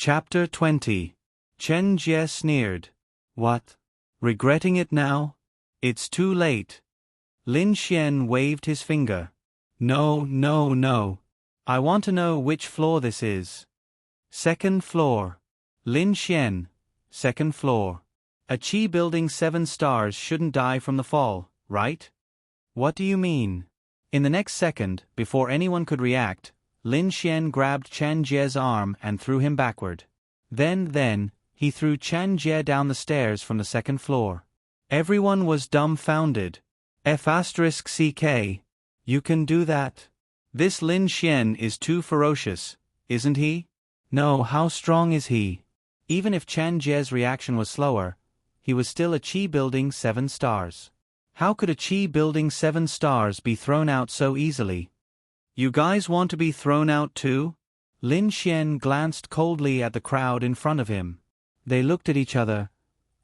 Chapter 20. Chen Jie sneered. What? Regretting it now? It's too late. Lin Xian waved his finger. No, no, no. I want to know which floor this is. Second floor. Lin Xian. Second floor. A Qi building 7 stars shouldn't die from the fall, right? What do you mean? In the next second, before anyone could react, Lin Xian grabbed Chen Jie's arm and threw him backward. Then, he threw Chen Jie down the stairs from the second floor. Everyone was dumbfounded. F***ck. You can do that? This Lin Xian is too ferocious, isn't he? No, how strong is he? Even if Chen Jie's reaction was slower, he was still a Qi building 7 stars. How could a Qi building 7 stars be thrown out so easily? You guys want to be thrown out too? Lin Xian glanced coldly at the crowd in front of him. They looked at each other.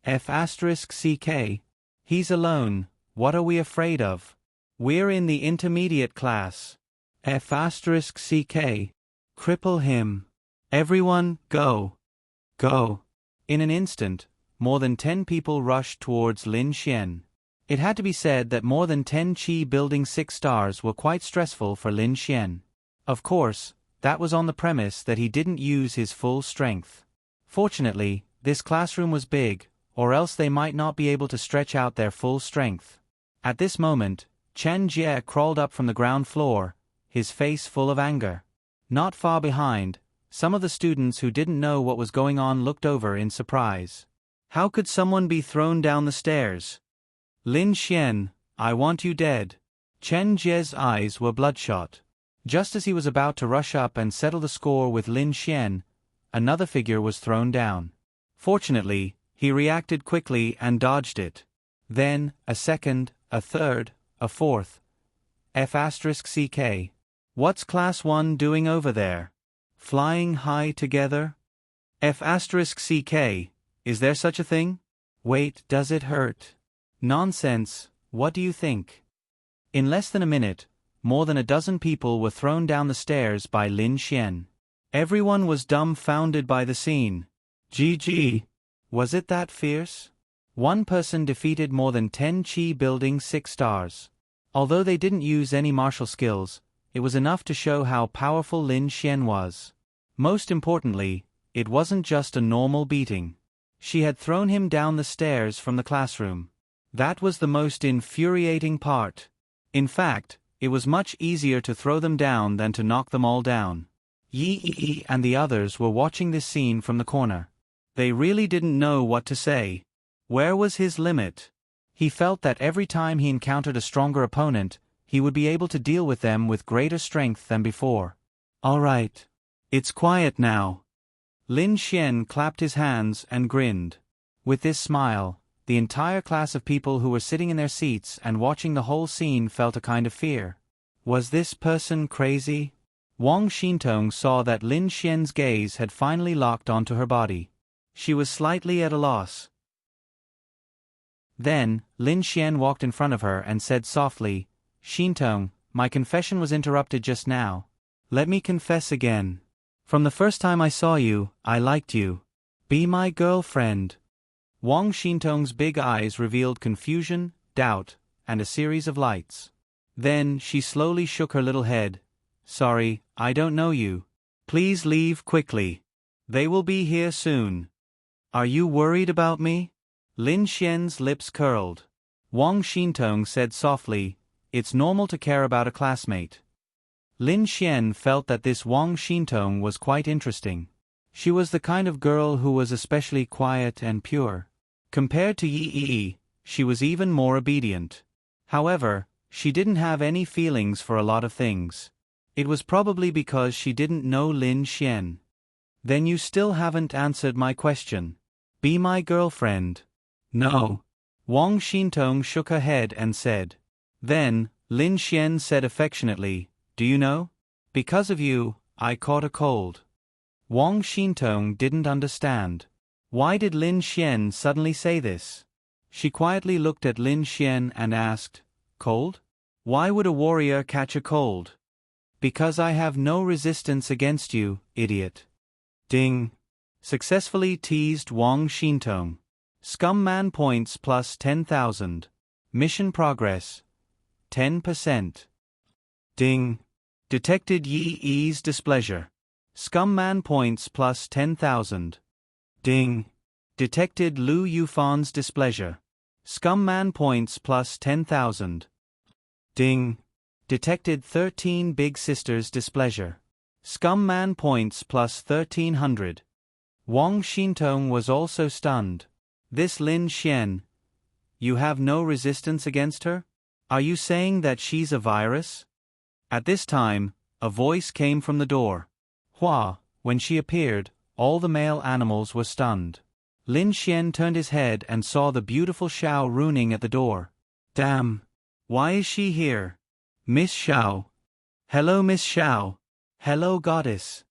F***ck. He's alone, what are we afraid of? We're in the intermediate class. F***ck. Cripple him. Everyone, go. Go. In an instant, more than 10 people rushed towards Lin Xian. It had to be said that more than 10 Qi building 6 stars were quite stressful for Lin Xian. Of course, that was on the premise that he didn't use his full strength. Fortunately, this classroom was big, or else they might not be able to stretch out their full strength. At this moment, Chen Jie crawled up from the ground floor, his face full of anger. Not far behind, some of the students who didn't know what was going on looked over in surprise. How could someone be thrown down the stairs? Lin Xian, I want you dead. Chen Jie's eyes were bloodshot. Just as he was about to rush up and settle the score with Lin Xian, another figure was thrown down. Fortunately, he reacted quickly and dodged it. Then, a second, a third, a fourth. F***ck. What's Class 1 doing over there? Flying high together? F***ck. Is there such a thing? Wait, does it hurt? Nonsense, what do you think? In less than a minute, more than a dozen people were thrown down the stairs by Lin Xian. Everyone was dumbfounded by the scene. GG. Was it that fierce? One person defeated more than 10 Qi building 6 stars. Although they didn't use any martial skills, it was enough to show how powerful Lin Xian was. Most importantly, it wasn't just a normal beating. She had thrown him down the stairs from the classroom. That was the most infuriating part. In fact, it was much easier to throw them down than to knock them all down. Yi and the others were watching this scene from the corner. They really didn't know what to say. Where was his limit? He felt that every time he encountered a stronger opponent, he would be able to deal with them with greater strength than before. All right. It's quiet now. Lin Xian clapped his hands and grinned. With this smile, the entire class of people who were sitting in their seats and watching the whole scene felt a kind of fear. Was this person crazy? Wang Xintong saw that Lin Xian's gaze had finally locked onto her body. She was slightly at a loss. Then, Lin Xian walked in front of her and said softly, Xintong, my confession was interrupted just now. Let me confess again. From the first time I saw you, I liked you. Be my girlfriend. Wang Xintong's big eyes revealed confusion, doubt, and a series of lights. Then, she slowly shook her little head. Sorry, I don't know you. Please leave quickly. They will be here soon. Are you worried about me? Lin Xian's lips curled. Wang Xintong said softly, It's normal to care about a classmate. Lin Xian felt that this Wang Xintong was quite interesting. She was the kind of girl who was especially quiet and pure. Compared to Yi, she was even more obedient. However, she didn't have any feelings for a lot of things. It was probably because she didn't know Lin Xian. Then you still haven't answered my question. Be my girlfriend. No. Wang Xintong shook her head and said. Then, Lin Xian said affectionately, Do you know? Because of you, I caught a cold. Wang Xintong didn't understand. Why did Lin Xian suddenly say this? She quietly looked at Lin Xian and asked, Cold? Why would a warrior catch a cold? Because I have no resistance against you, idiot. Ding. Successfully teased Wang Xintong. Scum man points plus 10,000. Mission progress. 10%. Ding. Detected Yi Yi's displeasure. Scum man points plus 10,000. Ding. Detected Lu Yufan's displeasure. Scum man points plus 10,000. Ding. Detected 13 Big Sisters' displeasure. Scum man points plus 1,300. Wang Xintong was also stunned. This Lin Xian. You have no resistance against her? Are you saying that she's a virus? At this time, a voice came from the door. Hua, when she appeared, all the male animals were stunned. Lin Xian turned his head and saw the beautiful Xiao Runing at the door. Damn! Why is she here? Miss Xiao. Hello, Miss Xiao. Hello, goddess.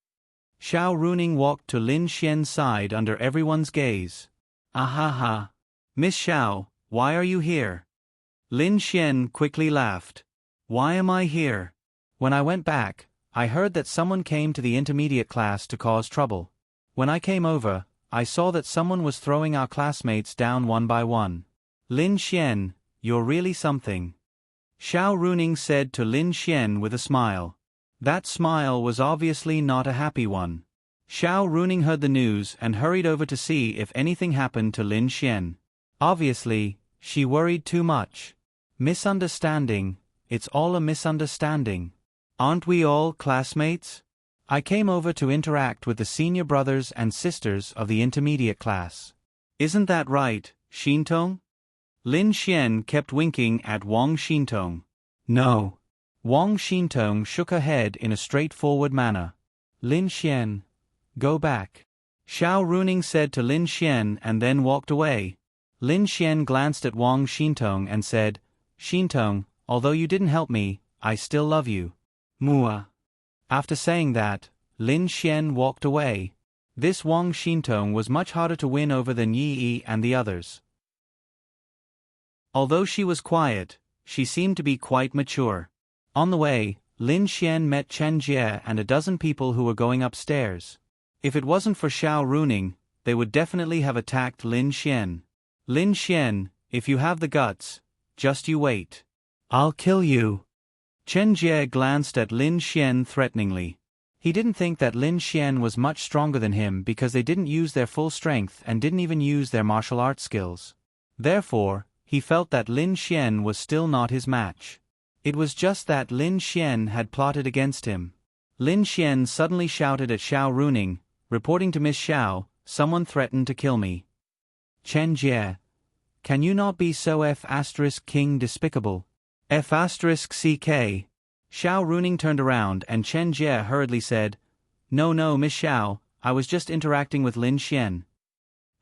Xiao Runing walked to Lin Xian's side under everyone's gaze. Ahaha. Miss Xiao, why are you here? Lin Xian quickly laughed. Why am I here? When I went back, I heard that someone came to the intermediate class to cause trouble. When I came over, I saw that someone was throwing our classmates down one by one. Lin Xian, you're really something. Xiao Runing said to Lin Xian with a smile. That smile was obviously not a happy one. Xiao Runing heard the news and hurried over to see if anything happened to Lin Xian. Obviously, she worried too much. Misunderstanding, it's all a misunderstanding. Aren't we all classmates? I came over to interact with the senior brothers and sisters of the intermediate class. Isn't that right, Xintong? Lin Xian kept winking at Wang Xintong. No. Wang Xintong shook her head in a straightforward manner. Lin Xian, go back. Xiao Runing said to Lin Xian and then walked away. Lin Xian glanced at Wang Xintong and said, Xintong, although you didn't help me, I still love you. Mua. After saying that, Lin Xian walked away. This Wang Xintong was much harder to win over than Yi Yi and the others. Although she was quiet, she seemed to be quite mature. On the way, Lin Xian met Chen Jie and a dozen people who were going upstairs. If it wasn't for Xiao Runing, they would definitely have attacked Lin Xian. Lin Xian, if you have the guts, just you wait. I'll kill you. Chen Jie glanced at Lin Xian threateningly. He didn't think that Lin Xian was much stronger than him because they didn't use their full strength and didn't even use their martial arts skills. Therefore, he felt that Lin Xian was still not his match. It was just that Lin Xian had plotted against him. Lin Xian suddenly shouted at Xiao Runing, reporting to Miss Xiao, someone threatened to kill me. Chen Jie, can you not be so F*King despicable? F*CK. Xiao Runing turned around and Chen Jie hurriedly said, No, Miss Xiao, I was just interacting with Lin Xian.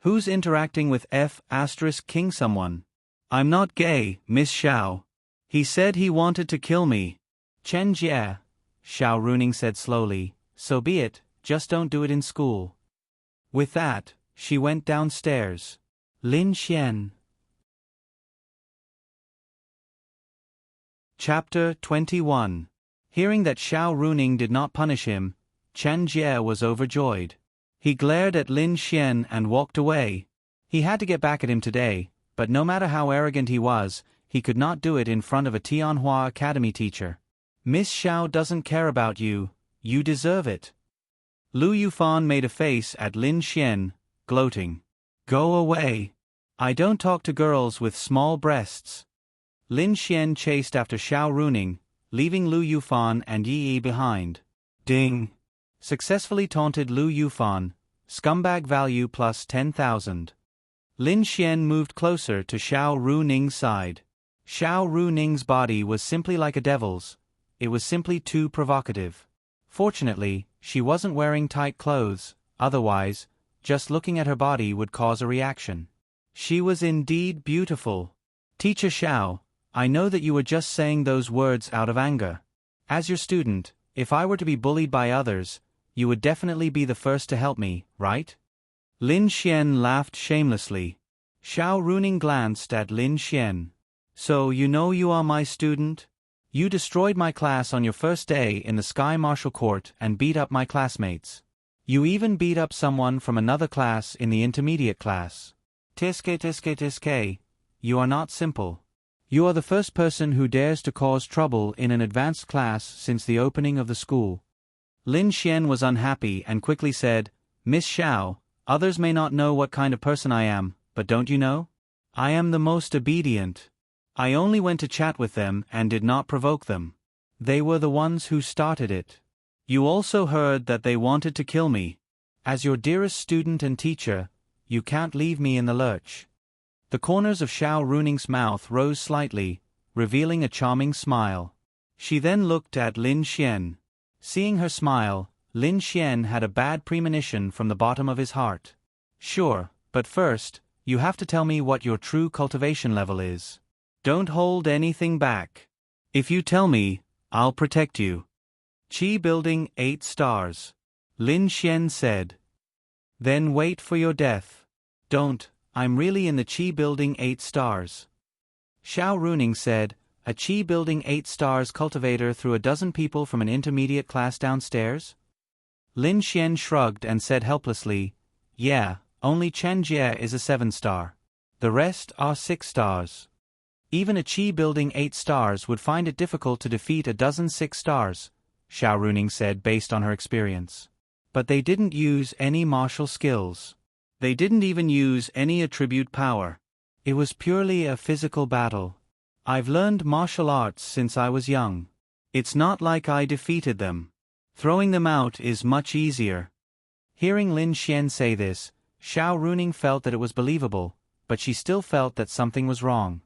Who's interacting with F*King someone? I'm not gay, Miss Xiao. He said he wanted to kill me. Chen Jie, Xiao Runing said slowly, so be it, just don't do it in school. With that, she went downstairs. Lin Xian. Chapter 21. Hearing that Xiao Runing did not punish him, Chen Jie was overjoyed. He glared at Lin Xian and walked away. He had to get back at him today, but no matter how arrogant he was, he could not do it in front of a Tianhua Academy teacher. Miss Xiao doesn't care about you, you deserve it. Lu Yufan made a face at Lin Xian, gloating. Go away. I don't talk to girls with small breasts. Lin Xian chased after Xiao Runing, leaving Lu Yufan and Yi Yi behind. Ding. Successfully taunted Lu Yufan, scumbag value plus 10,000. Lin Xian moved closer to Xiao Runing's side. Xiao Runing's body was simply like a devil's. It was simply too provocative. Fortunately, she wasn't wearing tight clothes, otherwise, just looking at her body would cause a reaction. She was indeed beautiful. Teacher Xiao, I know that you were just saying those words out of anger. As your student, if I were to be bullied by others, you would definitely be the first to help me, right? Lin Xian laughed shamelessly. Xiao Runing glanced at Lin Xian. So you know you are my student? You destroyed my class on your first day in the Sky Martial Court and beat up my classmates. You even beat up someone from another class in the intermediate class. Tiske, you are not simple. You are the first person who dares to cause trouble in an advanced class since the opening of the school. Lin Xian was unhappy and quickly said, Miss Xiao, others may not know what kind of person I am, but don't you know? I am the most obedient. I only went to chat with them and did not provoke them. They were the ones who started it. You also heard that they wanted to kill me. As your dearest student and teacher, you can't leave me in the lurch. The corners of Xiao Runing's mouth rose slightly, revealing a charming smile. She then looked at Lin Xian. Seeing her smile, Lin Xian had a bad premonition from the bottom of his heart. Sure, but first, you have to tell me what your true cultivation level is. Don't hold anything back. If you tell me, I'll protect you. Qi Building 8 stars. Lin Xian said. Then wait for your death. Don't, I'm really in the Qi Building 8 stars. Xiao Runing said, a Qi Building 8 stars cultivator threw a dozen people from an intermediate class downstairs? Lin Xian shrugged and said helplessly, yeah, only Chen Jie is a 7-star. The rest are 6 stars. Even a Qi Building 8 stars would find it difficult to defeat a dozen 6 stars, Xiao Runing said based on her experience. But they didn't use any martial skills. They didn't even use any attribute power. It was purely a physical battle. I've learned martial arts since I was young. It's not like I defeated them. Throwing them out is much easier. Hearing Lin Xian say this, Xiao Runing felt that it was believable, but she still felt that something was wrong.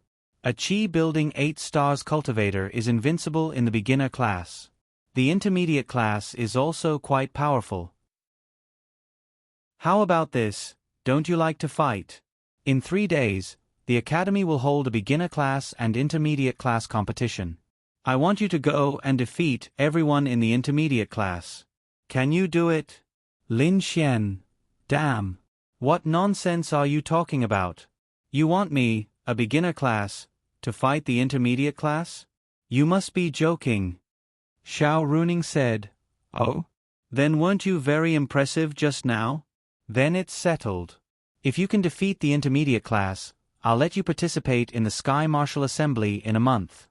A Qi Building 8 stars cultivator is invincible in the beginner class. The intermediate class is also quite powerful. How about this, don't you like to fight? In 3 days, the Academy will hold a beginner class and intermediate class competition. I want you to go and defeat everyone in the intermediate class. Can you do it? Lin Xian. Damn. What nonsense are you talking about? You want me, a beginner class, to fight the intermediate class? You must be joking. Xiao Runing said. Oh? Then weren't you very impressive just now? Then it's settled. If you can defeat the intermediate class, I'll let you participate in the Sky Martial Assembly in a month.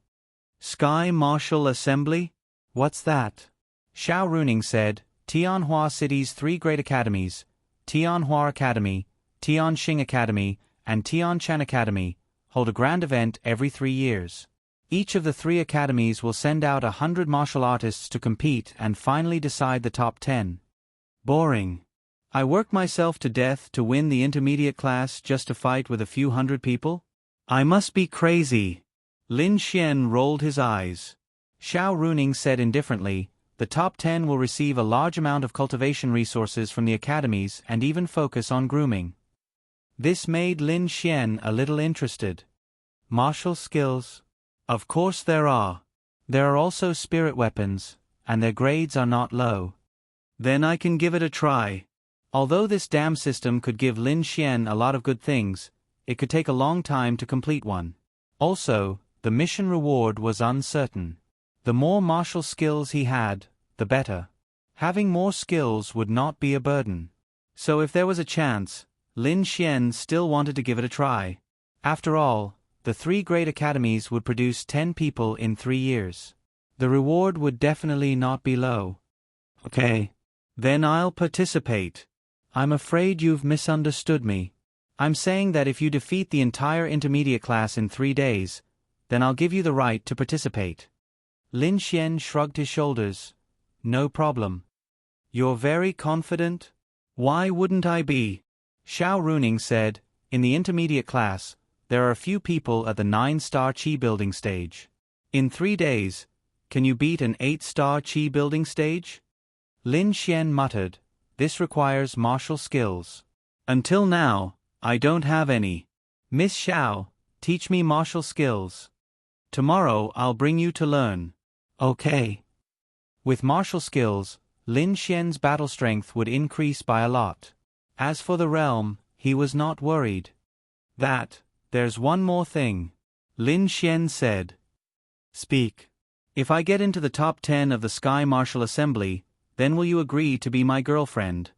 Sky Martial Assembly? What's that? Xiao Runing said, Tianhua City's 3 great academies, Tianhua Academy, Tianxing Academy, and Tianchan Academy, hold a grand event every 3 years. Each of the 3 academies will send out 100 martial artists to compete and finally decide the top 10. Boring. I worked myself to death to win the intermediate class just to fight with a few hundred people? I must be crazy. Lin Xian rolled his eyes. Xiao Runing said indifferently, the top 10 will receive a large amount of cultivation resources from the academies and even focus on grooming. This made Lin Xian a little interested. Martial skills? Of course there are. There are also spirit weapons, and their grades are not low. Then I can give it a try. Although this dam system could give Lin Xian a lot of good things, it could take a long time to complete one. Also, the mission reward was uncertain. The more martial skills he had, the better. Having more skills would not be a burden. So if there was a chance, Lin Xian still wanted to give it a try. After all, the 3 great academies would produce 10 people in 3 years. The reward would definitely not be low. Okay. Then I'll participate. I'm afraid you've misunderstood me. I'm saying that if you defeat the entire intermediate class in 3 days, then I'll give you the right to participate. Lin Xian shrugged his shoulders. No problem. You're very confident? Why wouldn't I be? Xiao Runing said, in the intermediate class, there are a few people at the 9-star Qi building stage. In 3 days, can you beat an 8-star Qi building stage? Lin Xian muttered, this requires martial skills. Until now, I don't have any. Miss Xiao, teach me martial skills. Tomorrow I'll bring you to learn. Okay. With martial skills, Lin Xian's battle strength would increase by a lot. As for the realm, he was not worried. There's one more thing. Lin Xian said. Speak. If I get into the top 10 of the Sky Martial Assembly, then will you agree to be my girlfriend?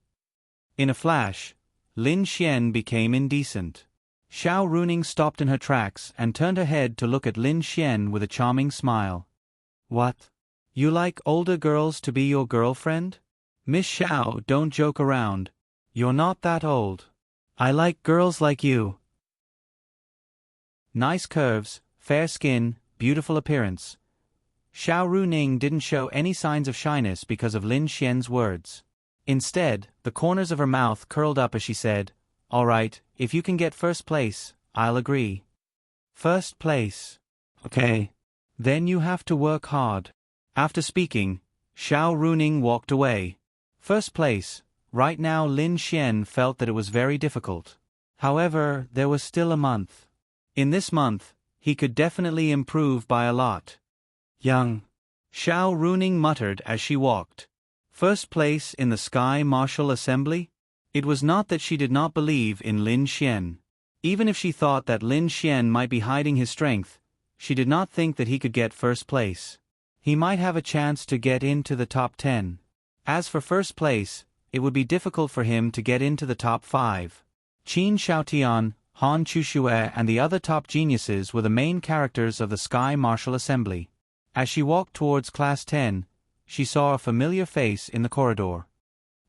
In a flash, Lin Xian became indecent. Xiao Runing stopped in her tracks and turned her head to look at Lin Xian with a charming smile. What? You like older girls to be your girlfriend? Miss Xiao, don't joke around. You're not that old. I like girls like you. Nice curves, fair skin, beautiful appearance. Xiao Runing didn't show any signs of shyness because of Lin Xian's words. Instead, the corners of her mouth curled up as she said, "All right, if you can get first place, I'll agree." First place. Okay. Then you have to work hard. After speaking, Xiao Runing walked away. First place. Right now Lin Xian felt that it was very difficult. However, there was still a month. In this month, he could definitely improve by a lot. Young. Xiao Runing muttered as she walked. First place in the Sky Martial Assembly? It was not that she did not believe in Lin Xian. Even if she thought that Lin Xian might be hiding his strength, she did not think that he could get first place. He might have a chance to get into the top 10. As for first place, it would be difficult for him to get into the top 5. Qin Xiaotian, Han Chuxue and the other top geniuses were the main characters of the Sky Martial Assembly. As she walked towards Class 10, she saw a familiar face in the corridor.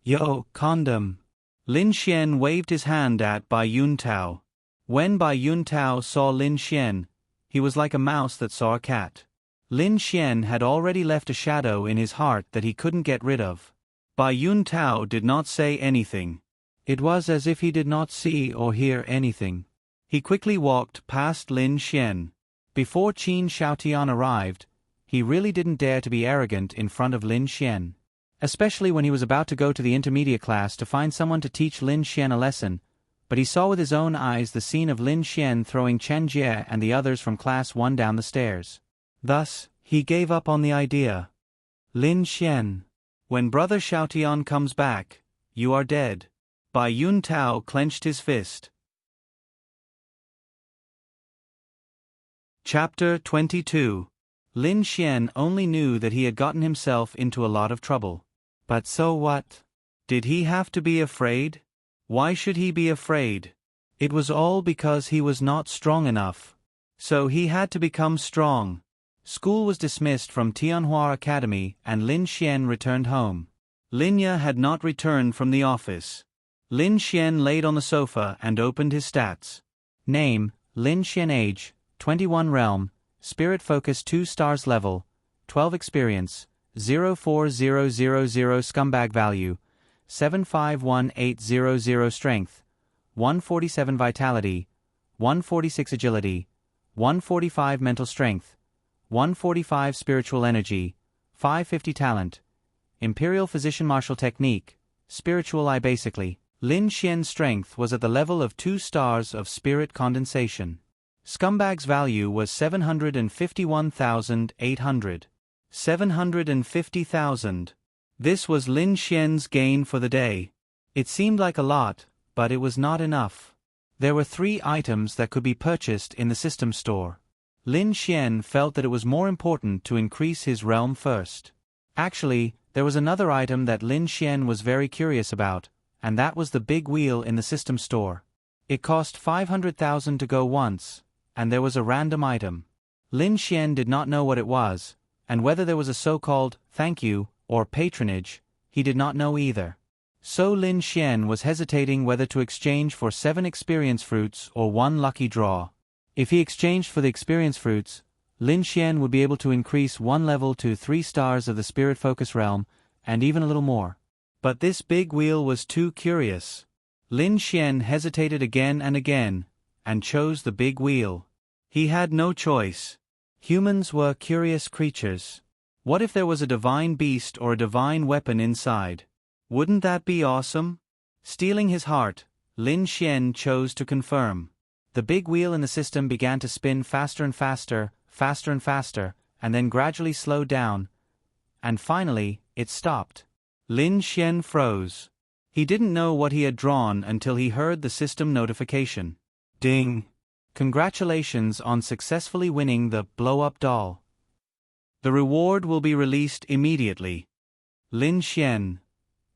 Yo, condom. Lin Xian waved his hand at Bai Yuntao. When Bai Yuntao saw Lin Xian, he was like a mouse that saw a cat. Lin Xian had already left a shadow in his heart that he couldn't get rid of. Bai Yuntao did not say anything. It was as if he did not see or hear anything. He quickly walked past Lin Xian. Before Qin Xiaotian arrived, he really didn't dare to be arrogant in front of Lin Xian. Especially when he was about to go to the intermediate class to find someone to teach Lin Xian a lesson, but he saw with his own eyes the scene of Lin Xian throwing Chen Jie and the others from Class 1 down the stairs. Thus, he gave up on the idea. Lin Xian. When Brother Xiaotian comes back, you are dead. Bai Yuntao clenched his fist. Chapter 22. Lin Xian only knew that he had gotten himself into a lot of trouble. But so what? Did he have to be afraid? Why should he be afraid? It was all because he was not strong enough. So he had to become strong. School was dismissed from Tianhua Academy and Lin Xian returned home. Linya had not returned from the office. Lin Xian laid on the sofa and opened his stats. Name, Lin Xian. Age, 21. Realm, Spirit Focus 2 stars. Level, 12. Experience, 04000. Scumbag Value, 751800. Strength, 147. Vitality, 146. Agility, 145. Mental Strength, 145. Spiritual Energy, 550. Talent, Imperial Physician Martial Technique, Spiritual Eye. Basically, Lin Xian's strength was at the level of 2 stars of spirit condensation. Scumbag's value was 751,800. 750,000. This was Lin Xian's gain for the day. It seemed like a lot, but it was not enough. There were 3 items that could be purchased in the system store. Lin Xian felt that it was more important to increase his realm first. Actually, there was another item that Lin Xian was very curious about, and that was the big wheel in the system store. It cost 500,000 to go once, and there was a random item. Lin Xian did not know what it was, and whether there was a so-called thank you or patronage, he did not know either. So Lin Xian was hesitating whether to exchange for 7 experience fruits or 1 lucky draw. If he exchanged for the experience fruits, Lin Xian would be able to increase 1 level to 3 stars of the Spirit Focus realm, and even a little more. But this big wheel was too curious. Lin Xian hesitated again and again, and chose the big wheel. He had no choice. Humans were curious creatures. What if there was a divine beast or a divine weapon inside? Wouldn't that be awesome? Stealing his heart, Lin Xian chose to confirm. The big wheel in the system began to spin faster and faster, faster and faster, and then gradually slowed down. And finally, it stopped. Lin Xian froze. He didn't know what he had drawn until he heard the system notification. Ding! Congratulations on successfully winning the blow-up doll. The reward will be released immediately. Lin Xian.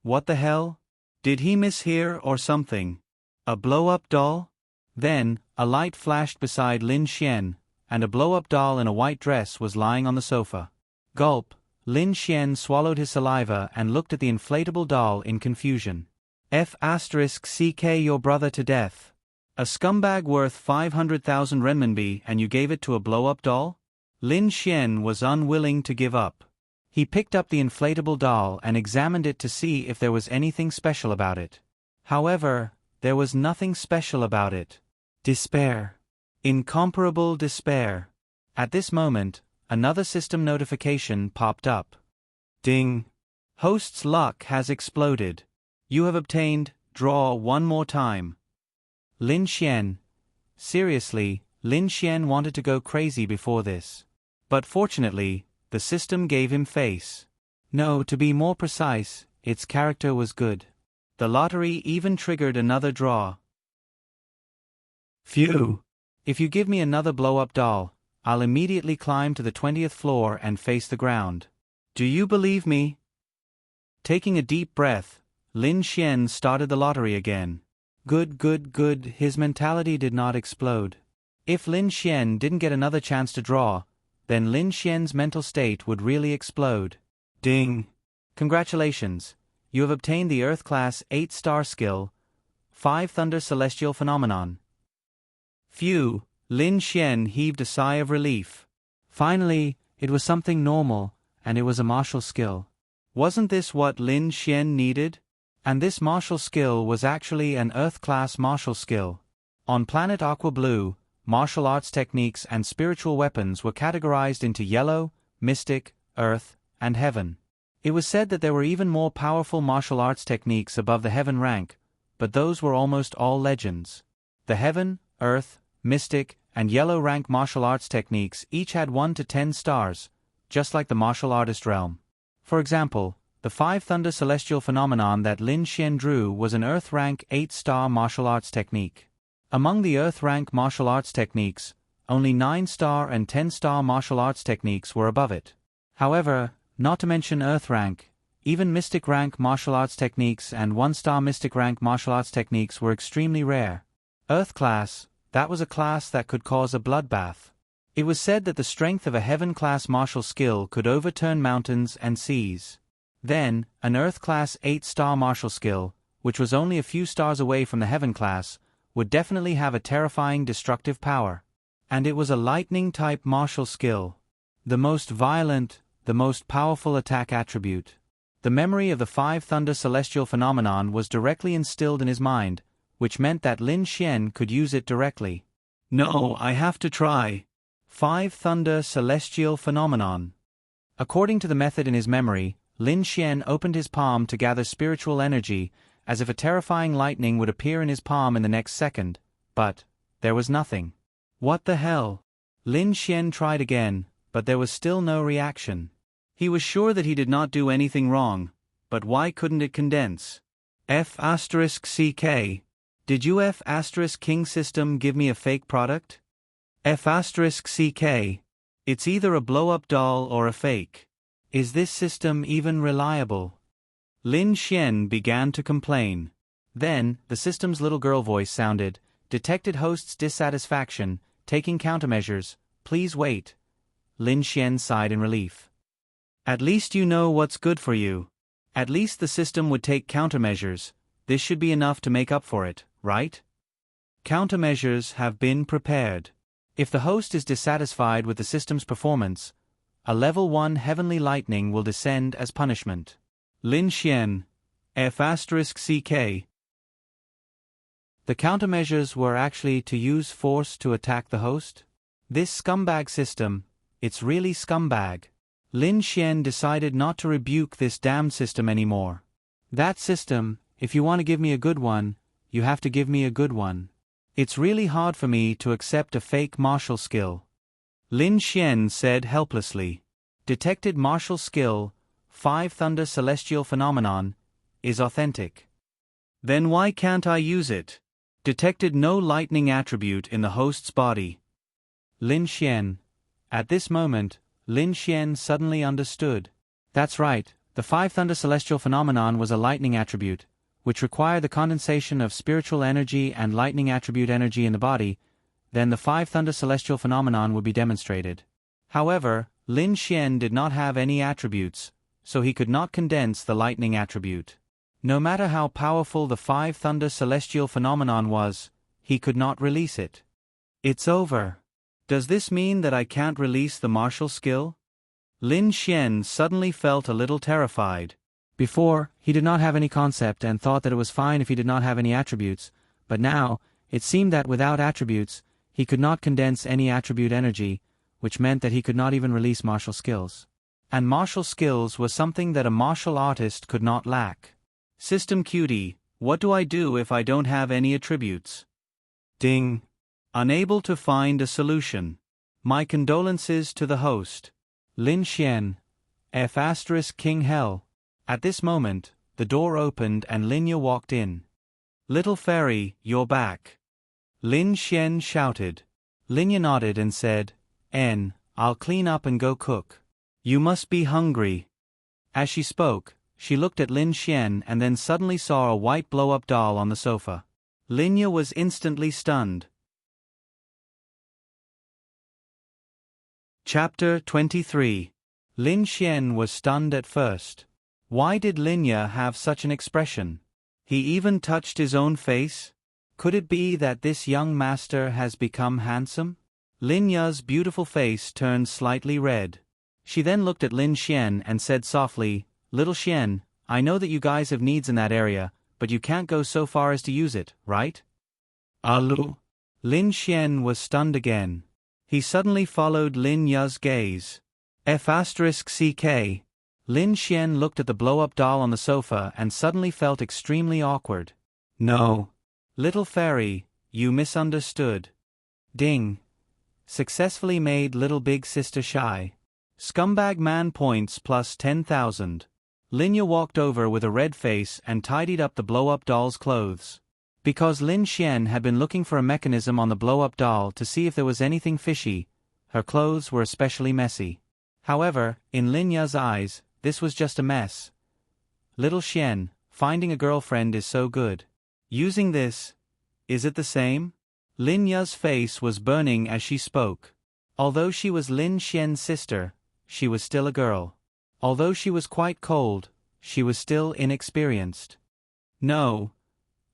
What the hell? Did he mishear or something? A blow-up doll? Then, a light flashed beside Lin Xian, and a blow-up doll in a white dress was lying on the sofa. Gulp, Lin Xian swallowed his saliva and looked at the inflatable doll in confusion. F***ck your brother to death. A scumbag worth 500,000 renminbi and you gave it to a blow-up doll? Lin Xian was unwilling to give up. He picked up the inflatable doll and examined it to see if there was anything special about it. However, there was nothing special about it. Despair. Incomparable despair. At this moment, another system notification popped up. Ding. Host's luck has exploded. You have obtained, draw one more time. Lin Xian. Seriously, Lin Xian wanted to go crazy before this. But fortunately, the system gave him face. No, to be more precise, its character was good. The lottery even triggered another draw. Phew. If you give me another blow-up doll, I'll immediately climb to the 20th floor and face the ground. Do you believe me? Taking a deep breath, Lin Xian started the lottery again. Good. His mentality did not explode. If Lin Xian didn't get another chance to draw, then Lin Xian's mental state would really explode. Ding. Congratulations. You have obtained the Earth-class 8-star skill, 5 Thunder Celestial Phenomenon. Phew, Lin Xian heaved a sigh of relief. Finally, it was something normal, and it was a martial skill. Wasn't this what Lin Xian needed? And this martial skill was actually an Earth-class martial skill. On planet Aqua Blue, martial arts techniques and spiritual weapons were categorized into Yellow, Mystic, Earth, and Heaven. It was said that there were even more powerful martial arts techniques above the Heaven rank, but those were almost all legends. The Heaven, Earth, Mystic, and Yellow rank martial arts techniques each had 1 to 10 stars, just like the martial artist realm. For example, the 5 Thunder Celestial Phenomenon that Lin Xian drew was an Earth rank 8-star martial arts technique. Among the Earth rank martial arts techniques, only 9-star and 10-star martial arts techniques were above it. However, not to mention Earth rank, even Mystic rank martial arts techniques and 1-star Mystic rank martial arts techniques were extremely rare. Earth class, that was a class that could cause a bloodbath. It was said that the strength of a Heaven class martial skill could overturn mountains and seas. Then, an Earth class 8-star martial skill, which was only a few stars away from the Heaven class, would definitely have a terrifying destructive power. And it was a lightning-type martial skill. The most violent, the most powerful attack attribute. The memory of the 5 Thunder Celestial Phenomenon was directly instilled in his mind, which meant that Lin Xian could use it directly. No, I have to try. 5 Thunder Celestial Phenomenon. According to the method in his memory, Lin Xian opened his palm to gather spiritual energy, as if a terrifying lightning would appear in his palm in the next second, but there was nothing. What the hell? Lin Xian tried again, but there was still no reaction. He was sure that he did not do anything wrong, but why couldn't it condense? F***ck. Did you F***king system give me a fake product? F***ck. It's either a blow-up doll or a fake. Is this system even reliable? Lin Xian began to complain. Then, the system's little girl voice sounded, detected host's dissatisfaction, taking countermeasures, please wait. Lin Xian sighed in relief. At least you know what's good for you. At least the system would take countermeasures. This should be enough to make up for it, right? Countermeasures have been prepared. If the host is dissatisfied with the system's performance, a level 1 heavenly lightning will descend as punishment. Lin Xian, F***ck. The countermeasures were actually to use force to attack the host? This scumbag system, it's really scumbag. Lin Xian decided not to rebuke this damned system anymore. That system, if you want to give me a good one, you have to give me a good one. It's really hard for me to accept a fake martial skill. Lin Xian said helplessly. Detected martial skill, 5 Thunder Celestial Phenomenon, is authentic. Then why can't I use it? Detected no lightning attribute in the host's body. Lin Xian. At this moment, Lin Xian suddenly understood. That's right, the 5 Thunder Celestial Phenomenon was a lightning attribute, which require the condensation of spiritual energy and lightning attribute energy in the body, then the 5 thunder celestial phenomenon would be demonstrated. However, Lin Xian did not have any attributes, so he could not condense the lightning attribute. No matter how powerful the 5 thunder celestial phenomenon was, he could not release it. It's over. Does this mean that I can't release the martial skill? Lin Xian suddenly felt a little terrified. Before, he did not have any concept and thought that it was fine if he did not have any attributes, but now, it seemed that without attributes, he could not condense any attribute energy, which meant that he could not even release martial skills. And martial skills was something that a martial artist could not lack. System Cutie, what do I do if I don't have any attributes? Ding. Unable to find a solution. My condolences to the host. Lin Xian. King Hell. At this moment, the door opened and Linya walked in. Little fairy, you're back. Lin Xian shouted. Linya nodded and said, I'll clean up and go cook. You must be hungry. As she spoke, she looked at Lin Xian and then suddenly saw a white blow-up doll on the sofa. Linya was instantly stunned. Chapter 23. Lin Xian was stunned at first. Why did Linya have such an expression? He even touched his own face? Could it be that this young master has become handsome? Linya's beautiful face turned slightly red. She then looked at Lin Xian and said softly, Little Xian, I know that you guys have needs in that area, but you can't go so far as to use it, right? Alu. Lin Xian was stunned again. He suddenly followed Lin Ya's gaze. F*ck. Lin Xian looked at the blow-up doll on the sofa and suddenly felt extremely awkward. No. Little fairy, you misunderstood. Ding. Successfully made little big sister shy. Scumbag man points plus 10,000. Linya walked over with a red face and tidied up the blow-up doll's clothes. Because Lin Xian had been looking for a mechanism on the blow-up doll to see if there was anything fishy, her clothes were especially messy. However, in Linya's eyes, this was just a mess. Little Xian, finding a girlfriend is so good. Using this, is it the same? Linya's face was burning as she spoke. Although she was Lin Xian's sister, she was still a girl. Although she was quite cold, she was still inexperienced. No.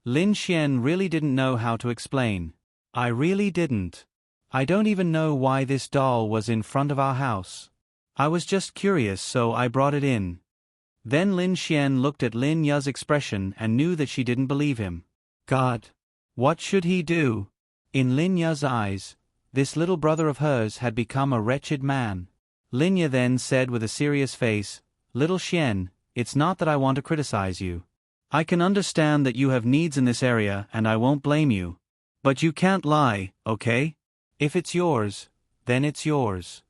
Lin Xian really didn't know how to explain. I really didn't. I don't even know why this doll was in front of our house. I was just curious, so I brought it in. Then Lin Xian looked at Lin Ya's expression and knew that she didn't believe him. God. What should he do? In Lin Ya's eyes, this little brother of hers had become a wretched man. Linya then said with a serious face, Little Xian, it's not that I want to criticize you. I can understand that you have needs in this area and I won't blame you. But you can't lie, okay? If it's yours, then it's yours.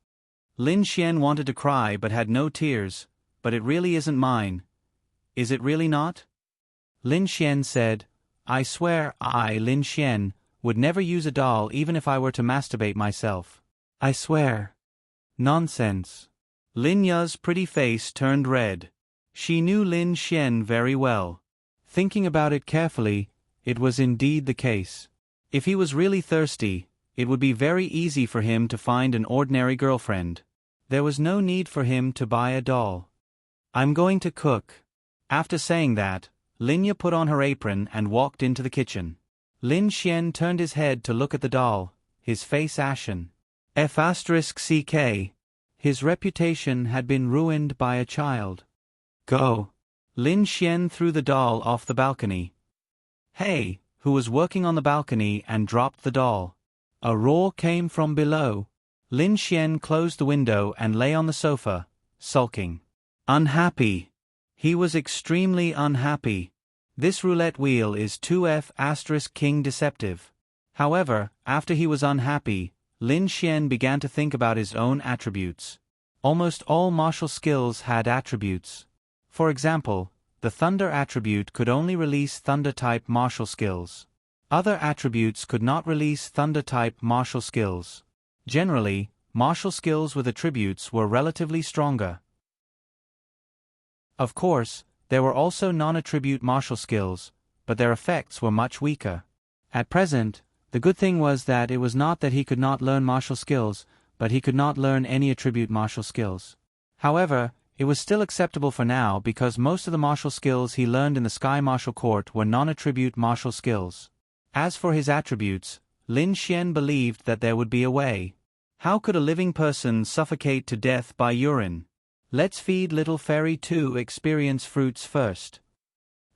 Lin Xian wanted to cry but had no tears, but it really isn't mine. Is it really not? Lin Xian said, I swear I, Lin Xian, would never use a doll even if I were to masturbate myself. I swear. Nonsense. Lin Ya's pretty face turned red. She knew Lin Xian very well. Thinking about it carefully, it was indeed the case. If he was really thirsty, it would be very easy for him to find an ordinary girlfriend. There was no need for him to buy a doll. I'm going to cook. After saying that, Linya put on her apron and walked into the kitchen. Lin Xian turned his head to look at the doll, his face ashen. F*ck. His reputation had been ruined by a child. Go. Lin Xian threw the doll off the balcony. Hey, who was working on the balcony and dropped the doll. A roar came from below. Lin Xian closed the window and lay on the sofa, sulking. Unhappy. He was extremely unhappy. This roulette wheel is 2F*king deceptive. However, after he was unhappy, Lin Xian began to think about his own attributes. Almost all martial skills had attributes. For example, the thunder attribute could only release thunder-type martial skills. Other attributes could not release thunder-type martial skills. Generally, martial skills with attributes were relatively stronger. Of course, There were also non-attribute martial skills, but their effects were much weaker. At present, the good thing was that it was not that he could not learn martial skills, but he could not learn any attribute martial skills. However, it was still acceptable for now because most of the martial skills he learned in the Sky Martial Court were non-attribute martial skills. As for his attributes, Lin Xian believed that there would be a way. How could a living person suffocate to death by urine? Let's feed little fairy 2 experience fruits first.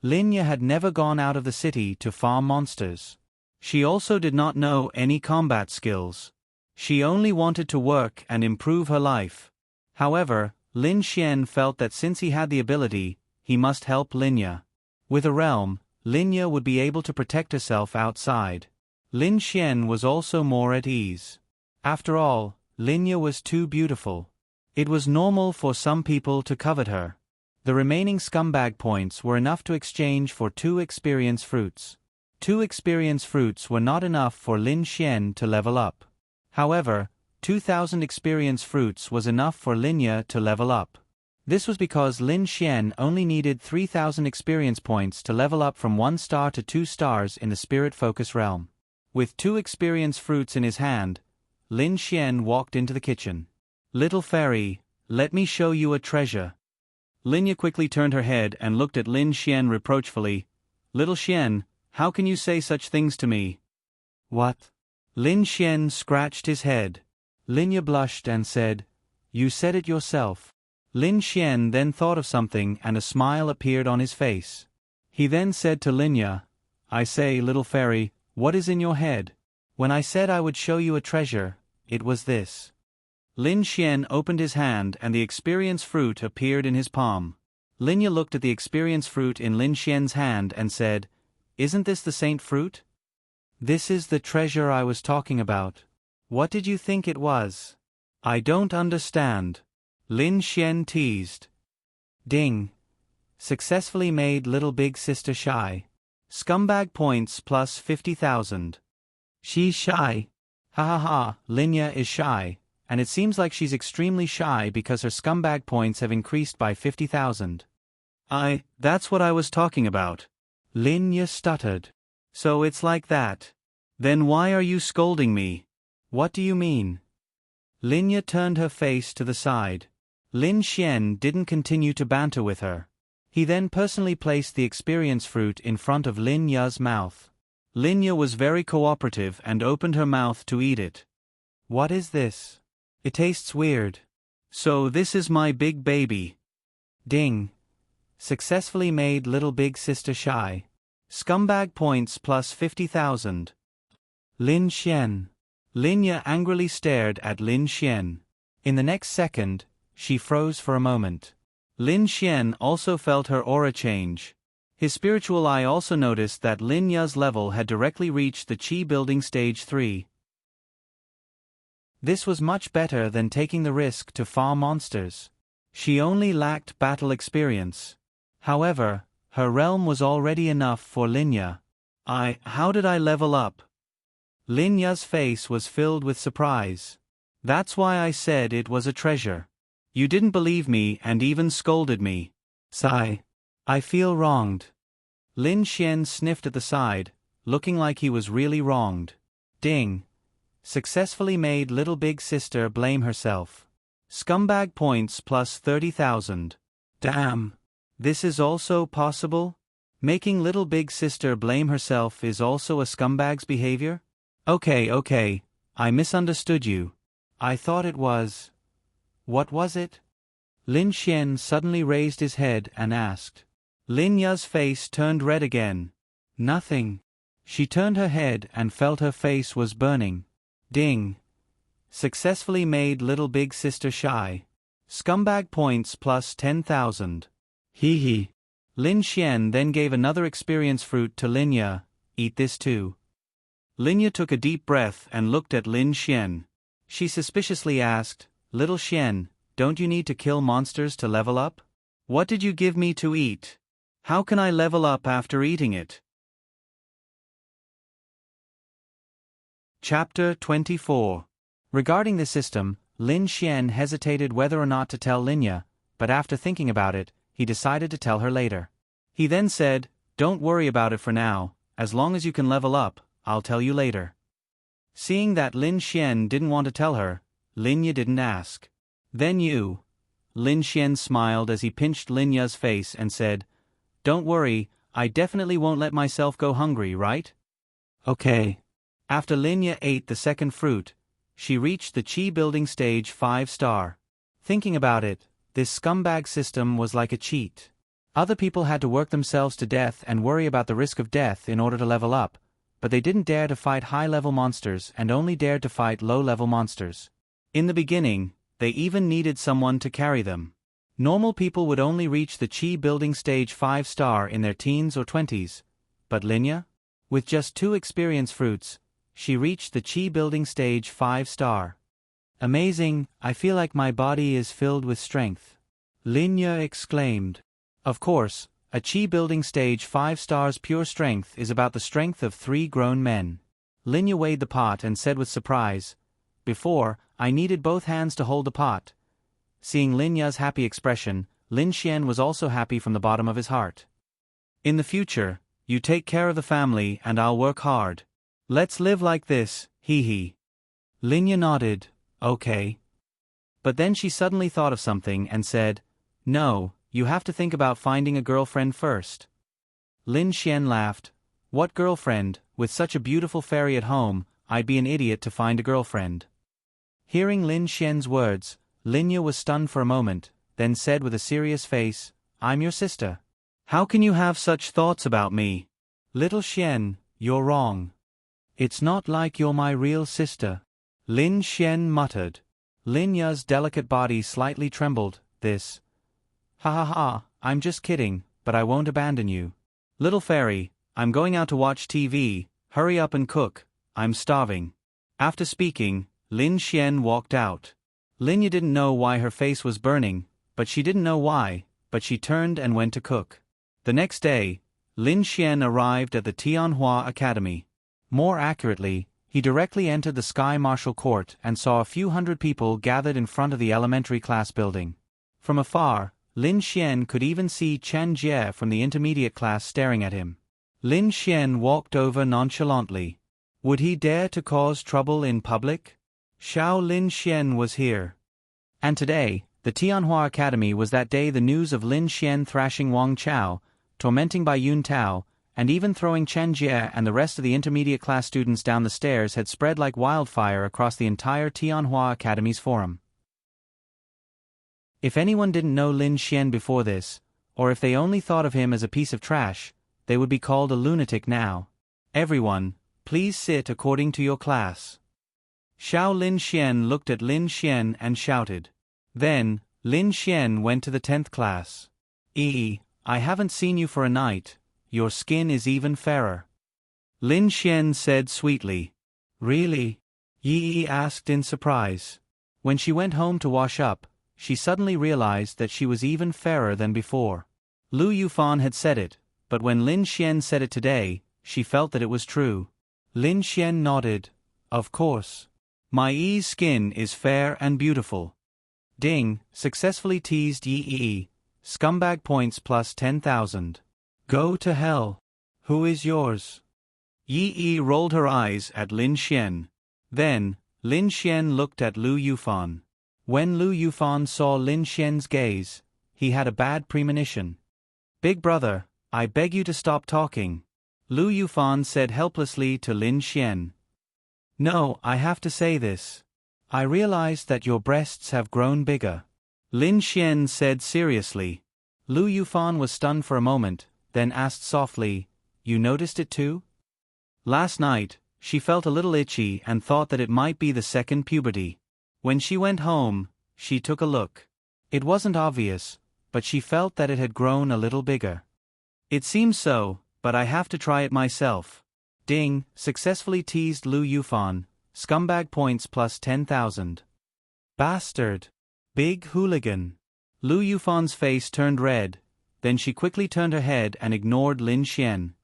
Linya had never gone out of the city to farm monsters. She also did not know any combat skills. She only wanted to work and improve her life. However, Lin Xian felt that since he had the ability, he must help Linya. With a realm, Linya would be able to protect herself outside. Lin Xian was also more at ease. After all, Linya was too beautiful. It was normal for some people to covet her. The remaining scumbag points were enough to exchange for 2 experience fruits. 2 experience fruits were not enough for Lin Xian to level up. However, 2,000 experience fruits was enough for Linya to level up. This was because Lin Xian only needed 3,000 experience points to level up from 1 star to 2 stars in the Spirit Focus realm. With 2 experience fruits in his hand, Lin Xian walked into the kitchen. Little fairy, let me show you a treasure. Linya quickly turned her head and looked at Lin Xian reproachfully. Little Xian, how can you say such things to me? What? Lin Xian scratched his head. Linya blushed and said, You said it yourself. Lin Xian then thought of something and a smile appeared on his face. He then said to Linya, I say, little fairy, what is in your head? When I said I would show you a treasure, it was this. Lin Xian opened his hand and the experience fruit appeared in his palm. Linya looked at the experience fruit in Lin Xian's hand and said, Isn't this the saint fruit? This is the treasure I was talking about. What did you think it was? I don't understand. Lin Xian teased. Ding. Successfully made little big sister shy. Scumbag points plus 50,000. She's shy. Ha ha ha, Linya is shy. And it seems like she's extremely shy because her scumbag points have increased by 50,000. That's what I was talking about. Linya stuttered. So it's like that. Then why are you scolding me? What do you mean? Linya turned her face to the side. Lin Xian didn't continue to banter with her. He then personally placed the experience fruit in front of Linya's mouth. Linya was very cooperative and opened her mouth to eat it. What is this? It tastes weird. So this is my big baby. Ding. Successfully made little big sister shy. Scumbag points plus 50,000. Lin Xian. Linya angrily stared at Lin Xian. In the next second, she froze for a moment. Lin Xian also felt her aura change. His spiritual eye also noticed that Linya's level had directly reached the Qi building stage 3. This was much better than taking the risk to farm monsters. She only lacked battle experience. However, her realm was already enough for Linya. How did I level up? Linya's face was filled with surprise. That's why I said it was a treasure. You didn't believe me and even scolded me. Sigh. I feel wronged. Lin Xian sniffed at the side, looking like he was really wronged. Ding. Successfully made little big sister blame herself. Scumbag points plus 30,000. Damn. This is also possible? Making little big sister blame herself is also a scumbag's behavior? Okay, I misunderstood you. I thought it was... What was it? Lin Xian suddenly raised his head and asked. Linya's face turned red again. Nothing. She turned her head and felt her face was burning. Ding. Successfully made little big sister shy. Scumbag points plus 10,000. Hee hee. Lin Xian then gave another experience fruit to Linya. Eat this too. Linya took a deep breath and looked at Lin Xian. She suspiciously asked, Little Xian, don't you need to kill monsters to level up? What did you give me to eat? How can I level up after eating it? Chapter 24. Regarding this system, Lin Xian hesitated whether or not to tell Linya, but after thinking about it, he decided to tell her later. He then said, "Don't worry about it for now, as long as you can level up, I'll tell you later." Seeing that Lin Xian didn't want to tell her, Lin Ye didn't ask. "Then you?" Lin Xian smiled as he pinched Lin Ye's face and said, "Don't worry, I definitely won't let myself go hungry, right?" "Okay." After Lin Ye ate the second fruit, she reached the Qi building stage 5-star. Thinking about it, this scumbag system was like a cheat. Other people had to work themselves to death and worry about the risk of death in order to level up, but they didn't dare to fight high-level monsters and only dared to fight low-level monsters. In the beginning, they even needed someone to carry them. Normal people would only reach the Qi building stage 5-star in their teens or 20s, but Lin Ye? With just 2 experience fruits, she reached the Qi building stage 5-star. "Amazing, I feel like my body is filled with strength," Lin Ye exclaimed. Of course, a Qi building stage 5 stars pure strength is about the strength of 3 grown men. Lin Ye weighed the pot and said with surprise, "Before, I needed both hands to hold the pot." Seeing Lin Ye's happy expression, Lin Xian was also happy from the bottom of his heart. "In the future, you take care of the family and I'll work hard. Let's live like this, hee hee." Lin Ye nodded, "Okay." But then she suddenly thought of something and said, "No, you have to think about finding a girlfriend first." Lin Xian laughed. "What girlfriend? With such a beautiful fairy at home, I'd be an idiot to find a girlfriend." Hearing Lin Xian's words, Lin Ye was stunned for a moment, then said with a serious face, "I'm your sister. How can you have such thoughts about me?" "Little Xian, you're wrong. It's not like you're my real sister," Lin Xian muttered. Lin Ye's delicate body slightly trembled. "This. Ha ha ha, I'm just kidding, but I won't abandon you. Little fairy, I'm going out to watch TV, hurry up and cook, I'm starving." After speaking, Lin Xian walked out. Lin Ye didn't know why her face was burning, but she didn't know why, but she turned and went to cook. The next day, Lin Xian arrived at the Tianhua Academy. More accurately, he directly entered the Sky Martial Court and saw a few hundred people gathered in front of the elementary class building. From afar, Lin Xian could even see Chen Jie from the intermediate class staring at him. Lin Xian walked over nonchalantly. Would he dare to cause trouble in public? Xiao Lin Xian was here. And today, the Tianhua Academy was that day the news of Lin Xian thrashing Wang Chao, tormenting Bai Yun Tao, and even throwing Chen Jie and the rest of the intermediate class students down the stairs had spread like wildfire across the entire Tianhua Academy's forum. If anyone didn't know Lin Xian before this, or if they only thought of him as a piece of trash, they would be called a lunatic now. "Everyone, please sit according to your class." Xiao Lin Xian looked at Lin Xian and shouted. Then, Lin Xian went to the 10th class. I haven't seen you for a night, your skin is even fairer," Lin Xian said sweetly. "Really?" Yi asked in surprise. When she went home to wash up, she suddenly realized that she was even fairer than before. Lu Yufan had said it, but when Lin Xian said it today, she felt that it was true. Lin Xian nodded. "Of course. My Yi's skin is fair and beautiful." Ding, successfully teased Yi. Scumbag points plus 10,000. Go to hell. Who is yours? Yi rolled her eyes at Lin Xian. Then, Lin Xian looked at Lu Yufan. When Lu Yufan saw Lin Xian's gaze, he had a bad premonition. "Big brother, I beg you to stop talking," Lu Yufan said helplessly to Lin Xian. "No, I have to say this. I realized that your breasts have grown bigger," Lin Xian said seriously. Lu Yufan was stunned for a moment, then asked softly, "You noticed it too?" Last night, she felt a little itchy and thought that it might be the second puberty. When she went home, she took a look. It wasn't obvious, but she felt that it had grown a little bigger. "It seems so, but I have to try it myself." Ding, successfully teased Lu Yufan. Scumbag points plus 10,000. Bastard. Big hooligan. Lu Yufan's face turned red, then she quickly turned her head and ignored Lin Xian.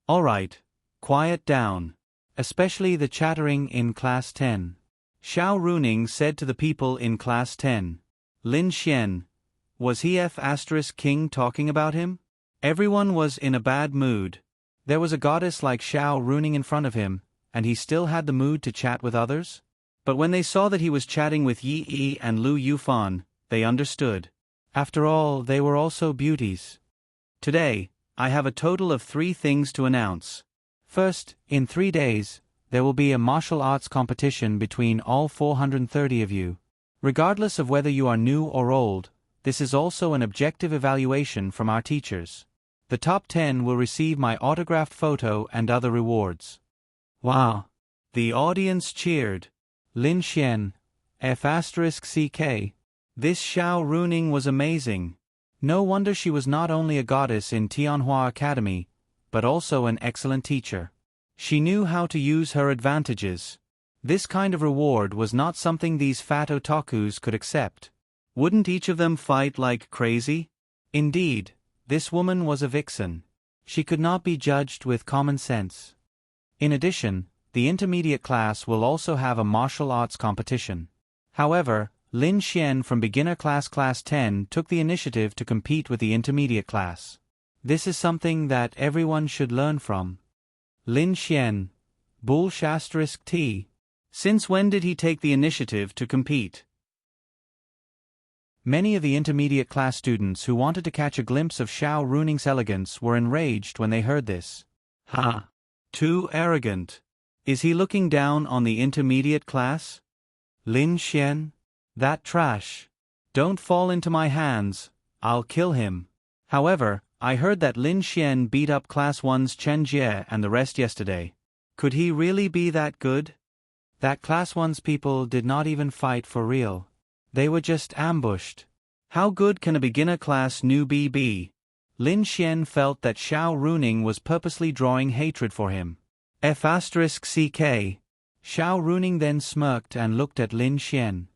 "All right, quiet down. Especially the chattering in Class 10. Xiao Runing said to the people in Class 10. "Lin Xian, Was he King talking about him? Everyone was in a bad mood. There was a goddess like Xiao Runing in front of him, and he still had the mood to chat with others? But when they saw that he was chatting with Yi Yi and Lu Yufan, they understood. After all, they were also beauties. Today, I have a total of 3 things to announce. First, in 3 days, there will be a martial arts competition between all 430 of you. Regardless of whether you are new or old, this is also an objective evaluation from our teachers. The top 10 will receive my autographed photo and other rewards. Wow! The audience cheered. Lin Xian, F***CK. This Xiao Runing was amazing. No wonder she was not only a goddess in Tianhua Academy, but also an excellent teacher. She knew how to use her advantages. This kind of reward was not something these fat otakus could accept. Wouldn't each of them fight like crazy? Indeed, this woman was a vixen. She could not be judged with common sense. In addition, the intermediate class will also have a martial arts competition. However, Lin Xian from beginner class 10 took the initiative to compete with the intermediate class. This is something that everyone should learn from. Lin Xian, Bull ****. Since when did he take the initiative to compete? Many of the intermediate class students who wanted to catch a glimpse of Xiao Runing's elegance were enraged when they heard this. Ha! Too arrogant. Is he looking down on the intermediate class? Lin Xian? That trash. Don't fall into my hands, I'll kill him. However, I heard that Lin Xian beat up Class 1's Chen Jie and the rest yesterday. Could he really be that good? That Class 1's people did not even fight for real. They were just ambushed. How good can a beginner class newbie be? Lin Xian felt that Xiao Runing was purposely drawing hatred for him. F***CK. Xiao Runing then smirked and looked at Lin Xian.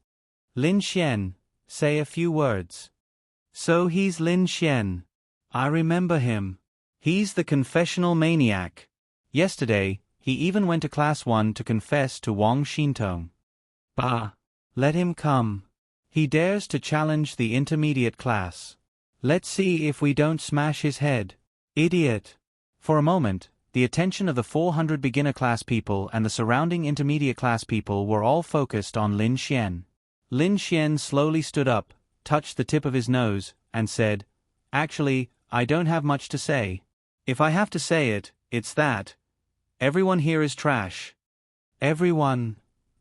Lin Xian, say a few words. So he's Lin Xian. I remember him. He's the confessional maniac. Yesterday, he even went to Class 1 to confess to Wang Xintong. Bah! Let him come. He dares to challenge the intermediate class. Let's see if we don't smash his head. Idiot! For a moment, the attention of the 400 beginner class people and the surrounding intermediate class people were all focused on Lin Xian. Lin Xian slowly stood up, touched the tip of his nose, and said, "Actually, I don't have much to say. If I have to say it, it's that everyone here is trash." Everyone.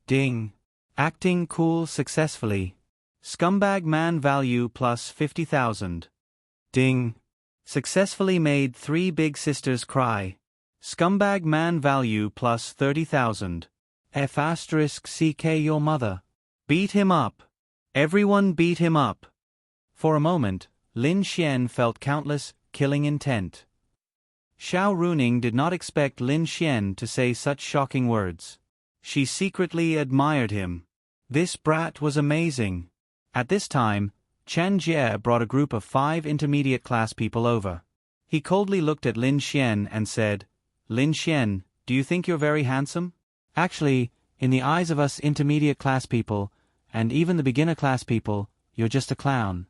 Ding. Acting cool successfully. Scumbag man value plus 50,000. Ding. Successfully made 3 big sisters cry. Scumbag man value plus 30,000. F***CK your mother. Beat him up. Everyone beat him up. For a moment, Lin Xian felt countless, killing intent. Xiao Runing did not expect Lin Xian to say such shocking words. She secretly admired him. This brat was amazing. At this time, Chen Jie brought a group of 5 intermediate class people over. He coldly looked at Lin Xian and said, "Lin Xian, do you think you're very handsome? Actually, in the eyes of us intermediate class people, and even the beginner class people, you're just a clown."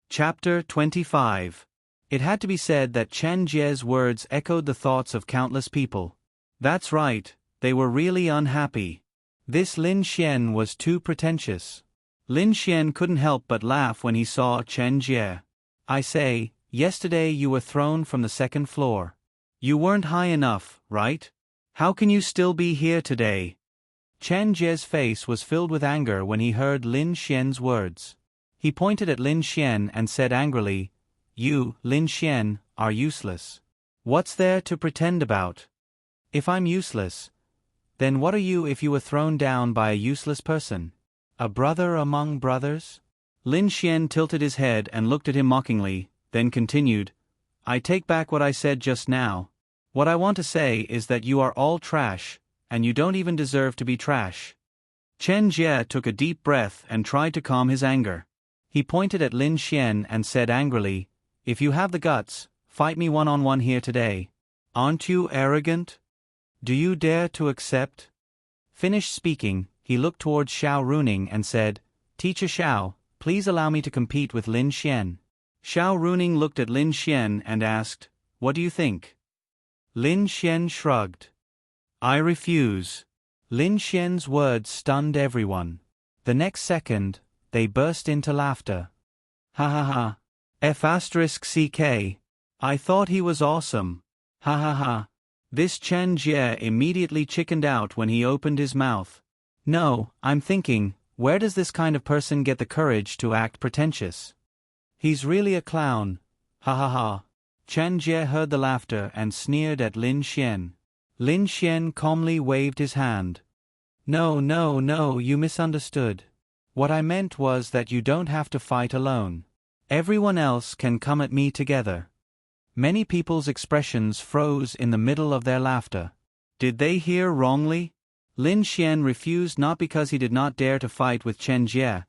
Chapter 25. It had to be said that Chen Jie's words echoed the thoughts of countless people. That's right, they were really unhappy. This Lin Xian was too pretentious. Lin Xian couldn't help but laugh when he saw Chen Jie. "I say, yesterday you were thrown from the 2nd floor. You weren't high enough, right? How can you still be here today?" Chen Jie's face was filled with anger when he heard Lin Xian's words. He pointed at Lin Xian and said angrily, "You, Lin Xian, are useless. What's there to pretend about? If I'm useless, then what are you if you were thrown down by a useless person? A brother among brothers?" Lin Xian tilted his head and looked at him mockingly, then continued, "I take back what I said just now. What I want to say is that you are all trash, and you don't even deserve to be trash." Chen Jie took a deep breath and tried to calm his anger. He pointed at Lin Xian and said angrily, "If you have the guts, fight me one-on-one here today. Aren't you arrogant? Do you dare to accept?" Finished speaking, he looked towards Xiao Runing and said, Teacher Xiao, please allow me to compete with Lin Xian. Xiao Runing looked at Lin Xian and asked, what do you think? Lin Xian shrugged. I refuse. Lin Xian's words stunned everyone. The next second, they burst into laughter. Ha ha ha. F***ck. I thought he was awesome. Ha ha ha. This Chen Jie immediately chickened out when he opened his mouth. No, I'm thinking, where does this kind of person get the courage to act pretentious? He's really a clown. Ha ha ha. Chen Jie heard the laughter and sneered at Lin Xian. Lin Xian calmly waved his hand. No, no, no, you misunderstood. What I meant was that you don't have to fight alone. Everyone else can come at me together. Many people's expressions froze in the middle of their laughter. Did they hear wrongly? Lin Xian refused not because he did not dare to fight with Chen Jie,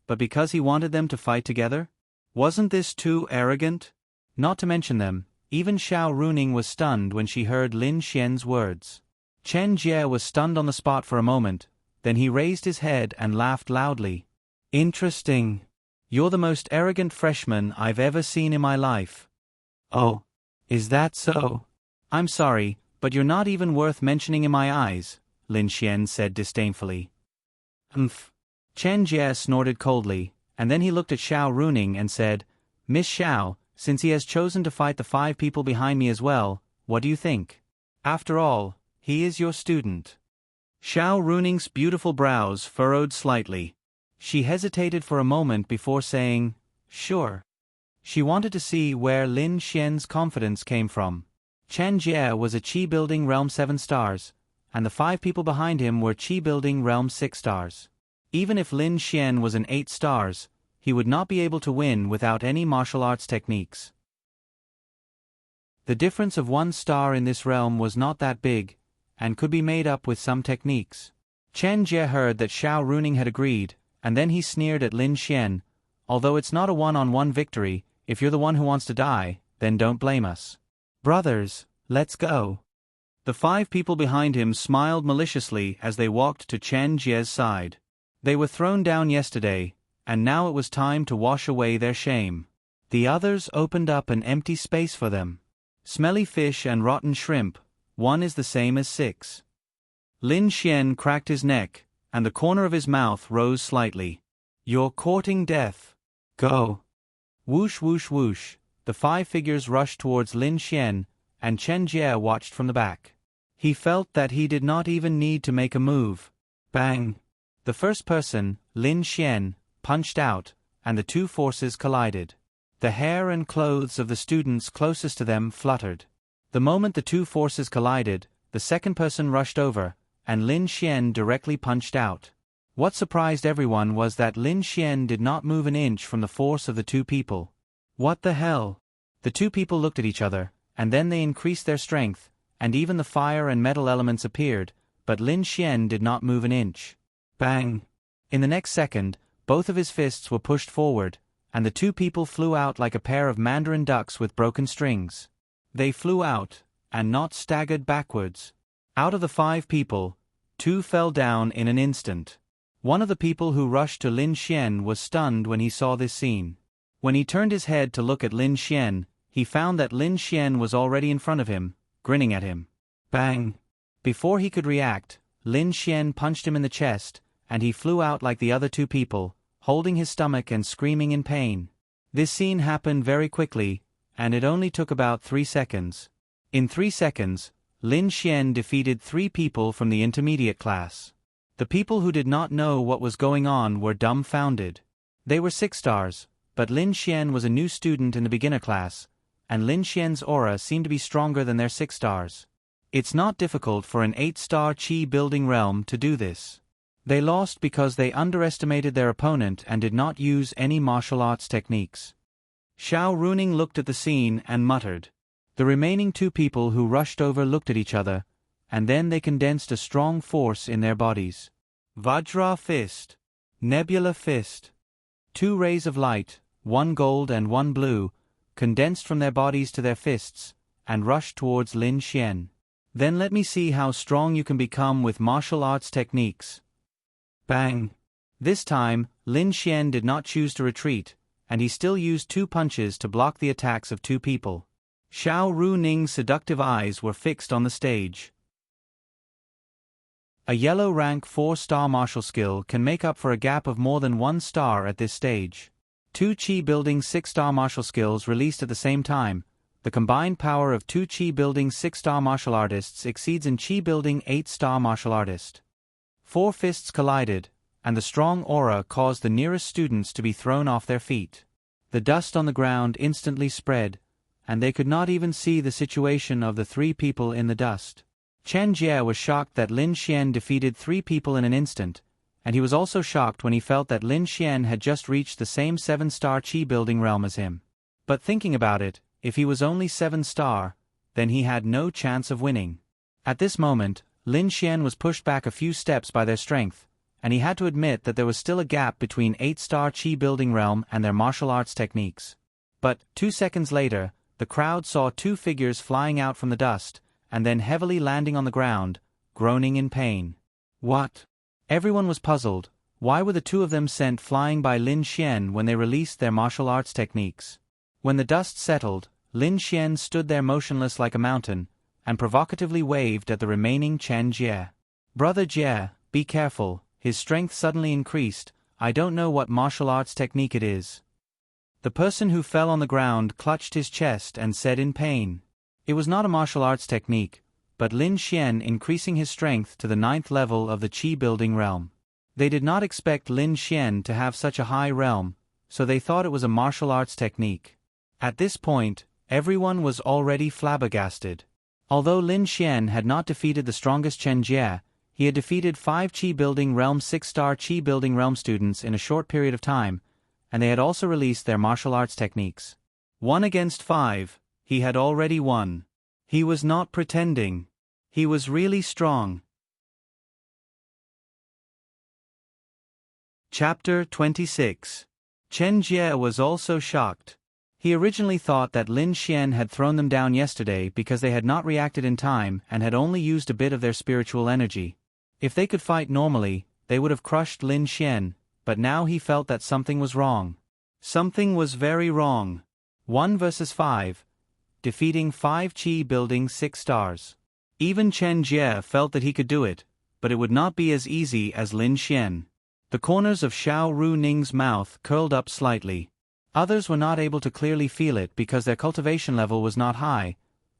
but because he wanted them to fight together? Wasn't this too arrogant? Not to mention them, even Xiao Runing was stunned when she heard Lin Xian's words. Chen Jie was stunned on the spot for a moment, then he raised his head and laughed loudly. Interesting. You're the most arrogant freshman I've ever seen in my life. Oh, is that so? I'm sorry, but you're not even worth mentioning in my eyes, Lin Xian said disdainfully. Humph. Chen Jie snorted coldly, and then he looked at Xiao Runing and said, Miss Xiao, since he has chosen to fight the 5 people behind me as well, what do you think? After all, he is your student. Xiao Runing's beautiful brows furrowed slightly. She hesitated for a moment before saying, sure. She wanted to see where Lin Xian's confidence came from. Chen Jie was a Qi Building Realm 7 stars, and the 5 people behind him were Qi Building Realm 6 stars. Even if Lin Xian was an 8 stars, he would not be able to win without any martial arts techniques. The difference of 1 star in this realm was not that big, and could be made up with some techniques. Chen Jie heard that Xiao Runing had agreed, and then he sneered at Lin Xian, although it's not a one-on-one victory, if you're the one who wants to die, then don't blame us. Brothers, let's go. The 5 people behind him smiled maliciously as they walked to Chen Jie's side. They were thrown down yesterday, and now it was time to wash away their shame. The others opened up an empty space for them. Smelly fish and rotten shrimp, 1 is the same as 6. Lin Xian cracked his neck, and the corner of his mouth rose slightly. You're courting death. Go. Whoosh whoosh whoosh, the 5 figures rushed towards Lin Xian, and Chen Jie watched from the back. He felt that he did not even need to make a move. Bang! The first person, Lin Xian, punched out, and the 2 forces collided. The hair and clothes of the students closest to them fluttered. The moment the 2 forces collided, the second person rushed over, and Lin Xian directly punched out. What surprised everyone was that Lin Xian did not move an inch from the force of the 2 people. What the hell? The 2 people looked at each other, and then they increased their strength, and even the fire and metal elements appeared, but Lin Xian did not move an inch. Bang! In the next second, both of his fists were pushed forward, and the 2 people flew out like a pair of mandarin ducks with broken strings. They flew out, and not staggered backwards. Out of the 5 people, 2 fell down in an instant. One of the people who rushed to Lin Xian was stunned when he saw this scene. When he turned his head to look at Lin Xian, he found that Lin Xian was already in front of him, grinning at him. Bang! Before he could react, Lin Xian punched him in the chest, and he flew out like the other 2 people, holding his stomach and screaming in pain. This scene happened very quickly, and it only took about 3 seconds. In 3 seconds, Lin Xian defeated 3 people from the intermediate class. The people who did not know what was going on were dumbfounded. They were 6 stars, but Lin Xian was a new student in the beginner class, and Lin Xian's aura seemed to be stronger than their 6 stars. It's not difficult for an 8-star Qi building realm to do this. They lost because they underestimated their opponent and did not use any martial arts techniques. Xiao Runing looked at the scene and muttered. The remaining 2 people who rushed over looked at each other, and then they condensed a strong force in their bodies. Vajra Fist. Nebula Fist. 2 rays of light, 1 gold and 1 blue, condensed from their bodies to their fists, and rushed towards Lin Xian. Then let me see how strong you can become with martial arts techniques. Bang! This time, Lin Xian did not choose to retreat, and he still used 2 punches to block the attacks of 2 people. Xiao Ru Ning's seductive eyes were fixed on the stage. A yellow rank 4-star martial skill can make up for a gap of more than 1 star at this stage. 2 Qi building 6-star martial skills released at the same time. The combined power of 2 Qi building 6-star martial artists exceeds an Qi building 8-star martial artist. 4 fists collided, and the strong aura caused the nearest students to be thrown off their feet. The dust on the ground instantly spread, and they could not even see the situation of the 3 people in the dust. Chen Jie was shocked that Lin Xian defeated 3 people in an instant, and he was also shocked when he felt that Lin Xian had just reached the same 7-star Qi building realm as him. But thinking about it, if he was only 7-star, then he had no chance of winning. At this moment, Lin Xian was pushed back a few steps by their strength, and he had to admit that there was still a gap between 8-star Qi building realm and their martial arts techniques. But, 2 seconds later, the crowd saw 2 figures flying out from the dust, and then heavily landing on the ground, groaning in pain. What? Everyone was puzzled. Why were the 2 of them sent flying by Lin Xian when they released their martial arts techniques? When the dust settled, Lin Xian stood there motionless like a mountain, and provocatively waved at the remaining Chen Jie. Brother Jie, be careful, his strength suddenly increased, I don't know what martial arts technique it is. The person who fell on the ground clutched his chest and said in pain. It was not a martial arts technique, but Lin Xian increasing his strength to the 9th level of the Qi building realm. They did not expect Lin Xian to have such a high realm, so they thought it was a martial arts technique. At this point, everyone was already flabbergasted. Although Lin Xian had not defeated the strongest Chen Jie, he had defeated 5 Qi building realm 6-star Qi building realm students in a short period of time, and they had also released their martial arts techniques. 1 against 5. He had already won. He was not pretending. He was really strong. Chapter 26. Chen Jie was also shocked. He originally thought that Lin Xian had thrown them down yesterday because they had not reacted in time and had only used a bit of their spiritual energy. If they could fight normally, they would have crushed Lin Xian, but now he felt that something was wrong. Something was very wrong. 1 versus 5. Defeating 5 Qi building 6 stars. Even Chen Jie felt that he could do it, but it would not be as easy as Lin Xian. The corners of Xiao Ru Ning's mouth curled up slightly. Others were not able to clearly feel it because their cultivation level was not high,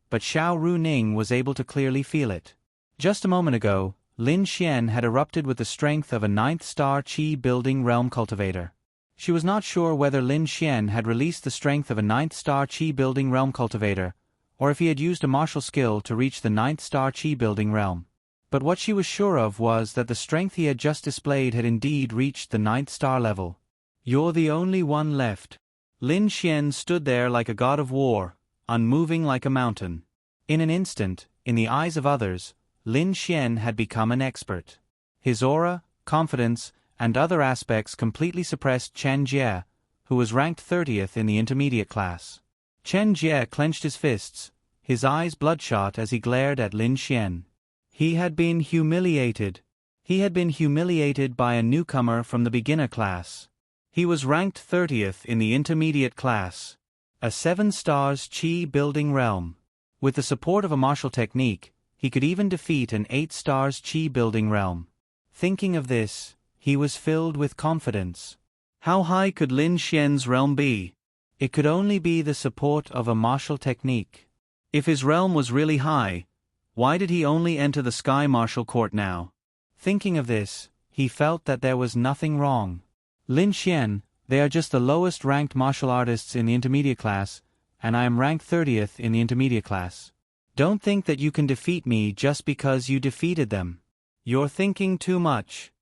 but Xiao Ru Ning was able to clearly feel it. Just a moment ago, Lin Xian had erupted with the strength of a 9th-star Qi building realm cultivator. She was not sure whether Lin Xian had released the strength of a 9th-star Qi building realm cultivator, or if he had used a martial skill to reach the 9th-star Qi building realm. But what she was sure of was that the strength he had just displayed had indeed reached the 9th-star level. You're the only one left. Lin Xian stood there like a god of war, unmoving like a mountain. In an instant, in the eyes of others, Lin Xian had become an expert. His aura, confidence, and other aspects completely suppressed Chen Jie, who was ranked 30th in the intermediate class. Chen Jie clenched his fists, his eyes bloodshot as he glared at Lin Xian. He had been humiliated. He had been humiliated by a newcomer from the beginner class. He was ranked 30th in the intermediate class. A 7 stars Qi building realm. With the support of a martial technique, he could even defeat an 8 stars Qi building realm. Thinking of this, he was filled with confidence. How high could Lin Xian's realm be? It could only be the support of a martial technique. If his realm was really high, why did he only enter the Sky Martial Court now? Thinking of this, he felt that there was nothing wrong. Lin Xian, they are just the lowest ranked martial artists in the intermediate class, and I am ranked 30th in the intermediate class. Don't think that you can defeat me just because you defeated them. You're thinking too much.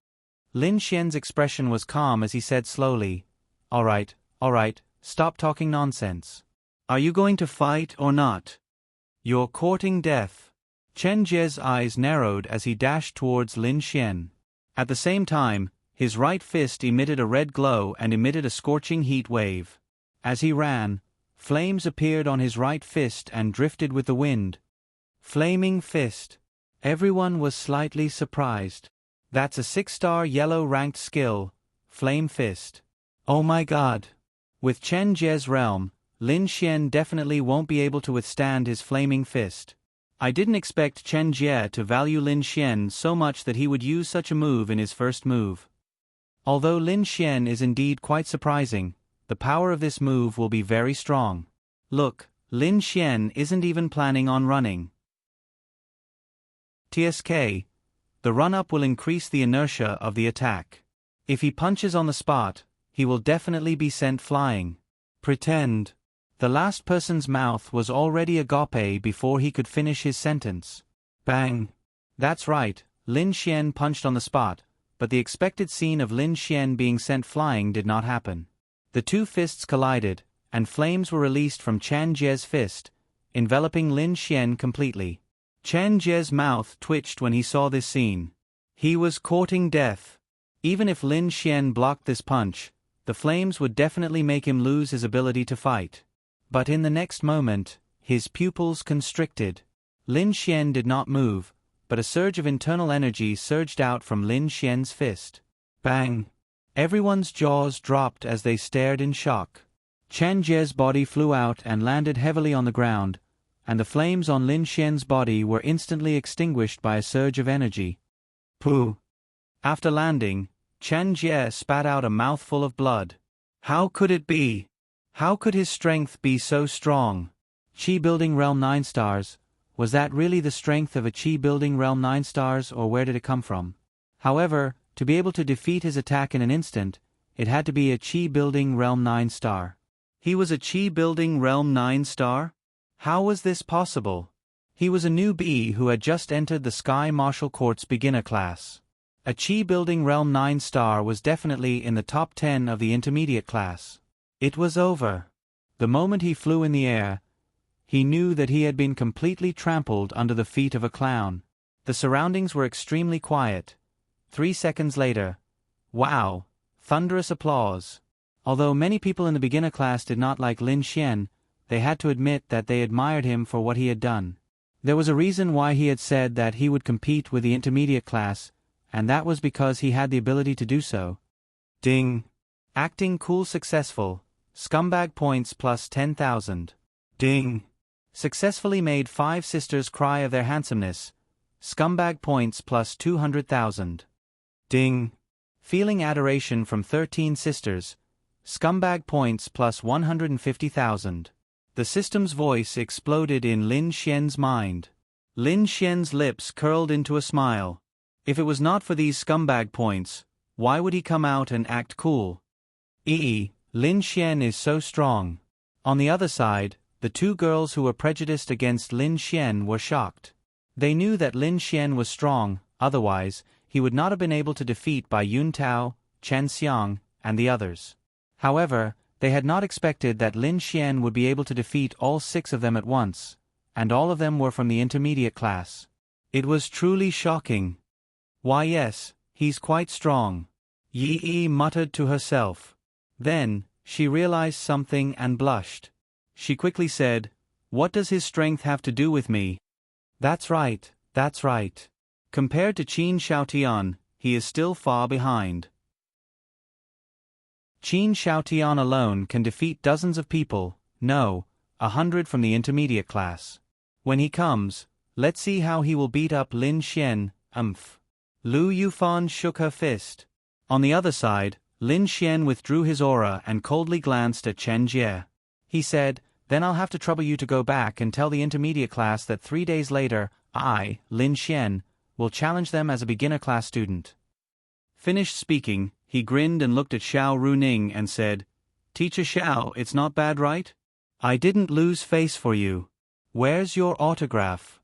Lin Xian's expression was calm as he said slowly, all right, stop talking nonsense. Are you going to fight or not? You're courting death. Chen Jie's eyes narrowed as he dashed towards Lin Xian. At the same time, his right fist emitted a red glow and emitted a scorching heat wave. As he ran, flames appeared on his right fist and drifted with the wind. Flaming fist. Everyone was slightly surprised. That's a 6-star yellow ranked skill, Flame Fist. Oh my god. With Chen Jie's realm, Lin Xian definitely won't be able to withstand his flaming fist. I didn't expect Chen Jie to value Lin Xian so much that he would use such a move in his first move. Although Lin Xian is indeed quite surprising, the power of this move will be very strong. Look, Lin Xian isn't even planning on running. TSK. The run-up will increase the inertia of the attack. If he punches on the spot, he will definitely be sent flying. Pretend. The last person's mouth was already agape before he could finish his sentence. Bang. That's right, Lin Xian punched on the spot, but the expected scene of Lin Xian being sent flying did not happen. The two fists collided, and flames were released from Chen Jie's fist, enveloping Lin Xian completely. Chen Jie's mouth twitched when he saw this scene. He was courting death. Even if Lin Xian blocked this punch, the flames would definitely make him lose his ability to fight. But in the next moment, his pupils constricted. Lin Xian did not move, but a surge of internal energy surged out from Lin Xian's fist. Bang! Everyone's jaws dropped as they stared in shock. Chen Jie's body flew out and landed heavily on the ground, and the flames on Lin Xian's body were instantly extinguished by a surge of energy. Pooh! After landing, Chen Jie spat out a mouthful of blood. How could it be? How could his strength be so strong? Chi-building realm 9 stars, was that really the strength of a Chi-building realm 9 stars, or where did it come from? However, to be able to defeat his attack in an instant, it had to be a Chi-building realm 9 star. He was a Chi-building realm 9 star? How was this possible? He was a newbie who had just entered the Sky Martial Court's beginner class. A Chi-building realm 9 star was definitely in the top 10 of the intermediate class. It was over. The moment he flew in the air, he knew that he had been completely trampled under the feet of a clown. The surroundings were extremely quiet. 3 seconds later. Wow! Thunderous applause. Although many people in the beginner class did not like Lin Xian, they had to admit that they admired him for what he had done. There was a reason why he had said that he would compete with the intermediate class, and that was because he had the ability to do so. Ding! Acting cool successful. Scumbag points plus 10,000. Ding! Successfully made 5 sisters cry of their handsomeness. Scumbag points plus 200,000. Ding! Feeling adoration from 13 sisters. Scumbag points plus 150,000. The system's voice exploded in Lin Xian's mind. Lin Xian's lips curled into a smile. If it was not for these scumbag points, why would he come out and act cool? Lin Xian is so strong. On the other side, the 2 girls who were prejudiced against Lin Xian were shocked. They knew that Lin Xian was strong, otherwise, he would not have been able to defeat Bai Yuntao, Chen Xiang, and the others. However, they had not expected that Lin Xian would be able to defeat all 6 of them at once, and all of them were from the intermediate class. It was truly shocking. Why yes, he's quite strong. Yi muttered to herself. Then, she realized something and blushed. She quickly said, "What does his strength have to do with me?" That's right, that's right. Compared to Qin Shaotian, he is still far behind. Qin Shaotian alone can defeat dozens of people, no, 100 from the intermediate class. When he comes, let's see how he will beat up Lin Xian, Lu Yufan shook her fist. On the other side, Lin Xian withdrew his aura and coldly glanced at Chen Jie. He said, "Then I'll have to trouble you to go back and tell the intermediate class that 3 days later, I, Lin Xian, will challenge them as a beginner class student." Finished speaking, he grinned and looked at Xiao Runing and said, "Teacher Xiao, it's not bad, right? I didn't lose face for you. Where's your autograph?"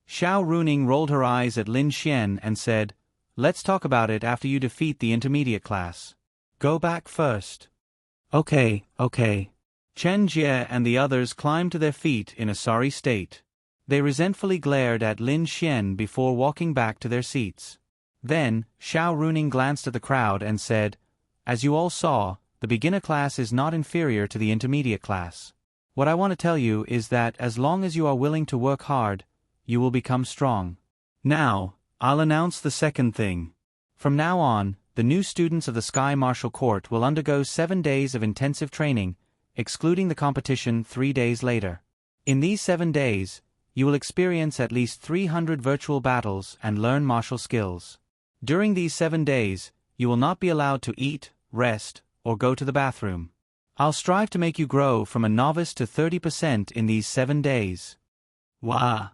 Xiao Runing rolled her eyes at Lin Xian and said, "Let's talk about it after you defeat the intermediate class. Go back first." Okay. Chen Jie and the others climbed to their feet in a sorry state. They resentfully glared at Lin Xian before walking back to their seats. Then, Xiao Runing glanced at the crowd and said, "As you all saw, the beginner class is not inferior to the intermediate class. What I want to tell you is that as long as you are willing to work hard, you will become strong. Now, I'll announce the second thing. From now on, the new students of the Sky Martial Court will undergo 7 days of intensive training, excluding the competition 3 days later. In these 7 days, you will experience at least 300 virtual battles and learn martial skills. During these 7 days, you will not be allowed to eat, rest, or go to the bathroom. I'll strive to make you grow from a novice to 30% in these 7 days. Wah!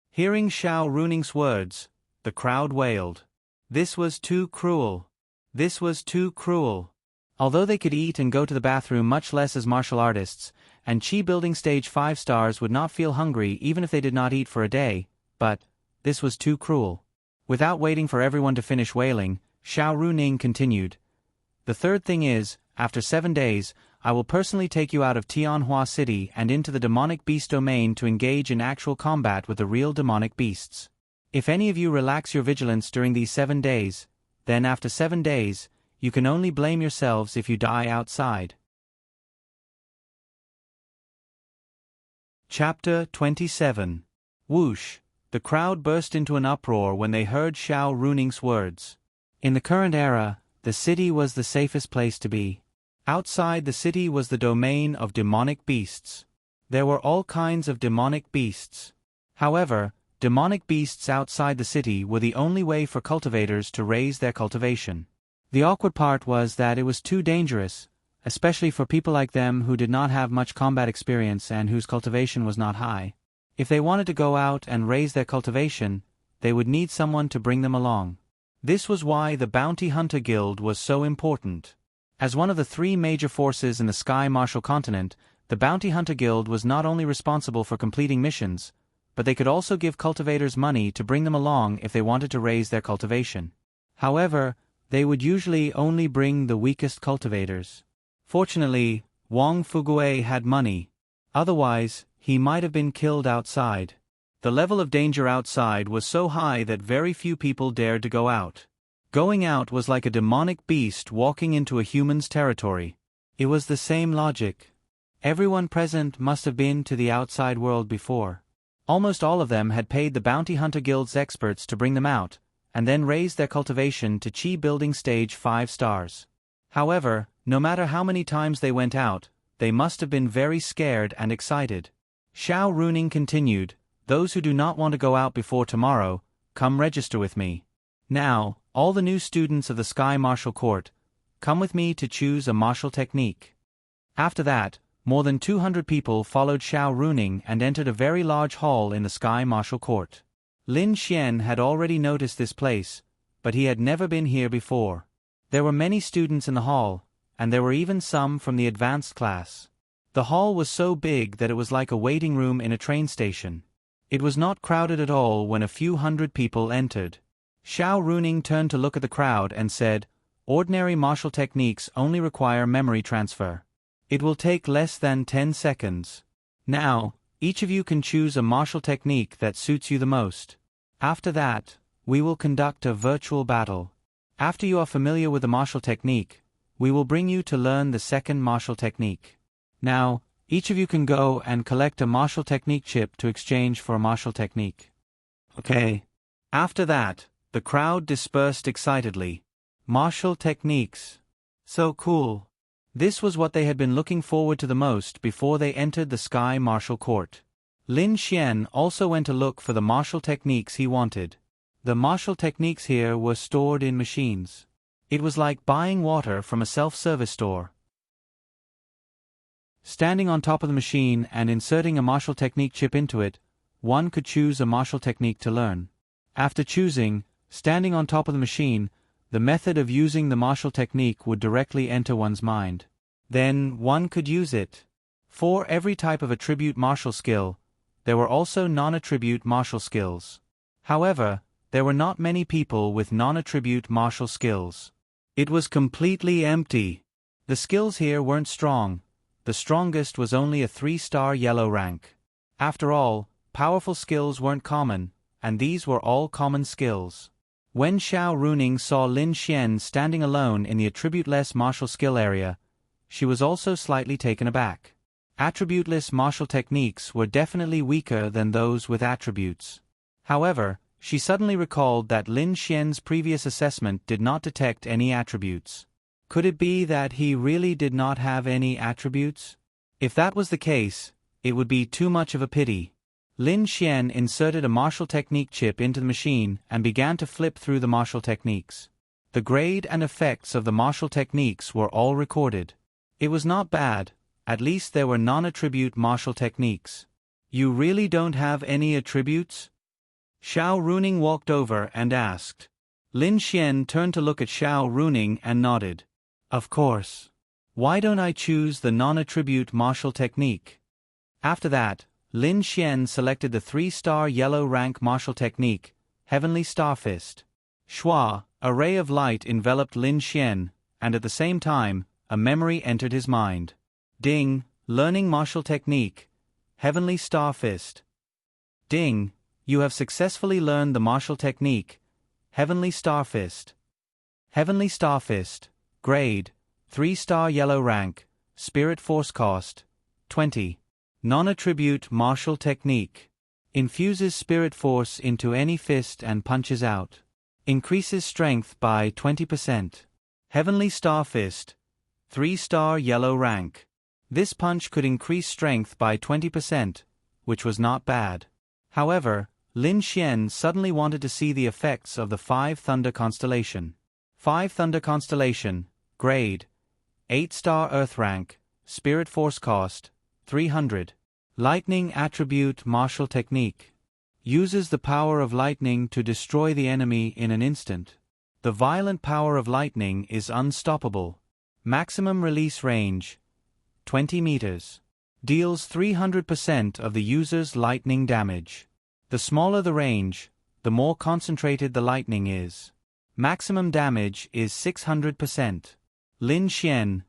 Hearing Xiao Runing's words, the crowd wailed. This was too cruel. This was too cruel. Although they could eat and go to the bathroom much less as martial artists, and Qi building stage 5 stars would not feel hungry even if they did not eat for a day, but this was too cruel. Without waiting for everyone to finish wailing, Xiao Runing continued. The third thing is, after 7 days, I will personally take you out of Tianhua City and into the demonic beast domain to engage in actual combat with the real demonic beasts. If any of you relax your vigilance during these 7 days, then after 7 days, you can only blame yourselves if you die outside. Chapter 27. Whoosh! The crowd burst into an uproar when they heard Xiao Runing's words. In the current era, the city was the safest place to be. Outside the city was the domain of demonic beasts. There were all kinds of demonic beasts. However, demonic beasts outside the city were the only way for cultivators to raise their cultivation. The awkward part was that it was too dangerous, especially for people like them who did not have much combat experience and whose cultivation was not high. If they wanted to go out and raise their cultivation, they would need someone to bring them along. This was why the Bounty Hunter Guild was so important. As one of the 3 major forces in the Sky Martial Continent, the Bounty Hunter Guild was not only responsible for completing missions, but they could also give cultivators money to bring them along if they wanted to raise their cultivation. However, they would usually only bring the weakest cultivators. Fortunately, Wang Fugue had money. Otherwise, he might have been killed outside. The level of danger outside was so high that very few people dared to go out. Going out was like a demonic beast walking into a human's territory. It was the same logic. Everyone present must have been to the outside world before. Almost all of them had paid the Bounty Hunter Guild's experts to bring them out, and then raised their cultivation to Qi building stage 5 stars. However, no matter how many times they went out, they must have been very scared and excited. Xiao Runing continued, those who do not want to go out before tomorrow, come register with me. Now, all the new students of the Sky Martial Court, come with me to choose a martial technique. After that, more than 200 people followed Xiao Runing and entered a very large hall in the Sky Martial Court. Lin Xian had already noticed this place, but he had never been here before. There were many students in the hall, and there were even some from the advanced class. The hall was so big that it was like a waiting room in a train station. It was not crowded at all when a few hundred people entered. Xiao Runing turned to look at the crowd and said, ordinary martial techniques only require memory transfer. It will take less than 10 seconds. Now, each of you can choose a martial technique that suits you the most. After that, we will conduct a virtual battle. After you are familiar with the martial technique, we will bring you to learn the second martial technique. Now, each of you can go and collect a martial technique chip to exchange for a martial technique. Okay. After that, the crowd dispersed excitedly. Martial techniques. So cool. This was what they had been looking forward to the most before they entered the Sky Martial Court. Lin Xian also went to look for the martial techniques he wanted. The martial techniques here were stored in machines. It was like buying water from a self-service store. Standing on top of the machine and inserting a martial technique chip into it, one could choose a martial technique to learn. After choosing, standing on top of the machine, the method of using the martial technique would directly enter one's mind. Then, one could use it. For every type of attribute martial skill, there were also non-attribute martial skills. However, there were not many people with non-attribute martial skills. It was completely empty. The skills here weren't strong. The strongest was only a 3-star yellow rank. After all, powerful skills weren't common, and these were all common skills. When Xiao Runing saw Lin Xian standing alone in the attribute-less martial skill area, she was also slightly taken aback. Attribute-less martial techniques were definitely weaker than those with attributes. However, She suddenly recalled that Lin Xian's previous assessment did not detect any attributes. Could it be that he really did not have any attributes? If that was the case, it would be too much of a pity. Lin Xian inserted a martial technique chip into the machine and began to flip through the martial techniques. The grade and effects of the martial techniques were all recorded. It was not bad, at least there were non-attribute martial techniques. You really don't have any attributes? Xiao Runing walked over and asked. Lin Xian turned to look at Xiao Runing and nodded. Of course. Why don't I choose the non-attribute martial technique? After that, Lin Xian selected the 3-star yellow rank martial technique, Heavenly Star Fist. Shua, a ray of light enveloped Lin Xian, and at the same time, a memory entered his mind. Ding, learning martial technique, Heavenly Star Fist. Ding, you have successfully learned the martial technique, Heavenly Star Fist. Heavenly Star Fist, grade, 3-star yellow rank, spirit force cost, 20. Non-attribute martial technique. Infuses spirit force into any fist and punches out. Increases strength by 20%. Heavenly Star Fist, 3-star yellow rank. This punch could increase strength by 20%, which was not bad. However, Lin Xian suddenly wanted to see the effects of the 5 Thunder Constellation. 5 Thunder Constellation, grade, 8-star earth rank, spirit force cost, 300. Lightning attribute martial technique. Uses the power of lightning to destroy the enemy in an instant. The violent power of lightning is unstoppable. Maximum release range, 20 meters. Deals 300% of the user's lightning damage. The smaller the range, the more concentrated the lightning is. Maximum damage is 600%. Lin Xian.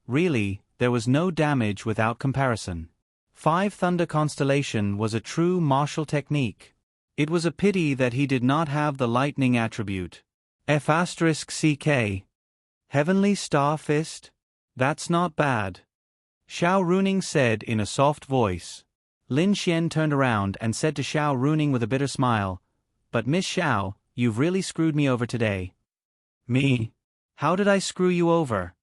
Really, there was no damage without comparison. 5 Thunder Constellation was a true martial technique. It was a pity that he did not have the lightning attribute. F***CK. Heavenly Star Fist? That's not bad. Xiao Runing said in a soft voice. Lin Xian turned around and said to Xiao Runing with a bitter smile, "But Miss Xiao, you've really screwed me over today." "Me? How did I screw you over?"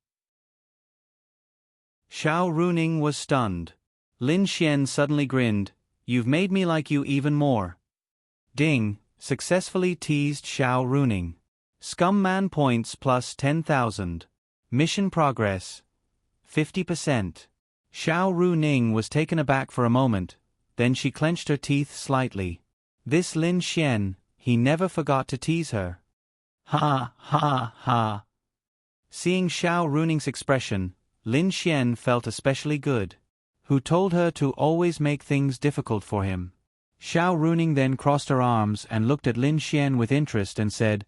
Xiao Runing was stunned. Lin Xian suddenly grinned, "You've made me like you even more." Ding, successfully teased Xiao Runing. Scum Man points plus 10,000. Mission progress, 50%. Xiao Runing was taken aback for a moment, then she clenched her teeth slightly. This Lin Xian, he never forgot to tease her. Ha ha ha. Seeing Xiao Runing's expression, Lin Xian felt especially good. Who told her to always make things difficult for him? Xiao Runing then crossed her arms and looked at Lin Xian with interest and said,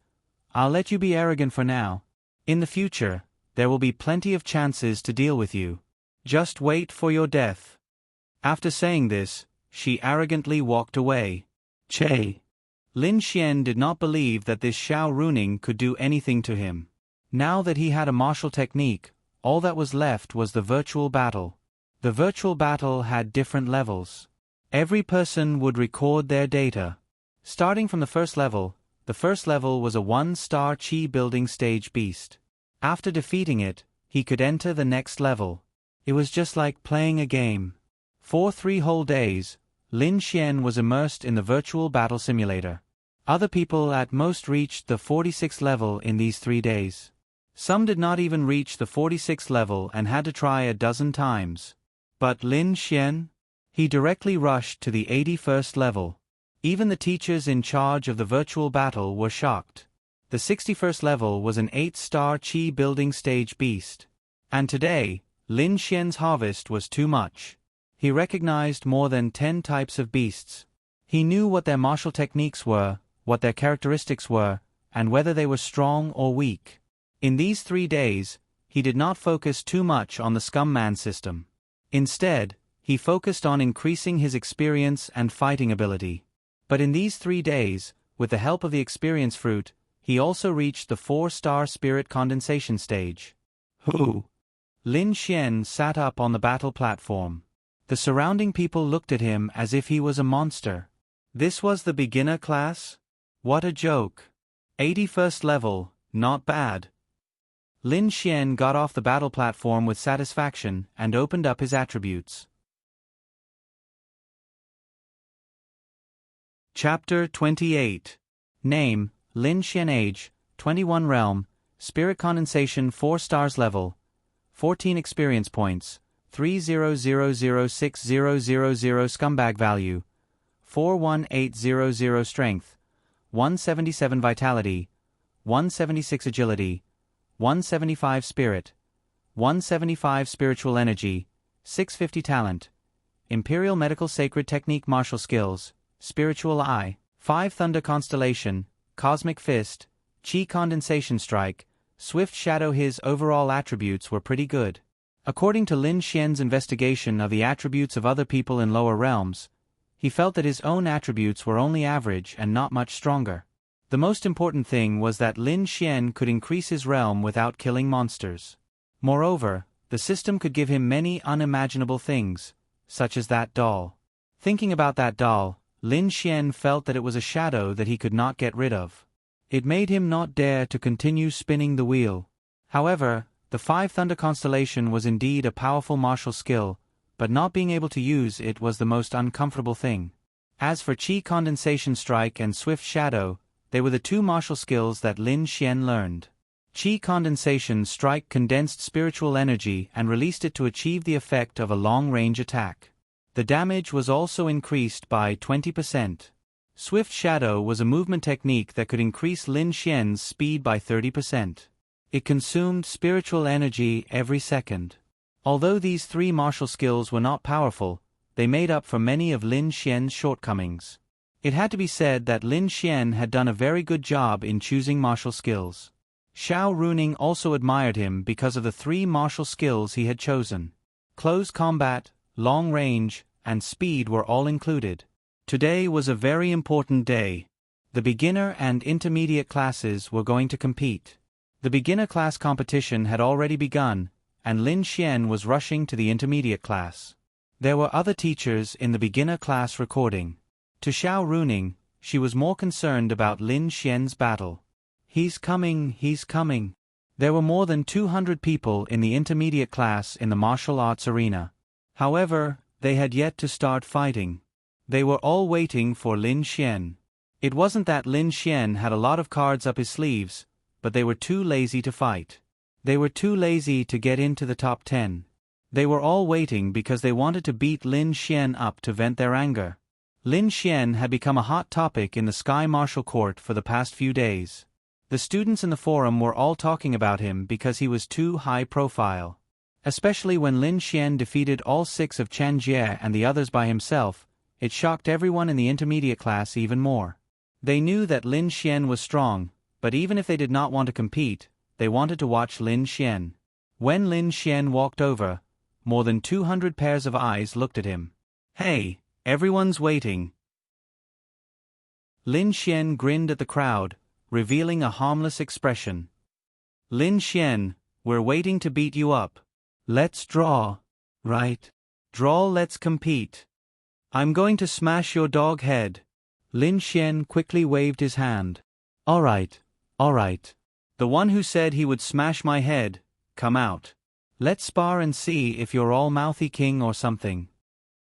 "I'll let you be arrogant for now. In the future, there will be plenty of chances to deal with you. Just wait for your death." After saying this, she arrogantly walked away. Che. Lin Xian did not believe that this Xiao Runing could do anything to him. Now that he had a martial technique, all that was left was the virtual battle. The virtual battle had different levels. Every person would record their data. Starting from the first level was a 1-star Qi building stage beast. After defeating it, he could enter the next level. It was just like playing a game. For 3 whole days, Lin Xian was immersed in the virtual battle simulator. Other people at most reached the 46th level in these 3 days. Some did not even reach the 46th level and had to try a dozen times. But Lin Xian? He directly rushed to the 81st level. Even the teachers in charge of the virtual battle were shocked. The 61st level was an 8-star Qi building stage beast. And today, Lin Xian's harvest was too much. He recognized more than 10 types of beasts. He knew what their martial techniques were, what their characteristics were, and whether they were strong or weak. In these 3 days, he did not focus too much on the Scum Man system. Instead, he focused on increasing his experience and fighting ability. But in these 3 days, with the help of the experience fruit, he also reached the 4-star spirit condensation stage. Who? Lin Xian sat up on the battle platform. The surrounding people looked at him as if he was a monster. This was the beginner class? What a joke. 81st level, not bad. Lin Xian got off the battle platform with satisfaction and opened up his attributes. Chapter 28. Name, Lin Xian. Age, 21. Realm, Spirit Condensation 4 stars. Level, 14. Experience points, 3000600. Scumbag value, 41800. Strength, 177. Vitality, 176. Agility, 175. Spirit, 175. Spiritual energy, 650. Talent, Imperial Medical Sacred Technique. Martial skills, Spiritual Eye, 5. Thunder Constellation, Cosmic Fist, Chi Condensation Strike, Swift Shadow. His overall attributes were pretty good. According to Lin Xian's investigation of the attributes of other people in lower realms, he felt that his own attributes were only average and not much stronger. The most important thing was that Lin Xian could increase his realm without killing monsters. Moreover, the system could give him many unimaginable things, such as that doll. Thinking about that doll, Lin Xian felt that it was a shadow that he could not get rid of. It made him not dare to continue spinning the wheel. However, the 5 Thunder Constellation was indeed a powerful martial skill, but not being able to use it was the most uncomfortable thing. As for Chi Condensation Strike and Swift Shadow, they were the 2 martial skills that Lin Xian learned. Chi Condensation Strike condensed spiritual energy and released it to achieve the effect of a long-range attack. The damage was also increased by 20%. Swift Shadow was a movement technique that could increase Lin Xian's speed by 30%. It consumed spiritual energy every second. Although these 3 martial skills were not powerful, they made up for many of Lin Xian's shortcomings. It had to be said that Lin Xian had done a very good job in choosing martial skills. Xiao Runing also admired him because of the 3 martial skills he had chosen. Close combat, long range, and speed were all included. Today was a very important day. The beginner and intermediate classes were going to compete. The beginner class competition had already begun, and Lin Xian was rushing to the intermediate class. There were other teachers in the beginner class recording. To Xiao Runing, she was more concerned about Lin Xian's battle. He's coming, he's coming. There were more than 200 people in the intermediate class in the martial arts arena. However, they had yet to start fighting. They were all waiting for Lin Xian. It wasn't that Lin Xian had a lot of cards up his sleeves, but they were too lazy to fight. They were too lazy to get into the top 10. They were all waiting because they wanted to beat Lin Xian up to vent their anger. Lin Xian had become a hot topic in the Sky Martial Court for the past few days. The students in the forum were all talking about him because he was too high profile. Especially when Lin Xian defeated all 6 of Chen Jie and the others by himself, it shocked everyone in the intermediate class even more. They knew that Lin Xian was strong, but even if they did not want to compete, they wanted to watch Lin Xian. When Lin Xian walked over, more than 200 pairs of eyes looked at him. Hey, everyone's waiting. Lin Xian grinned at the crowd, revealing a harmless expression. Lin Xian, we're waiting to beat you up. Let's draw. Right. Draw, let's compete. I'm going to smash your dog head. Lin Xian quickly waved his hand. All right. The one who said he would smash my head, come out. Let's spar and see if you're all mouthy king or something.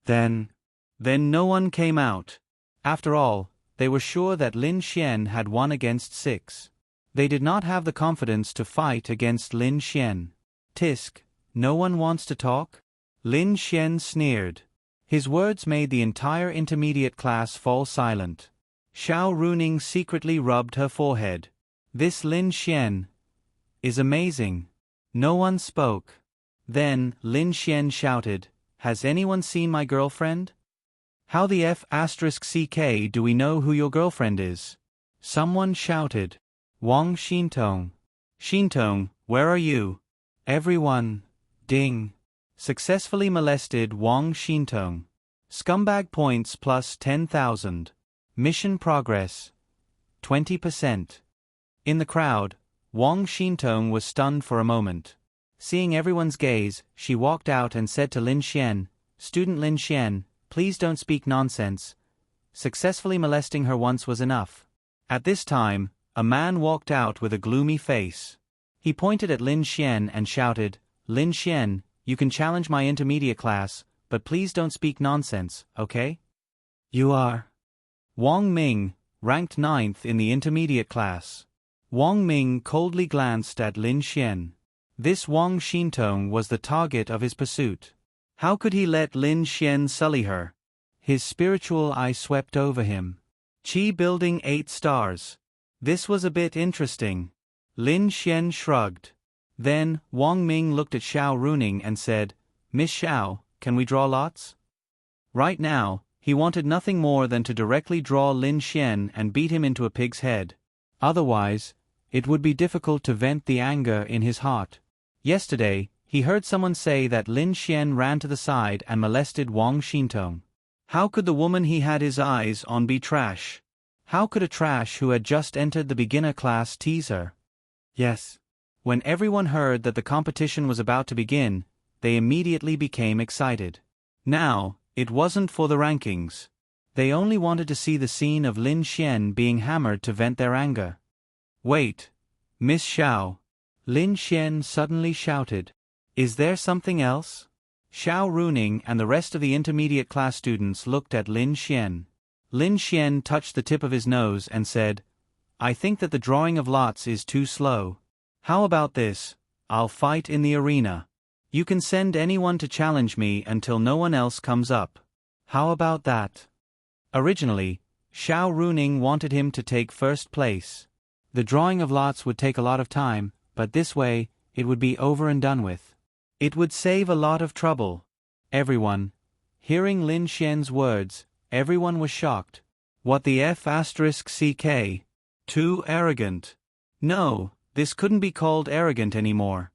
Then no one came out. After all, they were sure that Lin Xian had won against 6. They did not have the confidence to fight against Lin Xian. Tisk, no one wants to talk? Lin Xian sneered. His words made the entire intermediate class fall silent. Xiao Runing secretly rubbed her forehead. This Lin Xian is amazing. No one spoke. Then, Lin Xian shouted, Has anyone seen my girlfriend? How the F***ck do we know who your girlfriend is? Someone shouted. Wang Xintong. Xintong, where are you? Everyone. Ding. Successfully molested Wang Xintong. Scumbag points plus 10,000. Mission progress. 20%. In the crowd, Wang Xintong was stunned for a moment. Seeing everyone's gaze, she walked out and said to Lin Xian, Student Lin Xian, please don't speak nonsense. Successfully molesting her once was enough. At this time, a man walked out with a gloomy face. He pointed at Lin Xian and shouted, "Lin Xian, you can challenge my intermediate class, but please don't speak nonsense, okay?" "You are?" Wang Ming, ranked 9th in the intermediate class. Wang Ming coldly glanced at Lin Xian. This Wang Xintong was the target of his pursuit. How could he let Lin Xian sully her? His spiritual eye swept over him. Qi building 8 stars. This was a bit interesting. Lin Xian shrugged. Then, Wang Ming looked at Xiao Runing and said, "Miss Xiao, can we draw lots?" Right now, he wanted nothing more than to directly draw Lin Xian and beat him into a pig's head. Otherwise, it would be difficult to vent the anger in his heart. Yesterday, he heard someone say that Lin Xian ran to the side and molested Wang Xintong. How could the woman he had his eyes on be trash? How could a trash who had just entered the beginner class tease her? Yes. When everyone heard that the competition was about to begin, they immediately became excited. Now, it wasn't for the rankings. They only wanted to see the scene of Lin Xian being hammered to vent their anger. "Wait, Miss Xiao," Lin Xian suddenly shouted. "Is there something else?" Xiao Runing and the rest of the intermediate class students looked at Lin Xian. Lin Xian touched the tip of his nose and said, "I think that the drawing of lots is too slow. How about this? I'll fight in the arena. You can send anyone to challenge me until no one else comes up. How about that?" Originally, Xiao Runing wanted him to take first place. The drawing of lots would take a lot of time, but this way, it would be over and done with. It would save a lot of trouble. Hearing Lin Xian's words, everyone was shocked. What the F***ck? Too arrogant. No, this couldn't be called arrogant anymore.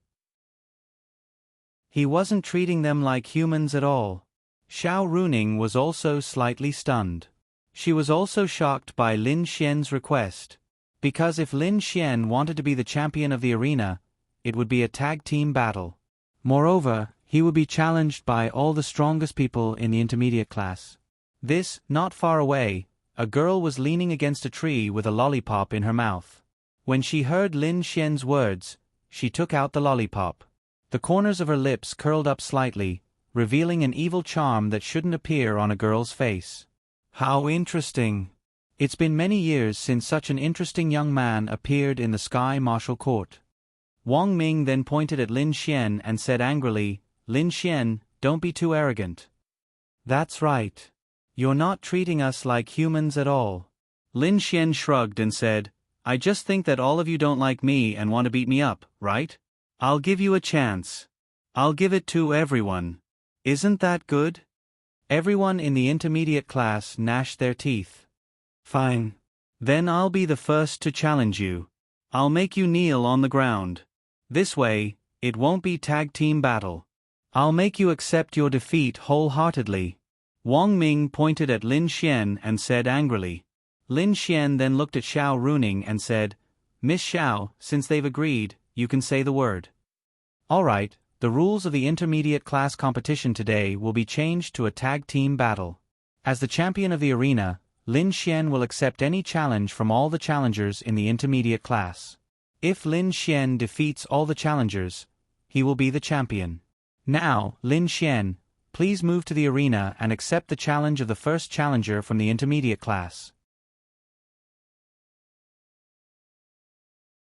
He wasn't treating them like humans at all. Xiao Runing was also slightly stunned. She was also shocked by Lin Xian's request. Because if Lin Xian wanted to be the champion of the arena, it would be a tag team battle. Moreover, he would be challenged by all the strongest people in the intermediate class. Not far away, a girl was leaning against a tree with a lollipop in her mouth. When she heard Lin Xian's words, she took out the lollipop. The corners of her lips curled up slightly, revealing an evil charm that shouldn't appear on a girl's face. How interesting. It's been many years since such an interesting young man appeared in the Sky Martial Court. Wang Ming then pointed at Lin Xian and said angrily, "Lin Xian, don't be too arrogant." "That's right. You're not treating us like humans at all." Lin Xian shrugged and said, "I just think that all of you don't like me and want to beat me up, right? I'll give you a chance. I'll give it to everyone. Isn't that good?" Everyone in the intermediate class gnashed their teeth. "Fine. Then I'll be the first to challenge you. I'll make you kneel on the ground. This way, it won't be tag team battle. I'll make you accept your defeat wholeheartedly." Wang Ming pointed at Lin Xian and said angrily. Lin Xian then looked at Xiao Runing and said, "Miss Xiao, since they've agreed, you can say the word." "Alright, the rules of the intermediate class competition today will be changed to a tag team battle. As the champion of the arena, Lin Xian will accept any challenge from all the challengers in the intermediate class. If Lin Xian defeats all the challengers, he will be the champion. Now, Lin Xian, please move to the arena and accept the challenge of the first challenger from the intermediate class."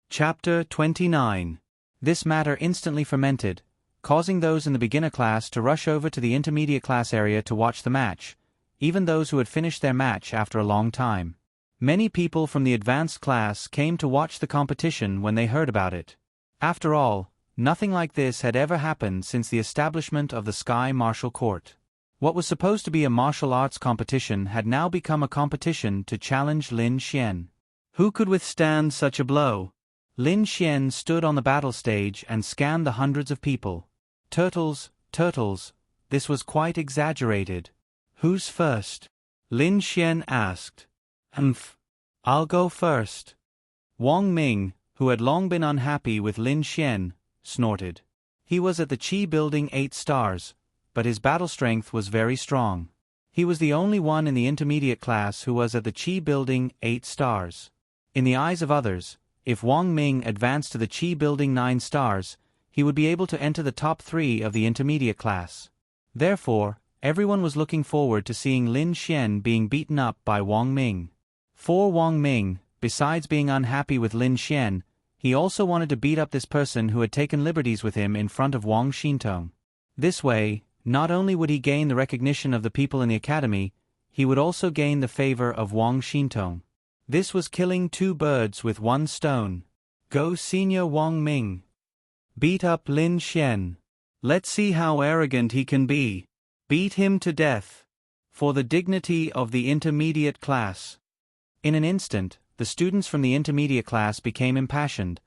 Chapter 29. This matter instantly fermented, causing those in the beginner class to rush over to the intermediate class area to watch the match, even those who had finished their match after a long time. Many people from the advanced class came to watch the competition when they heard about it. After all, nothing like this had ever happened since the establishment of the Sky Martial Court. What was supposed to be a martial arts competition had now become a competition to challenge Lin Xian. Who could withstand such a blow? Lin Xian stood on the battle stage and scanned the hundreds of people. Turtles, this was quite exaggerated. "Who's first?" Lin Xian asked. I'll go first." Wang Ming, who had long been unhappy with Lin Xian, snorted. He was at the Qi building 8 stars, but his battle strength was very strong. He was the only one in the intermediate class who was at the Qi building 8 stars. In the eyes of others, if Wang Ming advanced to the Qi building 9 stars, he would be able to enter the top 3 of the intermediate class. Therefore, everyone was looking forward to seeing Lin Xian being beaten up by Wang Ming. For Wang Ming, besides being unhappy with Lin Xian, he also wanted to beat up this person who had taken liberties with him in front of Wang Xintong. This way, not only would he gain the recognition of the people in the academy, he would also gain the favor of Wang Xintong. This was killing 2 birds with 1 stone. Go Senior Wang Ming. Beat up Lin Xian. Let's see how arrogant he can be. Beat him to death. For the dignity of the intermediate class. In an instant, the students from the intermediate class became impassioned,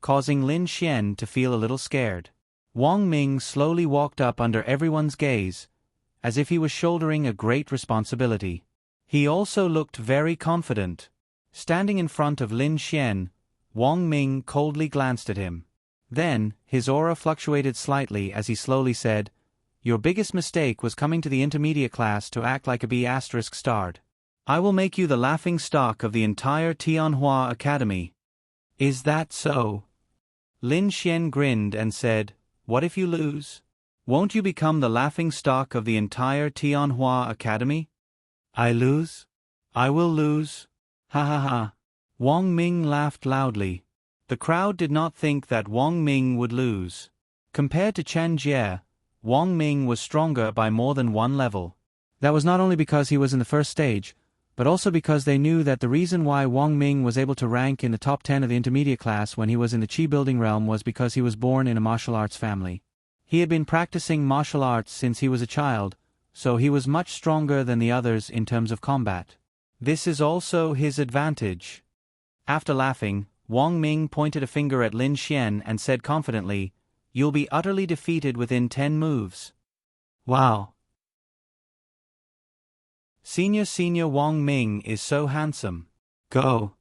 causing Lin Xian to feel a little scared. Wang Ming slowly walked up under everyone's gaze, as if he was shouldering a great responsibility. He also looked very confident. Standing in front of Lin Xian, Wang Ming coldly glanced at him. Then, his aura fluctuated slightly as he slowly said, "Your biggest mistake was coming to the intermediate class to act like a B*****. I will make you the laughing stock of the entire Tianhua Academy." "Is that so?" Lin Xian grinned and said, "What if you lose? Won't you become the laughing stock of the entire Tianhua Academy?" "I lose? I will lose. Ha ha ha." Wang Ming laughed loudly. The crowd did not think that Wang Ming would lose. Compared to Chen Jie, Wang Ming was stronger by more than 1 level. That was not only because he was in the first stage, but also because they knew that the reason why Wang Ming was able to rank in the top 10 of the intermediate class when he was in the Qi building realm was because he was born in a martial arts family. He had been practicing martial arts since he was a child, so he was much stronger than the others in terms of combat. This is also his advantage. After laughing, Wang Ming pointed a finger at Lin Xian and said confidently, "You'll be utterly defeated within 10 moves. Wow. Senior Wang Ming is so handsome. Go.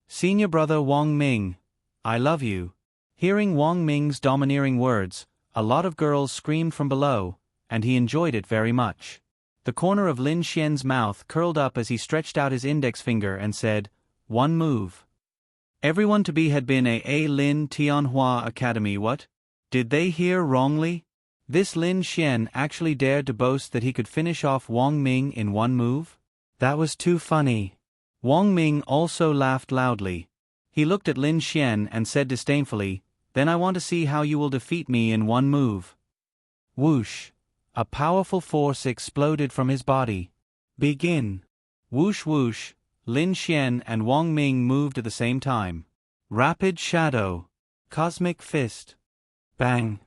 Senior brother Wang Ming, I love you." Hearing Wang Ming's domineering words, a lot of girls screamed from below, and he enjoyed it very much. The corner of Lin Xian's mouth curled up as he stretched out his index finger and said, "One move." Everyone to be had been a Lin Tianhua Academy. What? Did they hear wrongly? This Lin Xian actually dared to boast that he could finish off Wang Ming in 1 move? That was too funny. Wang Ming also laughed loudly. He looked at Lin Xian and said disdainfully, "Then I want to see how you will defeat me in 1 move." Whoosh! A powerful force exploded from his body. Begin. Whoosh whoosh, Lin Xian and Wang Ming moved at the same time. Rapid shadow. Cosmic fist. Bang.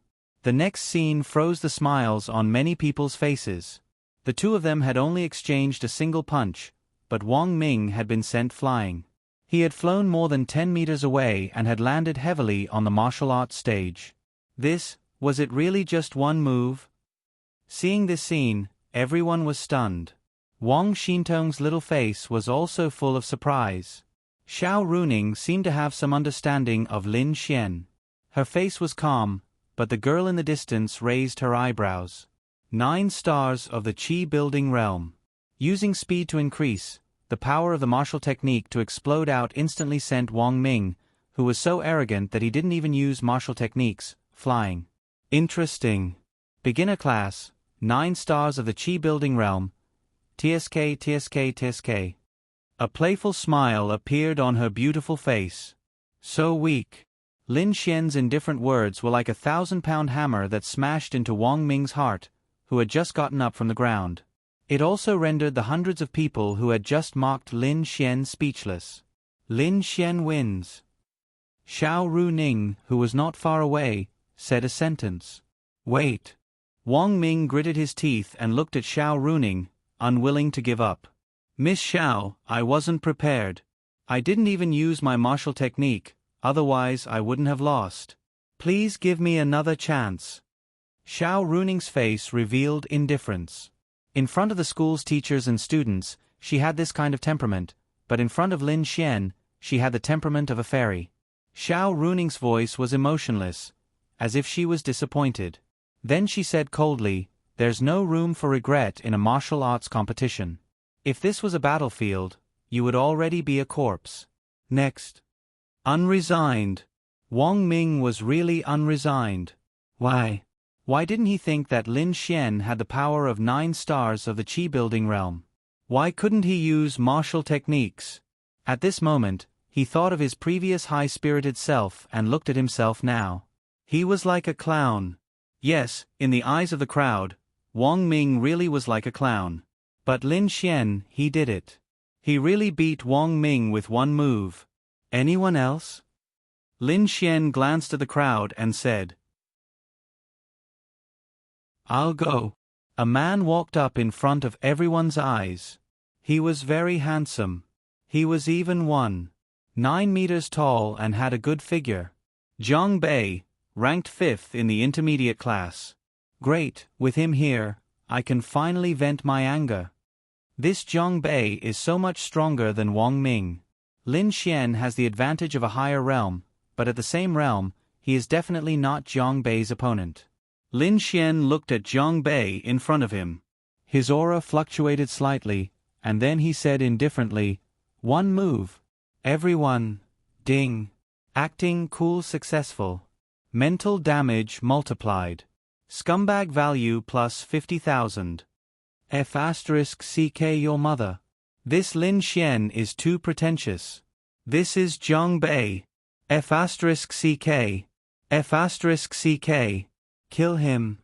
The next scene froze the smiles on many people's faces. The 2 of them had only exchanged a single punch, but Wang Ming had been sent flying. He had flown more than 10 meters away and had landed heavily on the martial arts stage. Was it really just 1 move? Seeing this scene, everyone was stunned. Wang Xintong's little face was also full of surprise. Xiao Runing seemed to have some understanding of Lin Xian. Her face was calm, but the girl in the distance raised her eyebrows. 9 stars of the Qi building realm. Using speed to increase, the power of the martial technique to explode out instantly sent Wang Ming, who was so arrogant that he didn't even use martial techniques, flying. Interesting. Beginner class, 9 stars of the Qi building realm. TSK. A playful smile appeared on her beautiful face. So weak. Lin Xian's indifferent words were like a 1,000-pound hammer that smashed into Wang Ming's heart, who had just gotten up from the ground. It also rendered the hundreds of people who had just mocked Lin Xian speechless. Lin Xian wins. Xiao Runing, who was not far away, said a sentence. Wait. Wang Ming gritted his teeth and looked at Xiao Runing, unwilling to give up. "Miss Xiao, I wasn't prepared. I didn't even use my martial technique, otherwise I wouldn't have lost. Please give me another chance." Xiao Runing's face revealed indifference. In front of the school's teachers and students, she had this kind of temperament, but in front of Lin Xian, she had the temperament of a fairy. Xiao Runing's voice was emotionless, as if she was disappointed. Then she said coldly, "There's no room for regret in a martial arts competition. If this was a battlefield, you would already be a corpse. Next. Unresigned. Wang Ming was really unresigned. Why? Why didn't he think that Lin Xian had the power of 9 stars of the Qi building realm? Why couldn't he use martial techniques? At this moment, he thought of his previous high-spirited self and looked at himself now. He was like a clown. Yes, in the eyes of the crowd, Wang Ming really was like a clown. But Lin Xian, he did it. He really beat Wang Ming with one move. Anyone else? Lin Xian glanced at the crowd and said, "I'll go." A man walked up in front of everyone's eyes. He was very handsome. He was even 1.9 meters tall and had a good figure. Zhang Bei, ranked 5th in the intermediate class. Great, with him here, I can finally vent my anger. This Zhang Bei is so much stronger than Wang Ming. Lin Xian has the advantage of a higher realm, but at the same realm, he is definitely not Zhang Bei's opponent. Lin Xian looked at Zhang Bei in front of him. His aura fluctuated slightly, and then he said indifferently, "One move. Everyone, ding. Acting cool successful. Mental damage multiplied. Scumbag value plus 50,000. F***CK your mother. This Lin Xian is too pretentious. This is Zhang Bei. F***CK. F***CK. Kill him.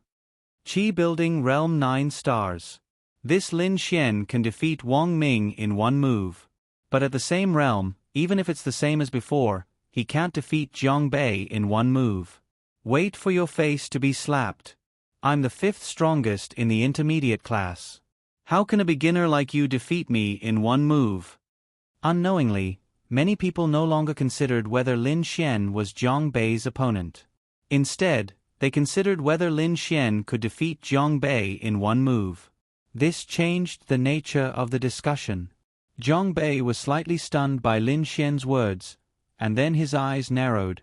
Qi building realm 9 stars. This Lin Xian can defeat Wang Ming in one move. But at the same realm, even if it's the same as before, he can't defeat Zhang Bei in one move. Wait for your face to be slapped. I'm the 5th strongest in the intermediate class. How can a beginner like you defeat me in one move?" Unknowingly, many people no longer considered whether Lin Xian was Zhang Bei's opponent. Instead, they considered whether Lin Xian could defeat Zhang Bei in one move. This changed the nature of the discussion. Zhang Bei was slightly stunned by Lin Xian's words, and then his eyes narrowed.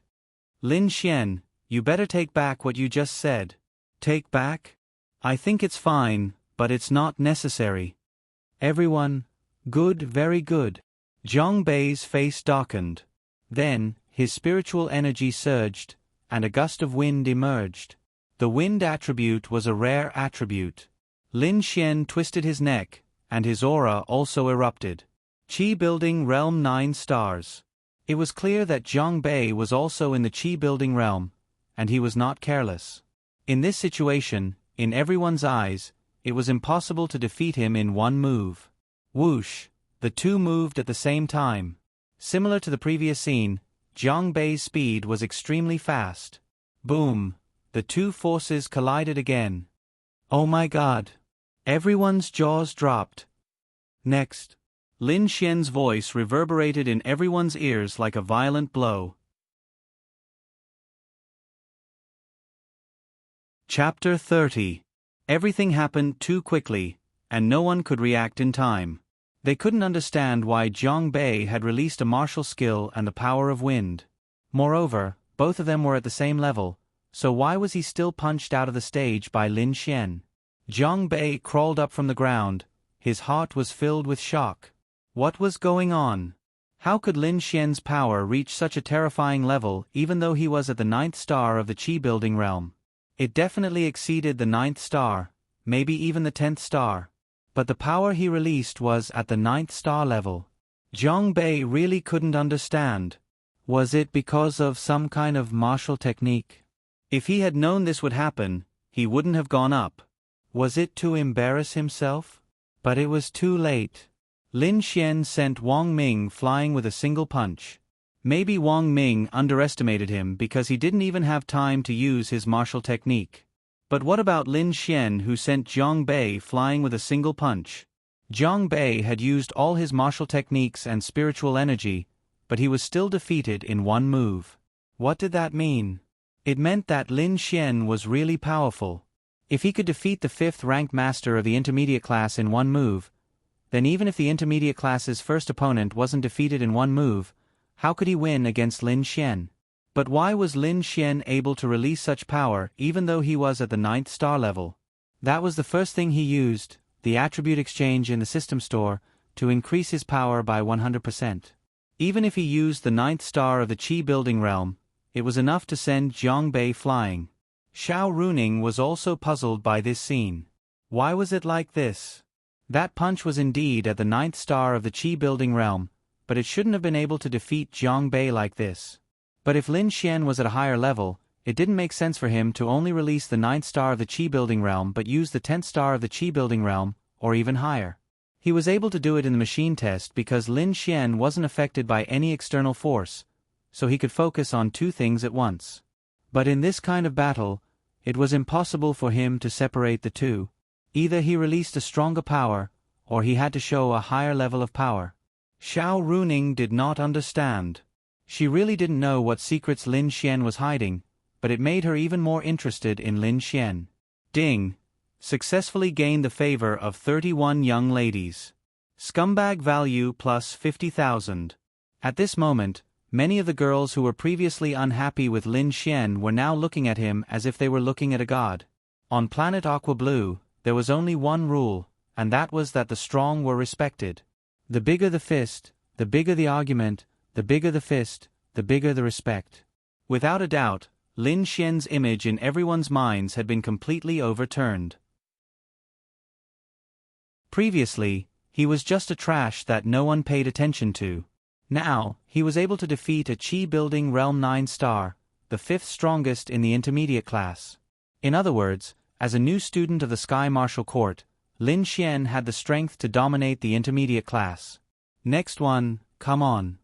"Lin Xian, you better take back what you just said." "Take back? I think it's fine, but it's not necessary." Everyone, "Good, very good." Zhang Bei's face darkened. Then, his spiritual energy surged, and a gust of wind emerged. The wind attribute was a rare attribute. Lin Xian twisted his neck, and his aura also erupted. Qi building realm 9 stars. It was clear that Zhang Bei was also in the Qi building realm, and he was not careless. In this situation, in everyone's eyes, it was impossible to defeat him in one move. Whoosh! The two moved at the same time. Similar to the previous scene, Zhang Bei's speed was extremely fast. Boom! The two forces collided again. Oh my god! Everyone's jaws dropped. Next. Lin Xian's voice reverberated in everyone's ears like a violent blow. Chapter 30. Everything happened too quickly, and no one could react in time. They couldn't understand why Zhang Bei had released a martial skill and the power of wind. Moreover, both of them were at the same level, so why was he still punched out of the stage by Lin Xian? Zhang Bei crawled up from the ground. His heart was filled with shock. What was going on? How could Lin Xian's power reach such a terrifying level even though he was at the 9th star of the Qi building realm? It definitely exceeded the 9th star, maybe even the 10th star. But the power he released was at the 9th star level. Zhang Bei really couldn't understand. Was it because of some kind of martial technique? If he had known this would happen, he wouldn't have gone up. Was it to embarrass himself? But it was too late. Lin Xian sent Wang Ming flying with a single punch. Maybe Wang Ming underestimated him because he didn't even have time to use his martial technique. But what about Lin Xian, who sent Zhang Bei flying with a single punch? Zhang Bei had used all his martial techniques and spiritual energy, but he was still defeated in one move. What did that mean? It meant that Lin Xian was really powerful. If he could defeat the 5th ranked master of the intermediate class in one move, then even if the intermediate class's first opponent wasn't defeated in one move, how could he win against Lin Xian? But why was Lin Xian able to release such power even though he was at the 9th star level? That was the first thing he used, the attribute exchange in the system store, to increase his power by 100%. Even if he used the 9th star of the Qi building realm, it was enough to send Jiang Bei flying. Xiao Runing was also puzzled by this scene. Why was it like this? That punch was indeed at the 9th star of the Qi building realm, but it shouldn't have been able to defeat Jiang Bei like this. But if Lin Xian was at a higher level, it didn't make sense for him to only release the 9th star of the Qi building realm but use the 10th star of the Qi building realm, or even higher. He was able to do it in the machine test because Lin Xian wasn't affected by any external force, so he could focus on two things at once. But in this kind of battle, it was impossible for him to separate the two. Either he released a stronger power, or he had to show a higher level of power. Xiao Runing did not understand. She really didn't know what secrets Lin Xian was hiding, but it made her even more interested in Lin Xian. Ding! Successfully gained the favor of 31 young ladies. Scumbag value plus 50,000. At this moment, many of the girls who were previously unhappy with Lin Xian were now looking at him as if they were looking at a god. On planet Aqua Blue, there was only one rule, and that was that the strong were respected. The bigger the fist, the bigger the argument, the bigger the fist, the bigger the respect. Without a doubt, Lin Xian's image in everyone's minds had been completely overturned. Previously, he was just a trash that no one paid attention to. Now, he was able to defeat a Qi building realm 9 star, the 5th strongest in the intermediate class. In other words, as a new student of the Sky Martial Court, Lin Xian had the strength to dominate the intermediate class. Next one, come on.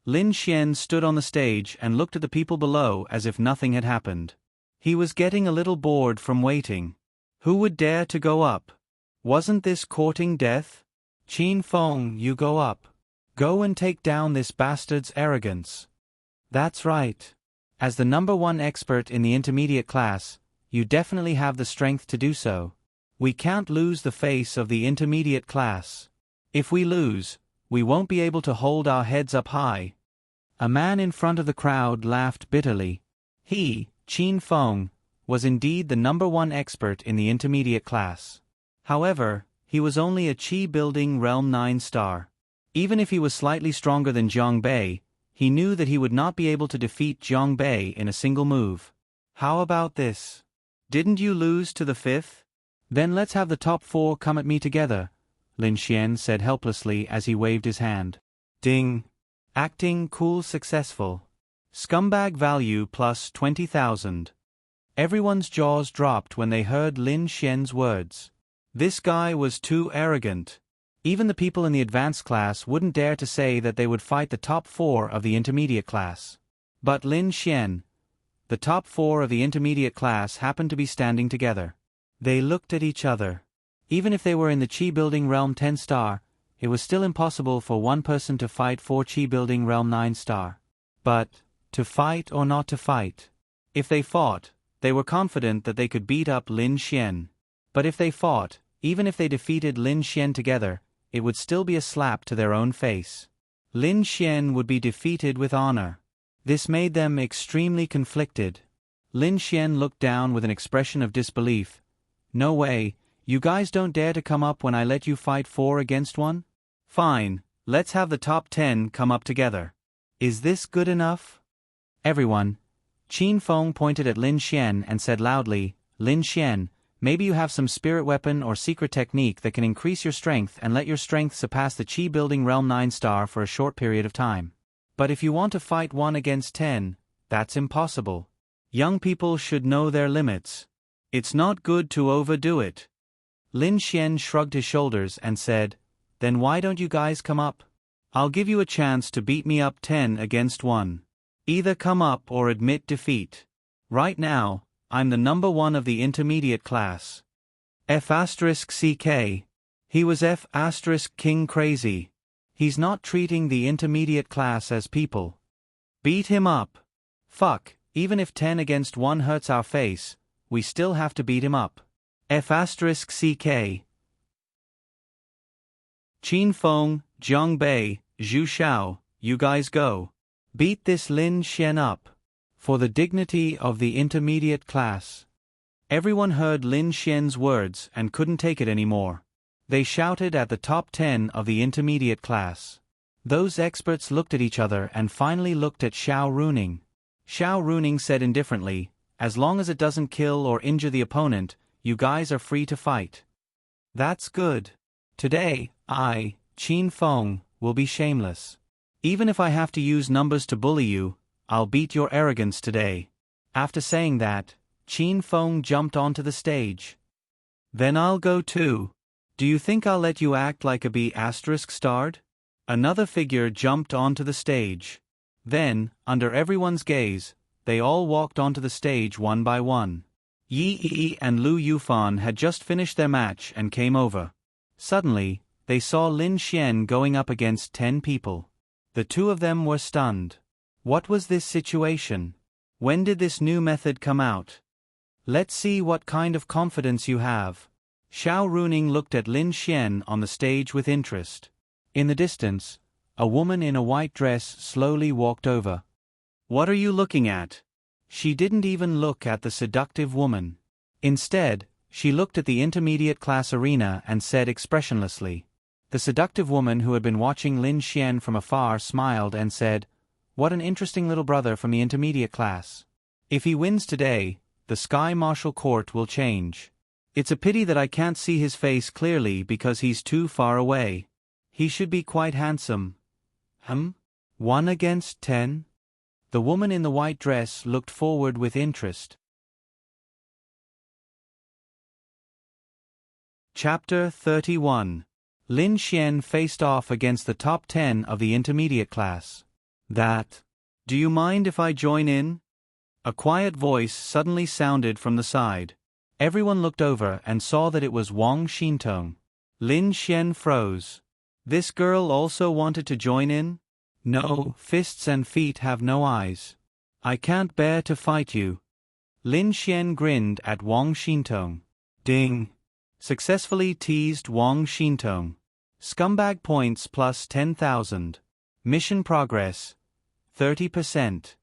Lin Xian stood on the stage and looked at the people below as if nothing had happened. He was getting a little bored from waiting. Who would dare to go up? Wasn't this courting death? Qin Feng, you go up. Go and take down this bastard's arrogance. That's right. As the #1 expert in the intermediate class, you definitely have the strength to do so. We can't lose the face of the intermediate class. If we lose, we won't be able to hold our heads up high. A man in front of the crowd laughed bitterly. He, Qin Feng, was indeed the #1 expert in the intermediate class. However, he was only a Qi building realm 9 star. Even if he was slightly stronger than Jiang Bei, he knew that he would not be able to defeat Jiang Bei in a single move. How about this? Didn't you lose to the 5th? Then let's have the top 4 come at me together, Lin Xian said helplessly as he waved his hand. Ding! Acting cool successful. Scumbag value plus 20,000. Everyone's jaws dropped when they heard Lin Xian's words. This guy was too arrogant. Even the people in the advanced class wouldn't dare to say that they would fight the top 4 of the intermediate class. But Lin Xian, the top 4 of the intermediate class, happened to be standing together. They looked at each other. Even if they were in the Qi building realm 10 star, it was still impossible for one person to fight 4 Qi building realm 9 star. But, to fight or not to fight? If they fought, they were confident that they could beat up Lin Xian. But if they fought, even if they defeated Lin Xian together, it would still be a slap to their own face. Lin Xian would be defeated with honor. This made them extremely conflicted. Lin Xian looked down with an expression of disbelief. No way, you guys don't dare to come up when I let you fight 4 against 1? Fine, let's have the top 10 come up together. Is this good enough? Everyone. Qin Feng pointed at Lin Xian and said loudly, Lin Xian, maybe you have some spirit weapon or secret technique that can increase your strength and let your strength surpass the Qi building realm 9 star for a short period of time. But if you want to fight 1 against 10, that's impossible. Young people should know their limits. It's not good to overdo it. Lin Xian shrugged his shoulders and said, Then why don't you guys come up? I'll give you a chance to beat me up 10 against 1. Either come up or admit defeat. Right now, I'm the #1 of the intermediate class. F***CK. He was F***King crazy. He's not treating the intermediate class as people. Beat him up. Fuck, even if 10 against 1 hurts our face, we still have to beat him up. F***CK. Qin Feng, Jiang Bei, Zhu Xiao, you guys go. Beat this Lin Xian up. For the dignity of the intermediate class. Everyone heard Lin Xian's words and couldn't take it anymore. They shouted at the top 10 of the intermediate class. Those experts looked at each other and finally looked at Xiao Runing. Xiao Runing said indifferently, "As long as it doesn't kill or injure the opponent, you guys are free to fight." "That's good. Today, I, Qin Feng, will be shameless. Even if I have to use numbers to bully you, I'll beat your arrogance today." After saying that, Qin Feng jumped onto the stage. "Then I'll go too. Do you think I'll let you act like a B*******?" Another figure jumped onto the stage. Then, under everyone's gaze, they all walked onto the stage one by one. Yi Yi and Lu Yufan had just finished their match and came over. Suddenly, they saw Lin Xian going up against 10 people. The two of them were stunned. What was this situation? When did this new method come out? Let's see what kind of confidence you have. Xiao Runing looked at Lin Xian on the stage with interest. In the distance, a woman in a white dress slowly walked over. "What are you looking at?" She didn't even look at the seductive woman. Instead, she looked at the intermediate class arena and said expressionlessly. The seductive woman who had been watching Lin Xian from afar smiled and said, "What an interesting little brother from the intermediate class. If he wins today, the Sky Martial Court will change. It's a pity that I can't see his face clearly because he's too far away. He should be quite handsome." 1 against 10? The woman in the white dress looked forward with interest. Chapter 31. Lin Xian faced off against the top 10 of the intermediate class. Do you mind if I join in?" A quiet voice suddenly sounded from the side. Everyone looked over and saw that it was Wang Xintong. Lin Xian froze. This girl also wanted to join in? "No, fists and feet have no eyes. I can't bear to fight you." Lin Xian grinned at Wang Xintong. Ding! Successfully teased Wang Xintong. Scumbag points plus 10,000. Mission progress 30%.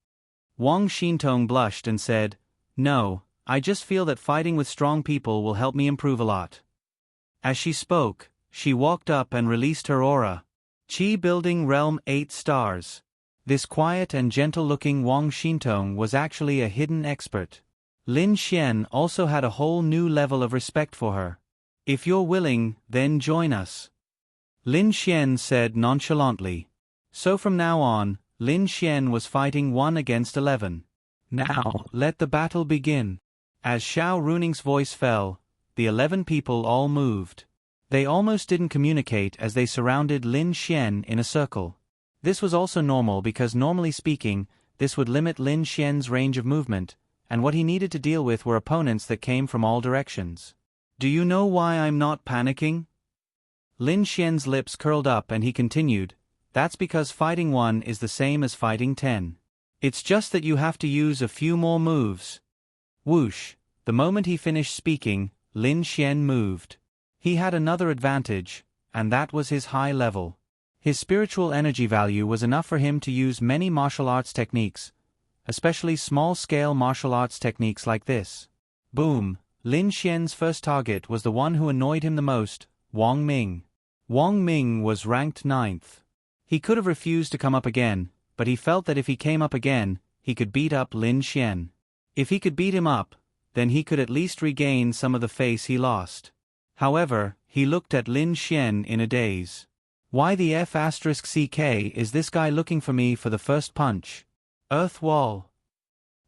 Wang Xintong blushed and said, "No, I just feel that fighting with strong people will help me improve a lot." As she spoke, she walked up and released her aura. Qi Building Realm 8 stars. This quiet and gentle-looking Wang Xintong was actually a hidden expert. Lin Xian also had a whole new level of respect for her. "If you're willing, then join us," Lin Xian said nonchalantly. So from now on, Lin Xian was fighting 1 against 11. "Now, let the battle begin." As Xiao Runing's voice fell, the 11 people all moved. They almost didn't communicate as they surrounded Lin Xian in a circle. This was also normal because normally speaking, this would limit Lin Xian's range of movement, and what he needed to deal with were opponents that came from all directions. "Do you know why I'm not panicking?" Lin Xian's lips curled up and he continued, "That's because fighting 1 is the same as fighting 10. It's just that you have to use a few more moves." Whoosh! The moment he finished speaking, Lin Xian moved. He had another advantage, and that was his high level. His spiritual energy value was enough for him to use many martial arts techniques, especially small-scale martial arts techniques like this. Boom! Lin Xian's first target was the one who annoyed him the most, Wang Ming. Wang Ming was ranked 9th. He could have refused to come up again, but he felt that if he came up again, he could beat up Lin Xian. If he could beat him up, then he could at least regain some of the face he lost. However, he looked at Lin Xian in a daze. "Why the F***ck is this guy looking for me for the first punch?" Earth wall.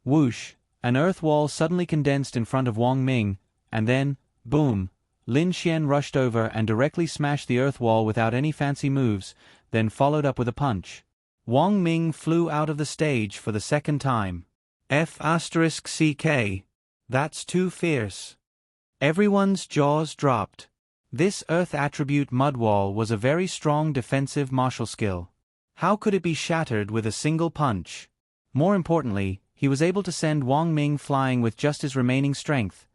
Whoosh! An earth wall suddenly condensed in front of Wang Ming, and then, boom! Lin Xian rushed over and directly smashed the earth wall without any fancy moves, then followed up with a punch. Wang Ming flew out of the stage for the second time. F***ck. That's too fierce. Everyone's jaws dropped. This earth attribute mud wall was a very strong defensive martial skill. How could it be shattered with a single punch? More importantly, he was able to send Wang Ming flying with just his remaining strength.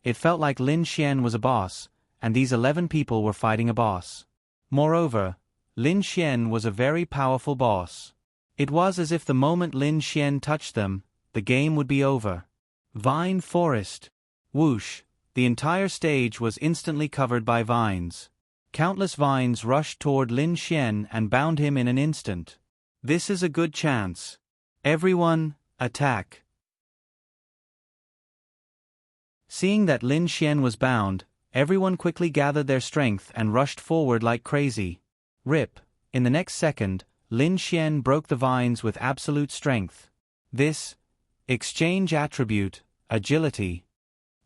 It felt like Lin Xian was a boss, and these 11 people were fighting a boss. Moreover, Lin Xian was a very powerful boss. It was as if the moment Lin Xian touched them, the game would be over. Vine Forest. Whoosh! The entire stage was instantly covered by vines. Countless vines rushed toward Lin Xian and bound him in an instant. This is a good chance. Everyone, attack. Seeing that Lin Xian was bound, everyone quickly gathered their strength and rushed forward like crazy. Rip. In the next second, Lin Xian broke the vines with absolute strength. This exchange attribute, agility.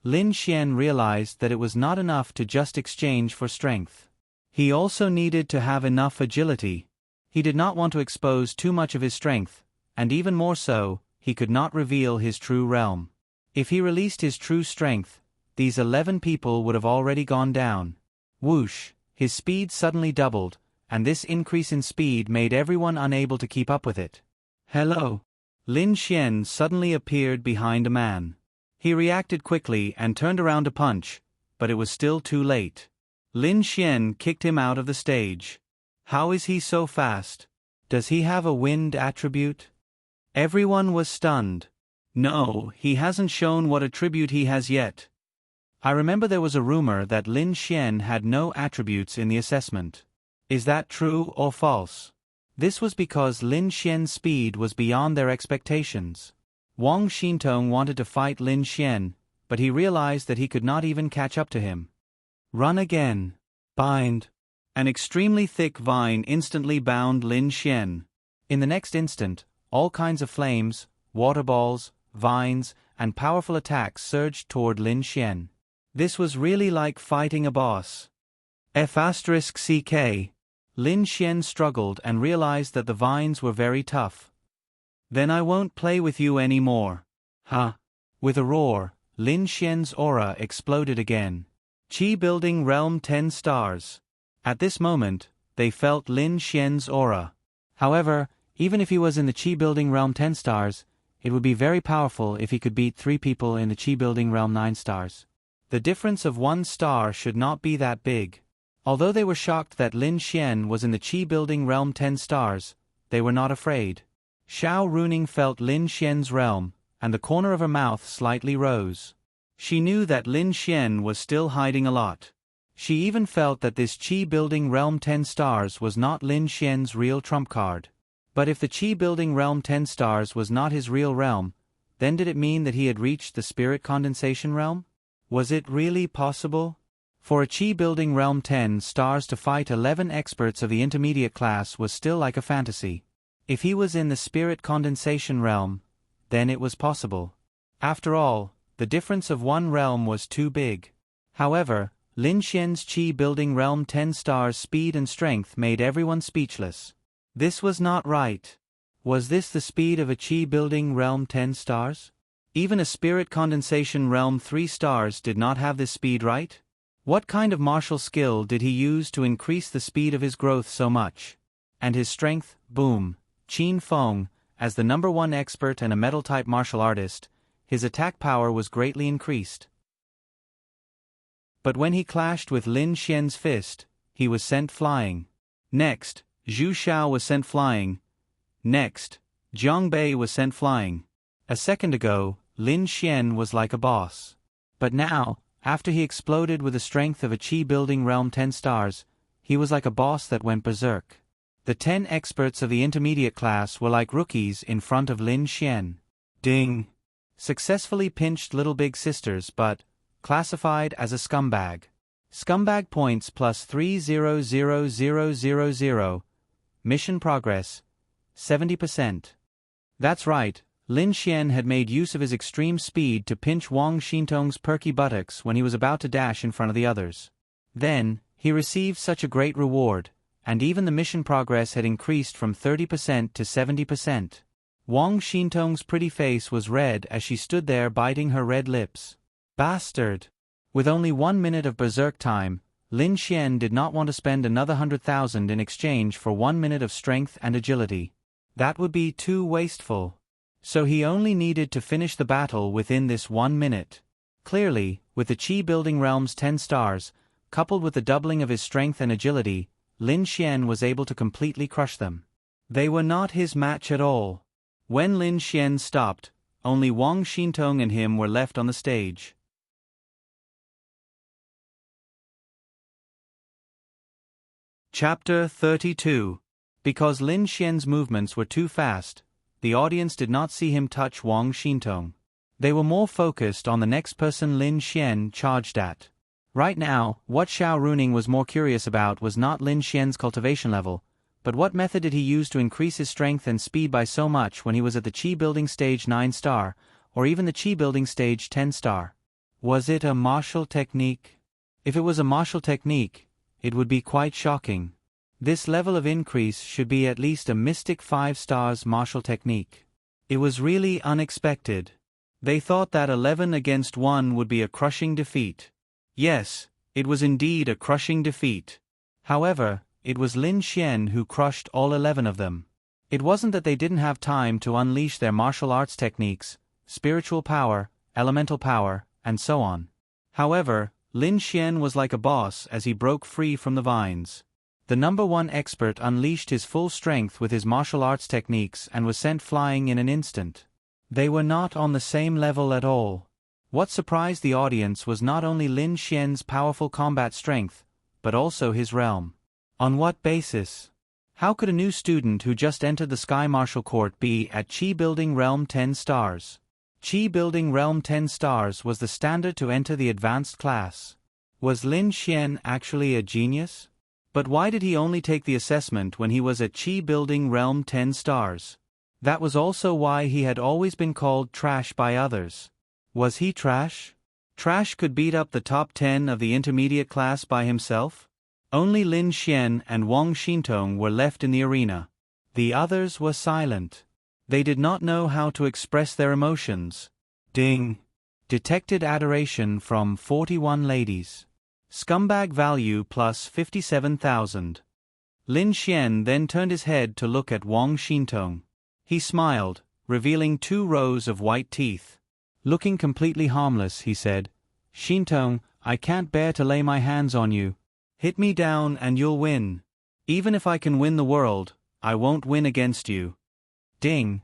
Lin Xian realized that it was not enough to just exchange for strength. He also needed to have enough agility. He did not want to expose too much of his strength, and even more so, he could not reveal his true realm. If he released his true strength, these 11 people would have already gone down. Whoosh, his speed suddenly doubled, and this increase in speed made everyone unable to keep up with it. Hello. Lin Xian suddenly appeared behind a man. He reacted quickly and turned around to punch, but it was still too late. Lin Xian kicked him out of the stage. How is he so fast? Does he have a wind attribute? Everyone was stunned. No, he hasn't shown what attribute he has yet. I remember there was a rumor that Lin Xian had no attributes in the assessment. Is that true or false? This was because Lin Xian's speed was beyond their expectations. Wang Xintong wanted to fight Lin Xian, but he realized that he could not even catch up to him. Run again. Bind. An extremely thick vine instantly bound Lin Xian. In the next instant, all kinds of flames, water balls, vines, and powerful attacks surged toward Lin Xian. This was really like fighting a boss. F***ck. Lin Xian struggled and realized that the vines were very tough. Then I won't play with you anymore. Huh. With a roar, Lin Xian's aura exploded again. Qi building realm 10 stars. At this moment, they felt Lin Xian's aura. However, even if he was in the Qi building realm 10 stars, it would be very powerful if he could beat 3 people in the Qi building realm 9 stars. The difference of 1 star should not be that big. Although they were shocked that Lin Xian was in the Qi building realm 10 stars, they were not afraid. Xiao Runing felt Lin Xian's realm, and the corner of her mouth slightly rose. She knew that Lin Xian was still hiding a lot. She even felt that this Qi building realm 10 stars was not Lin Xian's real trump card. But if the Qi building realm 10 stars was not his real realm, then did it mean that he had reached the spirit condensation realm? Was it really possible? For a Qi building realm 10 stars to fight 11 experts of the intermediate class was still like a fantasy. If he was in the spirit condensation realm, then it was possible. After all, the difference of 1 realm was too big. However, Lin Xian's Qi building realm 10 stars speed and strength made everyone speechless. This was not right. Was this the speed of a Qi building realm 10 stars? Even a spirit condensation realm 3 stars did not have this speed, right? What kind of martial skill did he use to increase the speed of his growth so much? And his strength, boom. Qin Feng, as the #1 expert and a metal-type martial artist, his attack power was greatly increased. But when he clashed with Lin Xian's fist, he was sent flying. Next, Zhu Xiao was sent flying. Next, Jiang Bei was sent flying. A second ago, Lin Xian was like a boss. But now, after he exploded with the strength of a Qi building realm 10 stars, he was like a boss that went berserk. The 10 experts of the intermediate class were like rookies in front of Lin Xian. Ding! Successfully pinched little big sisters but classified as a scumbag. Scumbag points plus 300,000. Mission progress 70%. That's right, Lin Xian had made use of his extreme speed to pinch Wang Xintong's perky buttocks when he was about to dash in front of the others. Then, he received such a great reward, and even the mission progress had increased from 30% to 70%. Wang Xintong's pretty face was red as she stood there biting her red lips. Bastard! With only 1 minute of berserk time, Lin Xian did not want to spend another 100,000 in exchange for 1 minute of strength and agility. That would be too wasteful. So he only needed to finish the battle within this 1 minute. Clearly, with the Qi building realm's 10 stars, coupled with the doubling of his strength and agility, Lin Xian was able to completely crush them. They were not his match at all. When Lin Xian stopped, only Wang Xintong and him were left on the stage. Chapter 32. Because Lin Xian's movements were too fast, the audience did not see him touch Wang Xintong. They were more focused on the next person Lin Xian charged at. Right now, what Xiao Runing was more curious about was not Lin Xian's cultivation level, but what method did he use to increase his strength and speed by so much when he was at the Qi building stage 9-star, or even the Qi building stage 10-star? Was it a martial technique? If it was a martial technique, it would be quite shocking. This level of increase should be at least a mystic 5 stars martial technique. It was really unexpected. They thought that 11 against 1 would be a crushing defeat. Yes, it was indeed a crushing defeat. However, it was Lin Xian who crushed all 11 of them. It wasn't that they didn't have time to unleash their martial arts techniques, spiritual power, elemental power, and so on. However, Lin Xian was like a boss as he broke free from the vines. The number 1 expert unleashed his full strength with his martial arts techniques and was sent flying in an instant. They were not on the same level at all. What surprised the audience was not only Lin Xian's powerful combat strength, but also his realm. On what basis? How could a new student who just entered the Sky Martial Court be at Qi Building Realm 10 stars? Qi Building Realm 10 stars was the standard to enter the advanced class. Was Lin Xian actually a genius? But why did he only take the assessment when he was at Qi Building Realm 10 stars? That was also why he had always been called trash by others. Was he trash? Trash could beat up the top 10 of the intermediate class by himself? Only Lin Xian and Wang Xintong were left in the arena. The others were silent. They did not know how to express their emotions. Ding! Detected adoration from 41 ladies. Scumbag value plus 57,000. Lin Xian then turned his head to look at Wang Xintong. He smiled, revealing 2 rows of white teeth. Looking completely harmless, he said, "Xintong, I can't bear to lay my hands on you. Hit me down and you'll win. Even if I can win the world, I won't win against you." Ding!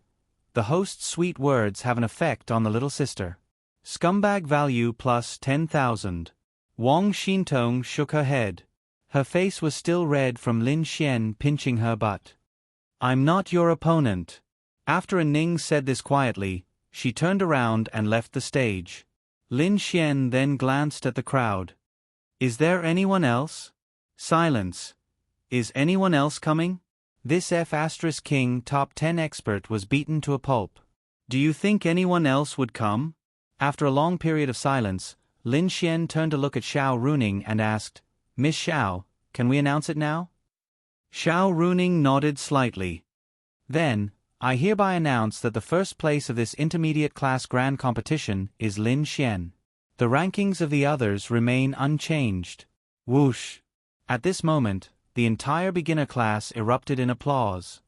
The host's sweet words have an effect on the little sister. Scumbag value plus 10,000. Wang Xintong shook her head. Her face was still red from Lin Xian pinching her butt. "I'm not your opponent." After Ning said this quietly, she turned around and left the stage. Lin Xian then glanced at the crowd. "Is there anyone else?" Silence. "Is anyone else coming?" This F*King top 10 expert was beaten to a pulp. "Do you think anyone else would come?" After a long period of silence, Lin Xian turned to look at Xiao Runing and asked, "Miss Xiao, can we announce it now?" Xiao Runing nodded slightly. "Then, I hereby announce that the first place of this intermediate class grand competition is Lin Xian. The rankings of the others remain unchanged." Whoosh! At this moment, the entire beginner class erupted in applause.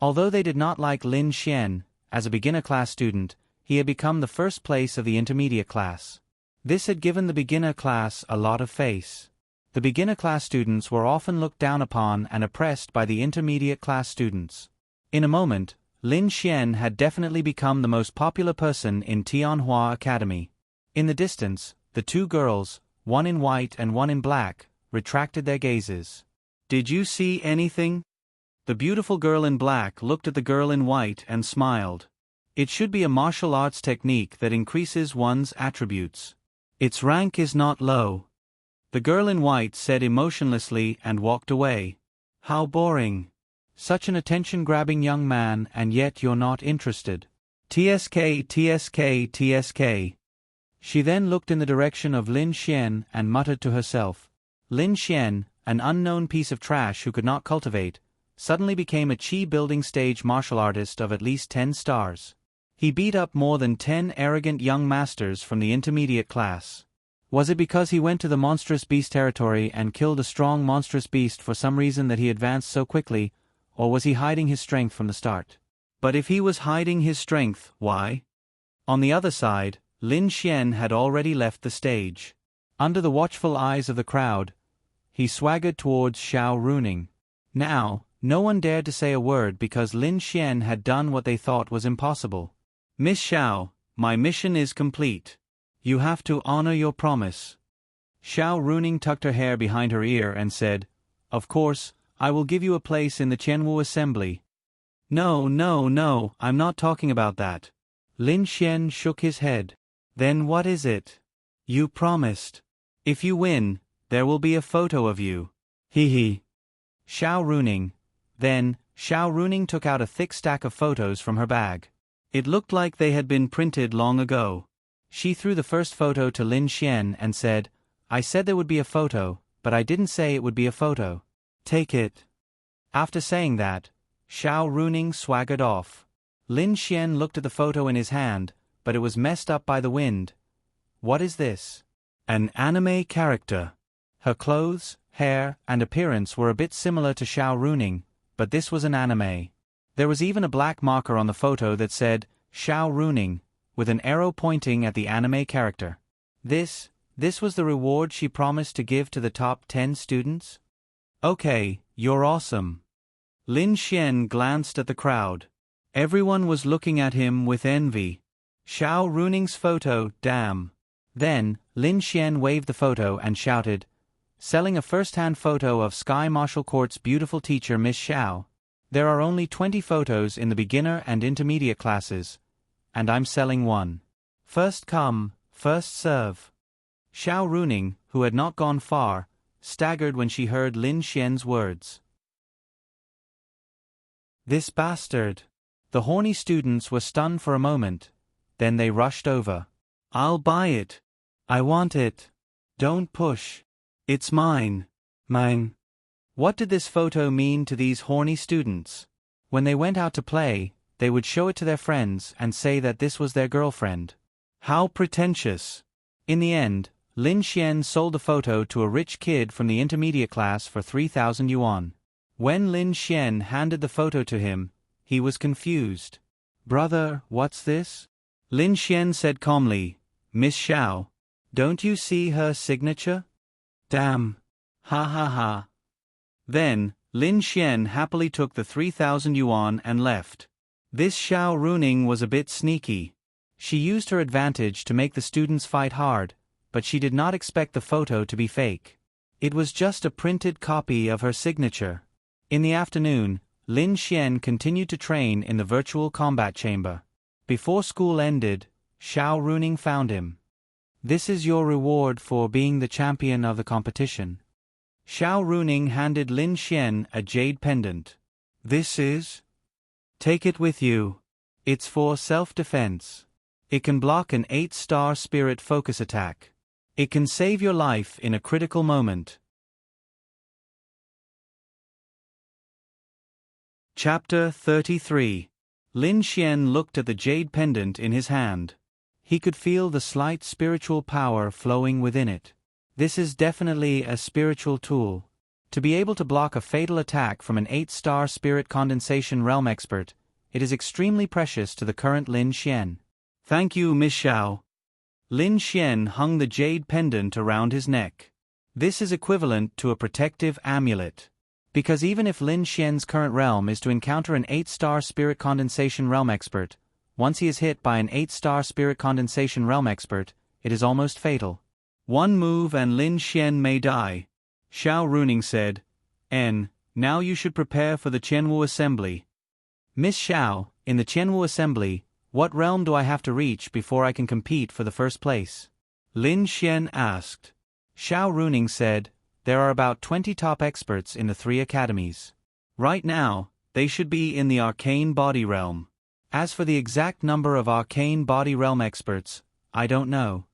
Although they did not like Lin Xian, as a beginner class student, he had become the first place of the intermediate class. This had given the beginner class a lot of face. The beginner class students were often looked down upon and oppressed by the intermediate class students. In a moment, Lin Xian had definitely become the most popular person in Tianhua Academy. In the distance, the 2 girls, one in white and one in black, retracted their gazes. "Did you see anything?" The beautiful girl in black looked at the girl in white and smiled. "It should be a martial arts technique that increases one's attributes. Its rank is not low." The girl in white said emotionlessly and walked away. "How boring. Such an attention-grabbing young man and yet you're not interested. TSK, TSK, TSK. She then looked in the direction of Lin Xian and muttered to herself. Lin Xian, an unknown piece of trash who could not cultivate, suddenly became a Qi building stage martial artist of at least 10 stars. He beat up more than 10 arrogant young masters from the intermediate class. Was it because he went to the monstrous beast territory and killed a strong monstrous beast for some reason that he advanced so quickly, or was he hiding his strength from the start? But if he was hiding his strength, why? On the other side, Lin Xian had already left the stage. Under the watchful eyes of the crowd, he swaggered towards Xiao Runing. Now, no one dared to say a word because Lin Xian had done what they thought was impossible. "Miss Xiao, my mission is complete. You have to honor your promise." Xiao Runing tucked her hair behind her ear and said, "Of course, I will give you a place in the Qianwu assembly." "No, no, no, I'm not talking about that." Lin Xian shook his head. "Then what is it?" "You promised. If you win, there will be a photo of you." He. Xiao Runing. Then, Xiao Runing took out a thick stack of photos from her bag. It looked like they had been printed long ago. She threw the first photo to Lin Xian and said, "I said there would be a photo, but I didn't say it would be a photo. Take it." After saying that, Xiao Runing swaggered off. Lin Xian looked at the photo in his hand, but it was messed up by the wind. What is this? An anime character. Her clothes, hair, and appearance were a bit similar to Xiao Runing, but this was an anime. There was even a black marker on the photo that said, Xiao Runing, with an arrow pointing at the anime character. This was the reward she promised to give to the top 10 students? Okay, you're awesome. Lin Xian glanced at the crowd. Everyone was looking at him with envy. Xiao Runing's photo, damn. Then, Lin Xian waved the photo and shouted, "Selling a first-hand photo of Sky Martial Court's beautiful teacher Miss Xiao. There are only 20 photos in the beginner and intermediate classes, and I'm selling one. First come, first serve." Xiao Runing, who had not gone far, staggered when she heard Lin Xian's words. This bastard. The horny students were stunned for a moment, then they rushed over. "I'll buy it. I want it. Don't push. It's mine. Mine." What did this photo mean to these horny students? When they went out to play, they would show it to their friends and say that this was their girlfriend. How pretentious. In the end, Lin Xian sold the photo to a rich kid from the intermediate class for 3,000 yuan. When Lin Xian handed the photo to him, he was confused. "Brother, what's this?" Lin Xian said calmly, "Miss Xiao, don't you see her signature?" "Damn. Ha ha ha." Then, Lin Xian happily took the 3,000 yuan and left. This Xiao Runing was a bit sneaky. She used her advantage to make the students fight hard, but she did not expect the photo to be fake. It was just a printed copy of her signature. In the afternoon, Lin Xian continued to train in the virtual combat chamber. Before school ended, Xiao Runing found him. "This is your reward for being the champion of the competition." Xiao Runing handed Lin Xian a jade pendant. "This is? Take it with you. It's for self-defense. It can block an 8-star spirit focus attack. It can save your life in a critical moment." Chapter 33. Lin Xian looked at the jade pendant in his hand. He could feel the slight spiritual power flowing within it. This is definitely a spiritual tool. To be able to block a fatal attack from an 8-star spirit condensation realm expert, it is extremely precious to the current Lin Xian. "Thank you, Miss Xiao." Lin Xian hung the jade pendant around his neck. This is equivalent to a protective amulet. Because even if Lin Xian's current realm is to encounter an 8-star spirit condensation realm expert, once he is hit by an 8-star spirit condensation realm expert, it is almost fatal. One move and Lin Xian may die. Xiao Runing said, Now you should prepare for the Qianwu assembly." "Miss Xiao, in the Qianwu assembly, what realm do I have to reach before I can compete for the first place?" Lin Xian asked. Xiao Runing said, "There are about 20 top experts in the 3 academies. Right now, they should be in the arcane body realm. As for the exact number of arcane body realm experts, I don't know."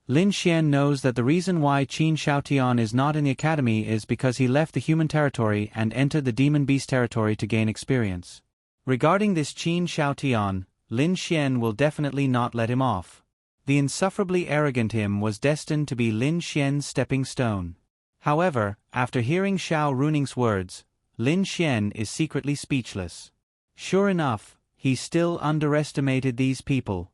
Lin Xian knows that the reason why Qin Shaotian is not in the academy is because he left the human territory and entered the demon beast territory to gain experience. Regarding this Qin Shaotian, Lin Xian will definitely not let him off. The insufferably arrogant him was destined to be Lin Xian's stepping stone. However, after hearing Xiao Runing's words, Lin Xian is secretly speechless. Sure enough, he still underestimated these people.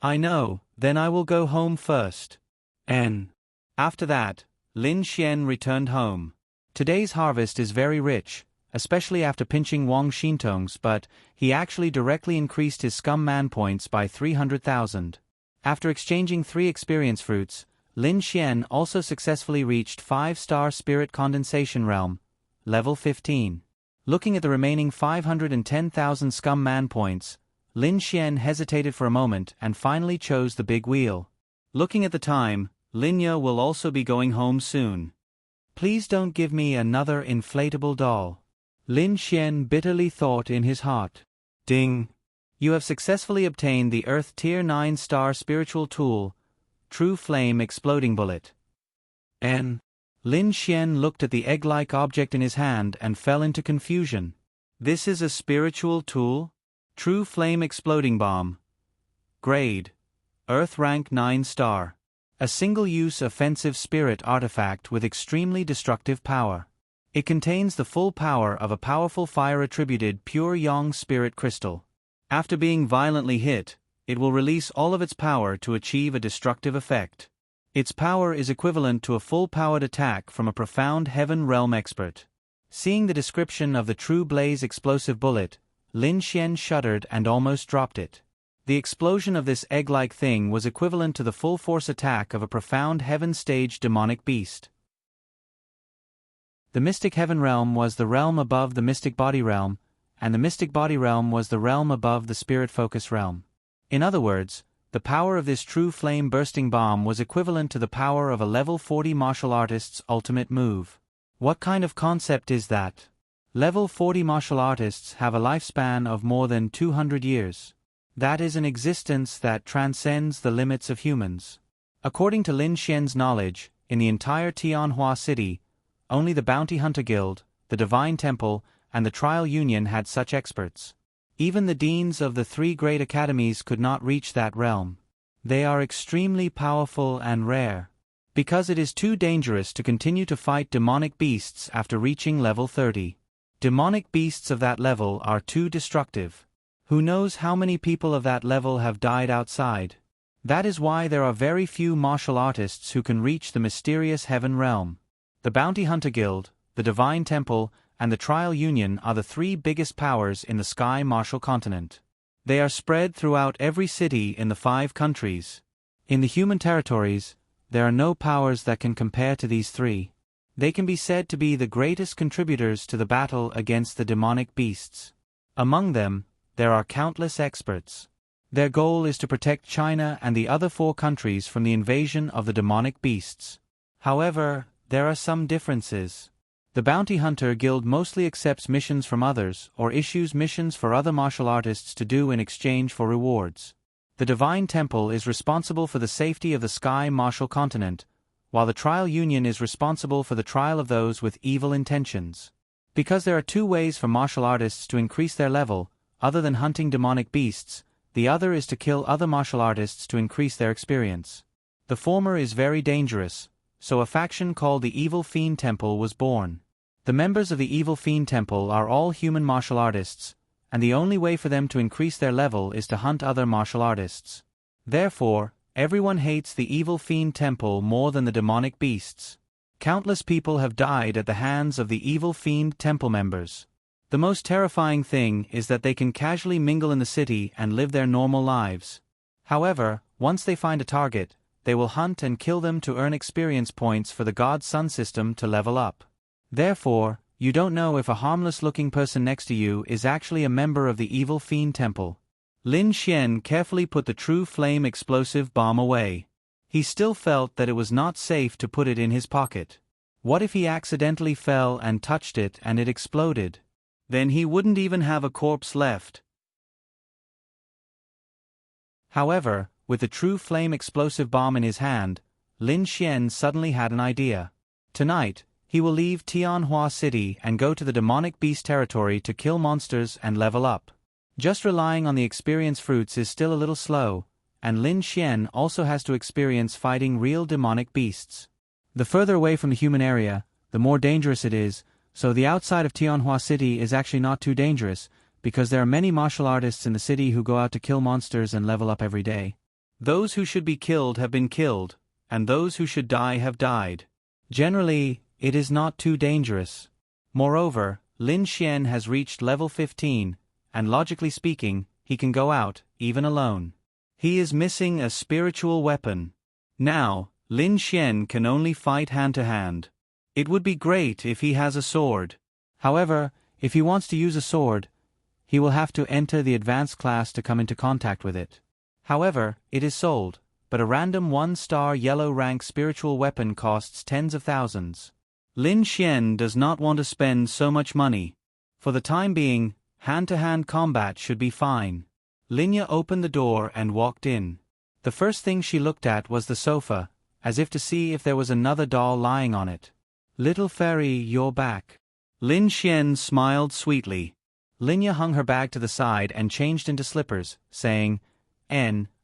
"I know, then I will go home first." After that, Lin Xian returned home. Today's harvest is very rich, especially after pinching Wang Xintong's, but he actually directly increased his scum man points by 300,000. After exchanging 3 experience fruits, Lin Xian also successfully reached 5-star Spirit Condensation Realm, level 15. Looking at the remaining 510,000 Scum Man points, Lin Xian hesitated for a moment and finally chose the big wheel. Looking at the time, Linya will also be going home soon. Please don't give me another inflatable doll. Lin Xian bitterly thought in his heart. Ding! You have successfully obtained the Earth Tier 9-star Spiritual Tool, True Flame Exploding Bullet. Lin Xian looked at the egg-like object in his hand and fell into confusion. This is a spiritual tool? True Flame Exploding Bomb. Grade: Earth Rank 9-star. A single-use offensive spirit artifact with extremely destructive power. It contains the full power of a powerful fire-attributed pure yang spirit crystal. After being violently hit, it will release all of its power to achieve a destructive effect. Its power is equivalent to a full-powered attack from a profound heaven realm expert. Seeing the description of the True Blaze explosive bullet, Lin Xian shuddered and almost dropped it. The explosion of this egg-like thing was equivalent to the full-force attack of a profound heaven-stage demonic beast. The Mystic Heaven Realm was the realm above the Mystic Body Realm, and the Mystic Body Realm was the realm above the Spirit Focus Realm. In other words, the power of this true flame-bursting bomb was equivalent to the power of a level 40 martial artist's ultimate move. What kind of concept is that? Level 40 martial artists have a lifespan of more than 200 years. That is an existence that transcends the limits of humans. According to Lin Xian's knowledge, in the entire Tianhua city, only the Bounty Hunter Guild, the Divine Temple, and the Trial Union had such experts. Even the deans of the 3 great academies could not reach that realm. They are extremely powerful and rare. Because it is too dangerous to continue to fight demonic beasts after reaching level 30. Demonic beasts of that level are too destructive. Who knows how many people of that level have died outside? That is why there are very few martial artists who can reach the mysterious heaven realm. The Bounty Hunter Guild, the Divine Temple, and the Trial Union are the 3 biggest powers in the Sky Martial Continent. They are spread throughout every city in the 5 countries. In the human territories, there are no powers that can compare to these 3. They can be said to be the greatest contributors to the battle against the demonic beasts. Among them, there are countless experts. Their goal is to protect China and the other 4 countries from the invasion of the demonic beasts. However, there are some differences. The Bounty Hunter Guild mostly accepts missions from others or issues missions for other martial artists to do in exchange for rewards. The Divine Temple is responsible for the safety of the Sky Martial Continent, while the Trial Union is responsible for the trial of those with evil intentions. Because there are 2 ways for martial artists to increase their level, other than hunting demonic beasts, the other is to kill other martial artists to increase their experience. The former is very dangerous, so a faction called the Evil Fiend Temple was born. The members of the Evil Fiend Temple are all human martial artists, and the only way for them to increase their level is to hunt other martial artists. Therefore, everyone hates the Evil Fiend Temple more than the demonic beasts. Countless people have died at the hands of the Evil Fiend Temple members. The most terrifying thing is that they can casually mingle in the city and live their normal lives. However, once they find a target, they will hunt and kill them to earn experience points for the God Sun system to level up. Therefore, you don't know if a harmless-looking person next to you is actually a member of the Evil Fiend Temple. Lin Xian carefully put the True Flame explosive bomb away. He still felt that it was not safe to put it in his pocket. What if he accidentally fell and touched it and it exploded? Then he wouldn't even have a corpse left. However, with the True Flame explosive bomb in his hand, Lin Xian suddenly had an idea. Tonight, he will leave Tianhua City and go to the demonic beast territory to kill monsters and level up. Just relying on the experience fruits is still a little slow, and Lin Xian also has to experience fighting real demonic beasts. The further away from the human area, the more dangerous it is, so the outside of Tianhua City is actually not too dangerous, because there are many martial artists in the city who go out to kill monsters and level up every day. Those who should be killed have been killed, and those who should die have died. Generally, it is not too dangerous. Moreover, Lin Xian has reached level 15, and logically speaking, he can go out, even alone. He is missing a spiritual weapon. Now, Lin Xian can only fight hand-to-hand. It would be great if he has a sword. However, if he wants to use a sword, he will have to enter the advanced class to come into contact with it. However, it is sold, but a random 1-star yellow rank spiritual weapon costs tens of thousands. Lin Xian does not want to spend so much money. For the time being, hand-to-hand combat should be fine. Linya opened the door and walked in. The first thing she looked at was the sofa, as if to see if there was another doll lying on it. "Little fairy, you're back." Lin Xian smiled sweetly. Linya hung her bag to the side and changed into slippers, saying,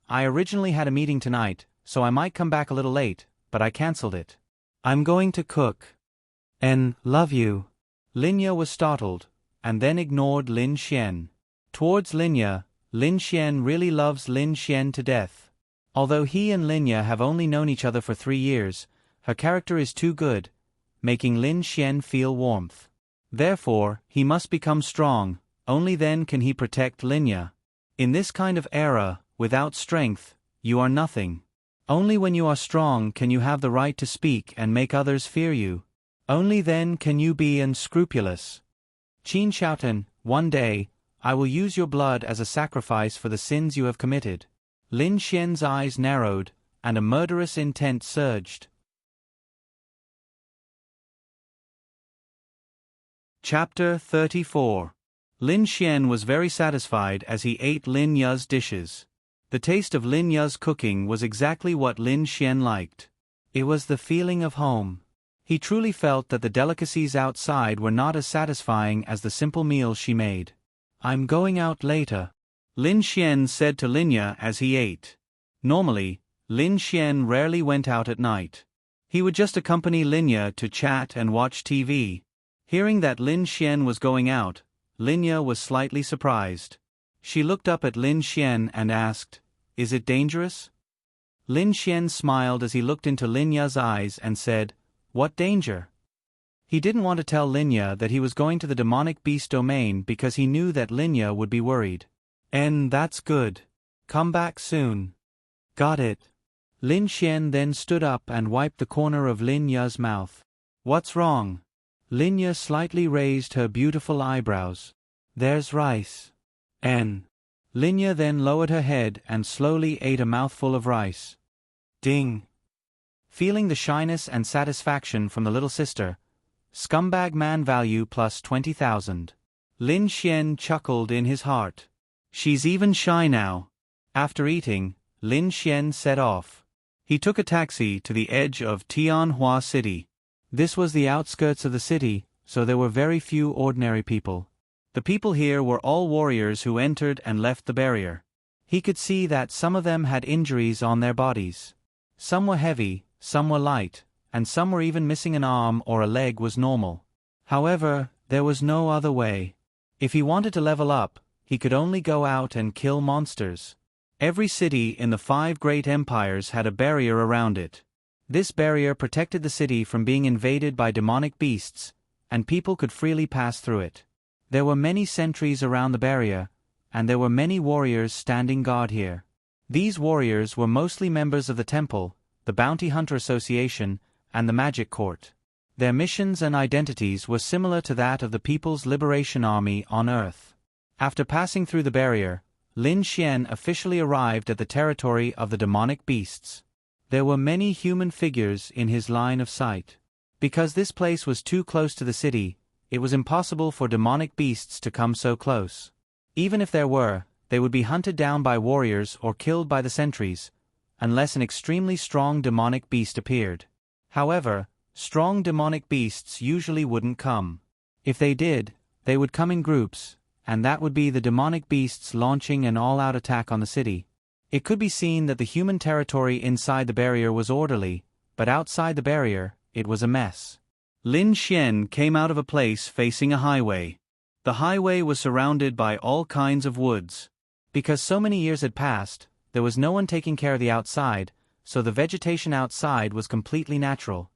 I originally had a meeting tonight, so I might come back a little late, but I cancelled it. I'm going to cook. Love you." Linya was startled, and then ignored Lin Xian. Towards Linya, Lin Xian really loves Lin Xian to death. Although he and Linya have only known each other for 3 years, her character is too good, making Lin Xian feel warmth. Therefore, he must become strong, only then can he protect Linya. In this kind of era, without strength, you are nothing. Only when you are strong can you have the right to speak and make others fear you. Only then can you be unscrupulous. Qin Xiaotan, one day, I will use your blood as a sacrifice for the sins you have committed. Lin Xian's eyes narrowed, and a murderous intent surged. Chapter 34. Lin Xian was very satisfied as he ate Lin Ya's dishes. The taste of Lin Ya's cooking was exactly what Lin Xian liked. It was the feeling of home. He truly felt that the delicacies outside were not as satisfying as the simple meals she made. I'm going out later, Lin Xian said to Linya as he ate. Normally, Lin Xian rarely went out at night. He would just accompany Linya to chat and watch TV. Hearing that Lin Xian was going out, Linya was slightly surprised. She looked up at Lin Xian and asked, "Is it dangerous?" Lin Xian smiled as he looked into Linya's eyes and said, "What danger?" He didn't want to tell Linya that he was going to the demonic beast domain because he knew that Linya would be worried. That's good. Come back soon." "Got it." Lin Xian then stood up and wiped the corner of Linya's mouth. "What's wrong?" Linya slightly raised her beautiful eyebrows. "There's rice." Linya then lowered her head and slowly ate a mouthful of rice. Ding. Feeling the shyness and satisfaction from the little sister, scumbag man value plus 20,000. Lin Xian chuckled in his heart. She's even shy now. After eating, Lin Xian set off. He took a taxi to the edge of Tianhua City. This was the outskirts of the city, so there were very few ordinary people. The people here were all warriors who entered and left the barrier. He could see that some of them had injuries on their bodies. Some were heavy, some were light, and some were even missing an arm or a leg was normal. However, there was no other way. If he wanted to level up, he could only go out and kill monsters. Every city in the 5 great empires had a barrier around it. This barrier protected the city from being invaded by demonic beasts, and people could freely pass through it. There were many sentries around the barrier, and there were many warriors standing guard here. These warriors were mostly members of the temple, the Bounty Hunter Association, and the Magic Court. Their missions and identities were similar to that of the People's Liberation Army on Earth. After passing through the barrier, Lin Xian officially arrived at the territory of the demonic beasts. There were many human figures in his line of sight. Because this place was too close to the city, it was impossible for demonic beasts to come so close. Even if there were, they would be hunted down by warriors or killed by the sentries, unless an extremely strong demonic beast appeared. However, strong demonic beasts usually wouldn't come. If they did, they would come in groups, and that would be the demonic beasts launching an all-out attack on the city. It could be seen that the human territory inside the barrier was orderly, but outside the barrier, it was a mess. Lin Xian came out of a place facing a highway. The highway was surrounded by all kinds of woods. Because so many years had passed, there was no one taking care of the outside, so the vegetation outside was completely natural.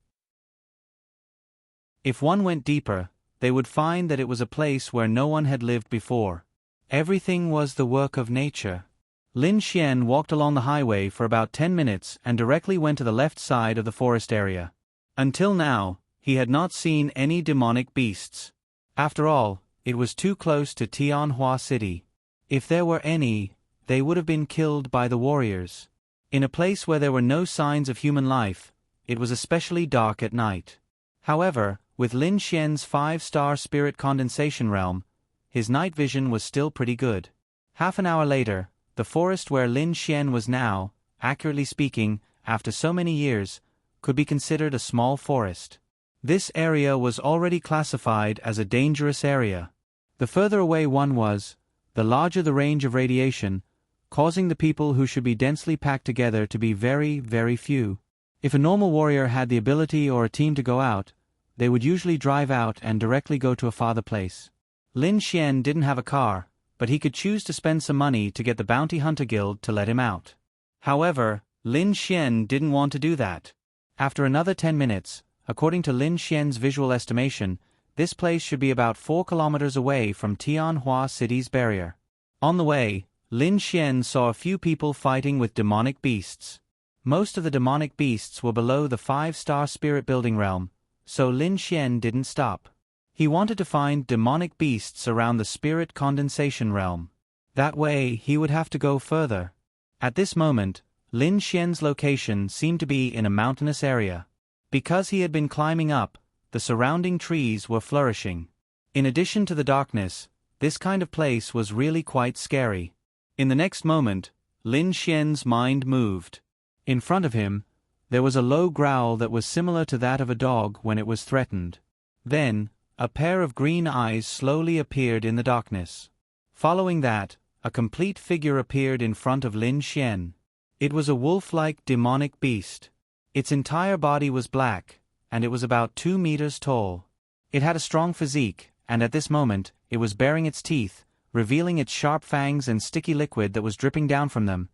If one went deeper, they would find that it was a place where no one had lived before. Everything was the work of nature. Lin Xian walked along the highway for about 10 minutes and directly went to the left side of the forest area. Until now, he had not seen any demonic beasts. After all, it was too close to Tianhua City. If there were any, they would have been killed by the warriors. In a place where there were no signs of human life, it was especially dark at night. However, with Lin Xian's 5-star spirit condensation realm, his night vision was still pretty good. Half an hour later, the forest where Lin Xian was now, accurately speaking, after so many years, could be considered a small forest. This area was already classified as a dangerous area. The further away one was, the larger the range of radiation, causing the people who should be densely packed together to be very, very few. If a normal warrior had the ability or a team to go out, they would usually drive out and directly go to a farther place. Lin Xian didn't have a car, but he could choose to spend some money to get the Bounty Hunter Guild to let him out. However, Lin Xian didn't want to do that. After another 10 minutes, according to Lin Xian's visual estimation, this place should be about 4 kilometers away from Tianhua City's barrier. On the way, Lin Xian saw a few people fighting with demonic beasts. Most of the demonic beasts were below the 5-star spirit building realm, so Lin Xian didn't stop. He wanted to find demonic beasts around the spirit condensation realm. That way, he would have to go further. At this moment, Lin Xian's location seemed to be in a mountainous area. Because he had been climbing up, the surrounding trees were flourishing. In addition to the darkness, this kind of place was really quite scary. In the next moment, Lin Xian's mind moved. In front of him, there was a low growl that was similar to that of a dog when it was threatened. Then, a pair of green eyes slowly appeared in the darkness. Following that, a complete figure appeared in front of Lin Xian. It was a wolf-like demonic beast. Its entire body was black, and it was about 2 meters tall. It had a strong physique, and at this moment, it was baring its teeth, revealing its sharp fangs and sticky liquid that was dripping down from them.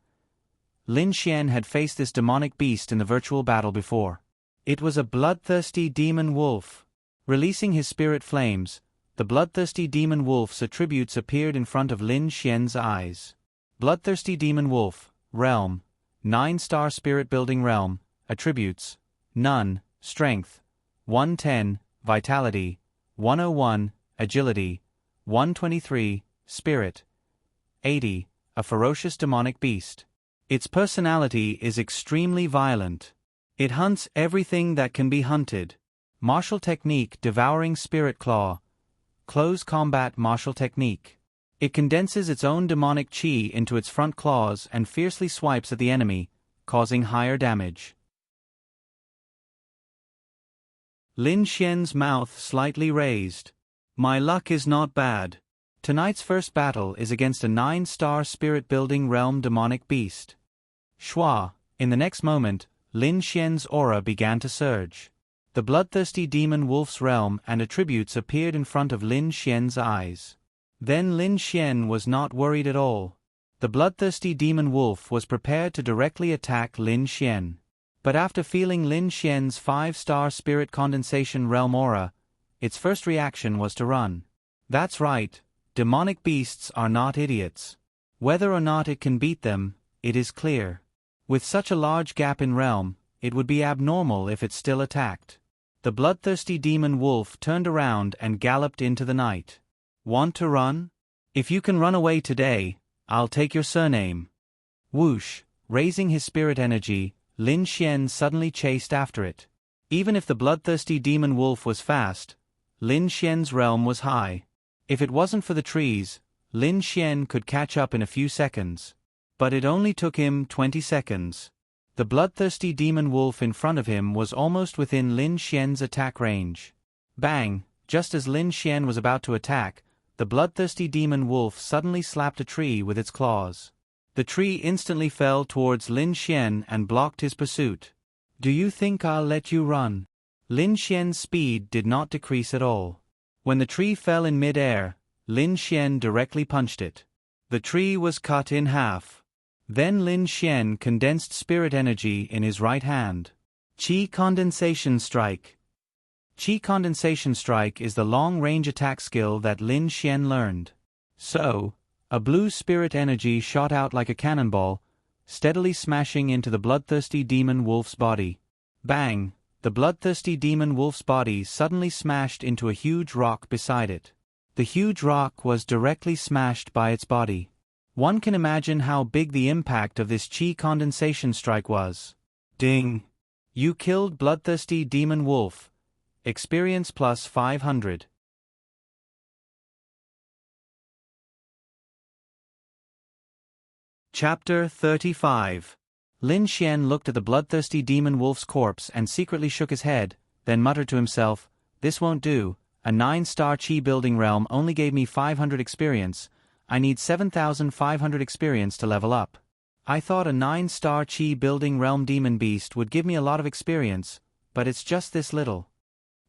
Lin Xian had faced this demonic beast in the virtual battle before. It was a bloodthirsty demon wolf. Releasing his spirit flames, the bloodthirsty demon wolf's attributes appeared in front of Lin Xian's eyes. Bloodthirsty demon wolf, realm, 9-star spirit building realm, attributes, none, strength, 110, vitality, 101, agility, 123, spirit, 80, a ferocious demonic beast. Its personality is extremely violent. It hunts everything that can be hunted. Martial technique devouring spirit claw. Close combat martial technique. It condenses its own demonic chi into its front claws and fiercely swipes at the enemy, causing higher damage. Lin Xian's mouth slightly raised. My luck is not bad. Tonight's first battle is against a 9-star spirit-building realm demonic beast. Shua, in the next moment, Lin Xian's aura began to surge. The bloodthirsty demon wolf's realm and attributes appeared in front of Lin Xian's eyes. Then Lin Xian was not worried at all. The bloodthirsty demon wolf was prepared to directly attack Lin Xian. But after feeling Lin Xian's 5-star spirit condensation realm aura, its first reaction was to run. That's right, demonic beasts are not idiots. Whether or not it can beat them, it is clear. With such a large gap in realm, it would be abnormal if it still attacked. The bloodthirsty demon wolf turned around and galloped into the night. Want to run? If you can run away today, I'll take your surname. Whoosh, raising his spirit energy, Lin Xian suddenly chased after it. Even if the bloodthirsty demon wolf was fast, Lin Xian's realm was high. If it wasn't for the trees, Lin Xian could catch up in a few seconds. But it only took him 20 seconds. The bloodthirsty demon wolf in front of him was almost within Lin Xian's attack range. Bang! Just as Lin Xian was about to attack, the bloodthirsty demon wolf suddenly slapped a tree with its claws. The tree instantly fell towards Lin Xian and blocked his pursuit. Do you think I'll let you run? Lin Xian's speed did not decrease at all. When the tree fell in mid-air, Lin Xian directly punched it. The tree was cut in half. Then Lin Xian condensed spirit energy in his right hand. Qi Condensation Strike. Qi Condensation Strike is the long-range attack skill that Lin Xian learned. So, A blue spirit energy shot out like a cannonball, steadily smashing into the bloodthirsty demon wolf's body. Bang! The bloodthirsty demon wolf's body suddenly smashed into a huge rock beside it. The huge rock was directly smashed by its body. One can imagine how big the impact of this chi condensation strike was. Ding! You killed bloodthirsty demon wolf. Experience plus 500. Chapter 35. Lin Xian looked at the bloodthirsty demon wolf's corpse and secretly shook his head, then muttered to himself, "This won't do. A 9-star chi building realm only gave me 500 experience. I need 7,500 experience to level up. I thought a 9-star chi building realm demon beast would give me a lot of experience, but it's just this little."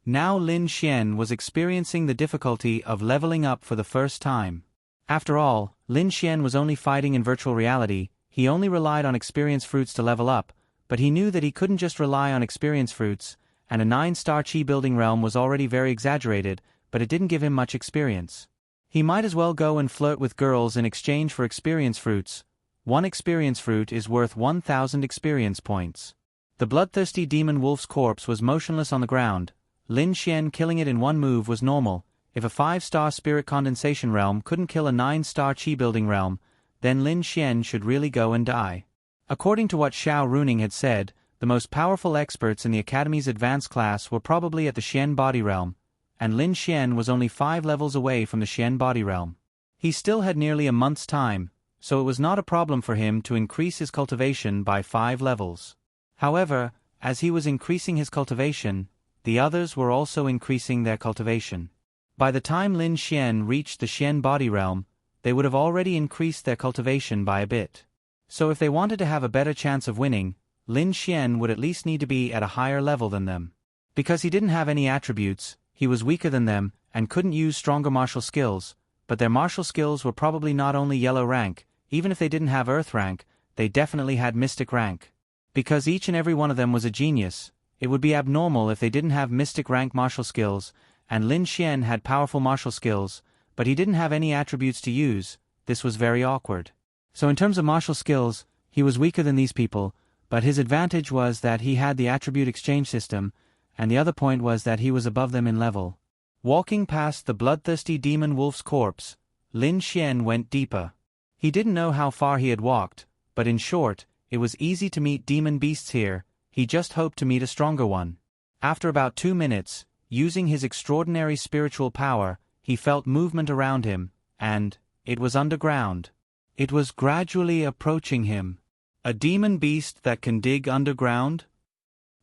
Now Lin Xian was experiencing the difficulty of leveling up for the first time. After all, Lin Xian was only fighting in virtual reality. He only relied on experience fruits to level up, but he knew that he couldn't just rely on experience fruits, and a 9-star chi building realm was already very exaggerated, but it didn't give him much experience. He might as well go and flirt with girls in exchange for experience fruits. One experience fruit is worth 1,000 experience points. The bloodthirsty demon wolf's corpse was motionless on the ground. Lin Xian killing it in one move was normal. If a 5-star spirit condensation realm couldn't kill a 9-star chi building realm, then Lin Xian should really go and die. According to what Xiao Runing had said, the most powerful experts in the Academy's advanced class were probably at the Xian body realm, and Lin Xian was only 5 levels away from the Xian body realm. He still had nearly a month's time, so it was not a problem for him to increase his cultivation by 5 levels. However, as he was increasing his cultivation, the others were also increasing their cultivation. By the time Lin Xian reached the Xian body realm, they would have already increased their cultivation by a bit. So if they wanted to have a better chance of winning, Lin Xian would at least need to be at a higher level than them. Because he didn't have any attributes, he was weaker than them, and couldn't use stronger martial skills, but their martial skills were probably not only yellow rank. Even if they didn't have earth rank, they definitely had mystic rank. Because each and every one of them was a genius, it would be abnormal if they didn't have mystic rank martial skills, and Lin Xian had powerful martial skills, but he didn't have any attributes to use. This was very awkward. So in terms of martial skills, he was weaker than these people, but his advantage was that he had the attribute exchange system, and the other point was that he was above them in level. Walking past the bloodthirsty demon wolf's corpse, Lin Xian went deeper. He didn't know how far he had walked, but in short, it was easy to meet demon beasts here. He just hoped to meet a stronger one. After about 2 minutes, using his extraordinary spiritual power, he felt movement around him, and it was underground. It was gradually approaching him. A demon beast that can dig underground?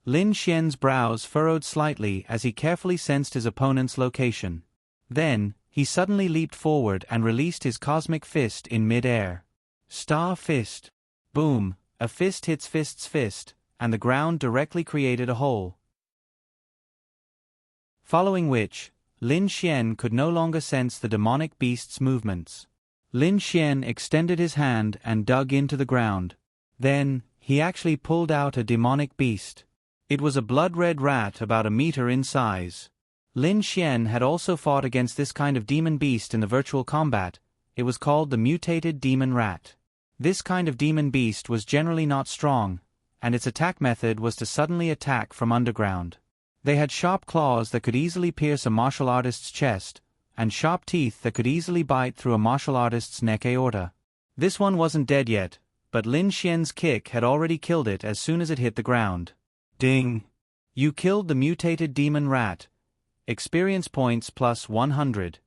Lin Xian's brows furrowed slightly as he carefully sensed his opponent's location. Then, he suddenly leaped forward and released his cosmic fist in mid-air. Star Fist. Boom, a fist hits fist's fist, and the ground directly created a hole. Following which, Lin Xian could no longer sense the demonic beast's movements. Lin Xian extended his hand and dug into the ground. Then, he actually pulled out a demonic beast. It was a blood-red rat about a meter in size. Lin Xian had also fought against this kind of demon beast in the virtual combat. It was called the mutated demon rat. This kind of demon beast was generally not strong, and its attack method was to suddenly attack from underground. They had sharp claws that could easily pierce a martial artist's chest, and sharp teeth that could easily bite through a martial artist's neck aorta. This one wasn't dead yet, but Lin Xian's kick had already killed it as soon as it hit the ground. Ding! You killed the mutated demon rat. Experience points plus 100.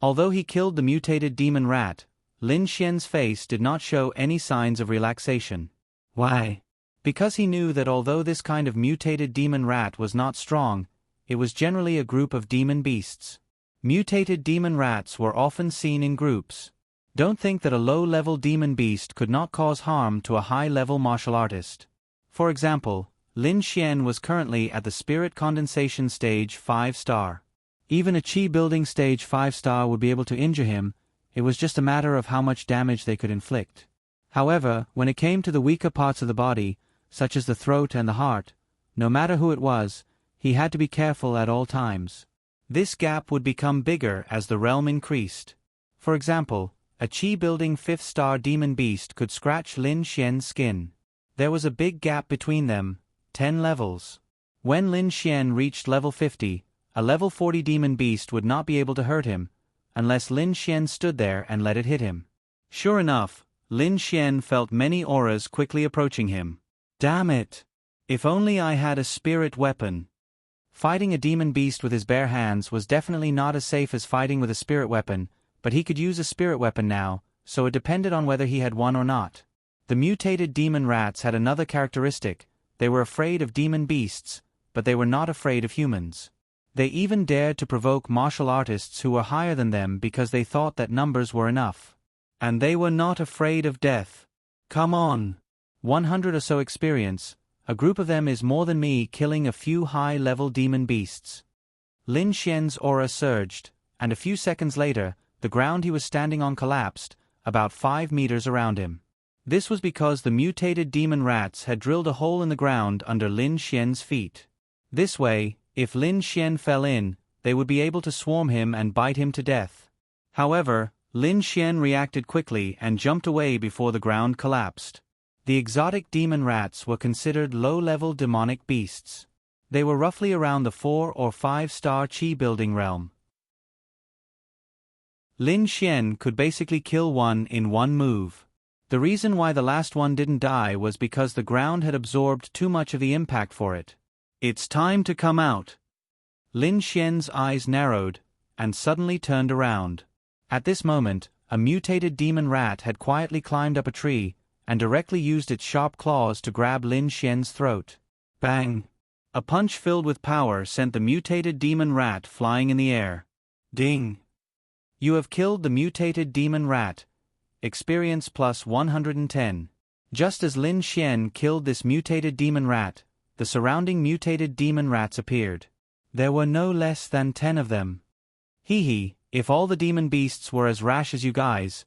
Although he killed the mutated demon rat, Lin Xian's face did not show any signs of relaxation. Why? Because he knew that although this kind of mutated demon rat was not strong, it was generally a group of demon beasts. Mutated demon rats were often seen in groups. Don't think that a low-level demon beast could not cause harm to a high-level martial artist. For example, Lin Xian was currently at the Spirit Condensation Stage 5-star. Even a Chi Building Stage 5-star would be able to injure him. It was just a matter of how much damage they could inflict. However, when it came to the weaker parts of the body, such as the throat and the heart, no matter who it was, he had to be careful at all times. This gap would become bigger as the realm increased. For example, A chi-building 5th-star demon beast could scratch Lin Xian's skin. There was a big gap between them, 10 levels. When Lin Xian reached level 50, a level 40 demon beast would not be able to hurt him, unless Lin Xian stood there and let it hit him. Sure enough, Lin Xian felt many auras quickly approaching him. Damn it! If only I had a spirit weapon. Fighting a demon beast with his bare hands was definitely not as safe as fighting with a spirit weapon, but he could use a spirit weapon now, so it depended on whether he had one or not. The mutated demon rats had another characteristic: they were afraid of demon beasts, but they were not afraid of humans. They even dared to provoke martial artists who were higher than them because they thought that numbers were enough. And they were not afraid of death. Come on! 100 or so experience, a group of them is more than me killing a few high-level demon beasts. Lin Xian's aura surged, and a few seconds later, the ground he was standing on collapsed, about 5 meters around him. This was because the mutated demon rats had drilled a hole in the ground under Lin Xian's feet. This way, if Lin Xian fell in, they would be able to swarm him and bite him to death. However, Lin Xian reacted quickly and jumped away before the ground collapsed. The exotic demon rats were considered low-level demonic beasts. They were roughly around the 4 or 5-star chi-building realm. Lin Xian could basically kill one in one move. The reason why the last one didn't die was because the ground had absorbed too much of the impact for it. It's time to come out. Lin Xian's eyes narrowed, and suddenly turned around. At this moment, a mutated demon rat had quietly climbed up a tree, and directly used its sharp claws to grab Lin Xian's throat. Bang! A punch filled with power sent the mutated demon rat flying in the air. Ding! You have killed the mutated demon rat. Experience plus 110. Just as Lin Xian killed this mutated demon rat, the surrounding mutated demon rats appeared. There were no less than 10 of them. Hee hee, if all the demon beasts were as rash as you guys,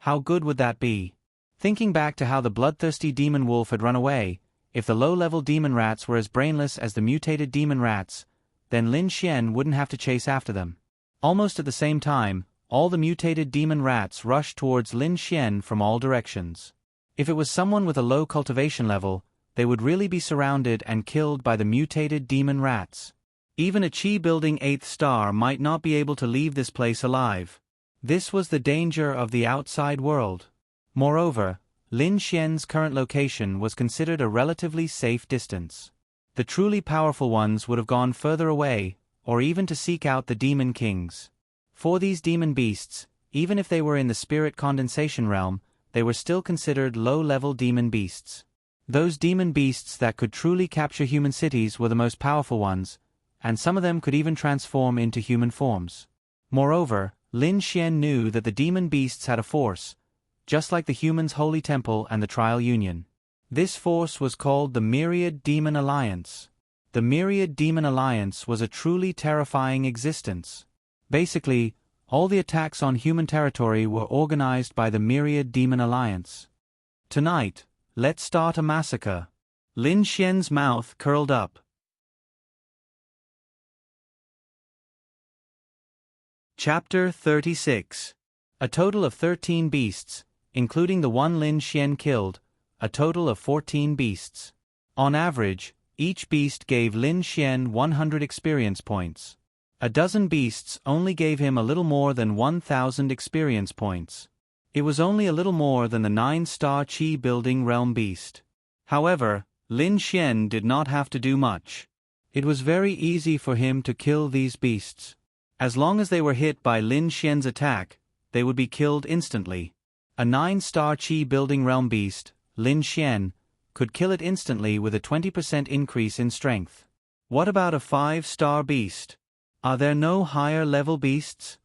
how good would that be? Thinking back to how the bloodthirsty demon wolf had run away, if the low-level demon rats were as brainless as the mutated demon rats, then Lin Xian wouldn't have to chase after them. Almost at the same time, all the mutated demon rats rushed towards Lin Xian from all directions. If it was someone with a low cultivation level, they would really be surrounded and killed by the mutated demon rats. Even a chi-building 8th star might not be able to leave this place alive. This was the danger of the outside world. Moreover, Lin Xian's current location was considered a relatively safe distance. The truly powerful ones would have gone further away, or even to seek out the demon kings. For these demon beasts, even if they were in the spirit condensation realm, they were still considered low-level demon beasts. Those demon beasts that could truly capture human cities were the most powerful ones, and some of them could even transform into human forms. Moreover, Lin Xian knew that the demon beasts had a force, just like the humans' Holy Temple and the Trial Union. This force was called the Myriad Demon Alliance. The Myriad Demon Alliance was a truly terrifying existence. Basically, all the attacks on human territory were organized by the Myriad Demon Alliance. Tonight, let's start a massacre. Lin Xian's mouth curled up. Chapter 36. A total of 13 beasts, including the one Lin Xian killed, a total of 14 beasts. On average, each beast gave Lin Xian 100 experience points. A dozen beasts only gave him a little more than 1,000 experience points. It was only a little more than the 9-star chi-building realm beast. However, Lin Xian did not have to do much. It was very easy for him to kill these beasts. As long as they were hit by Lin Xian's attack, they would be killed instantly. A 9-star chi-building realm beast, Lin Xian, could kill it instantly with a 20% increase in strength. What about a 5-star beast? Are there no higher-level beasts?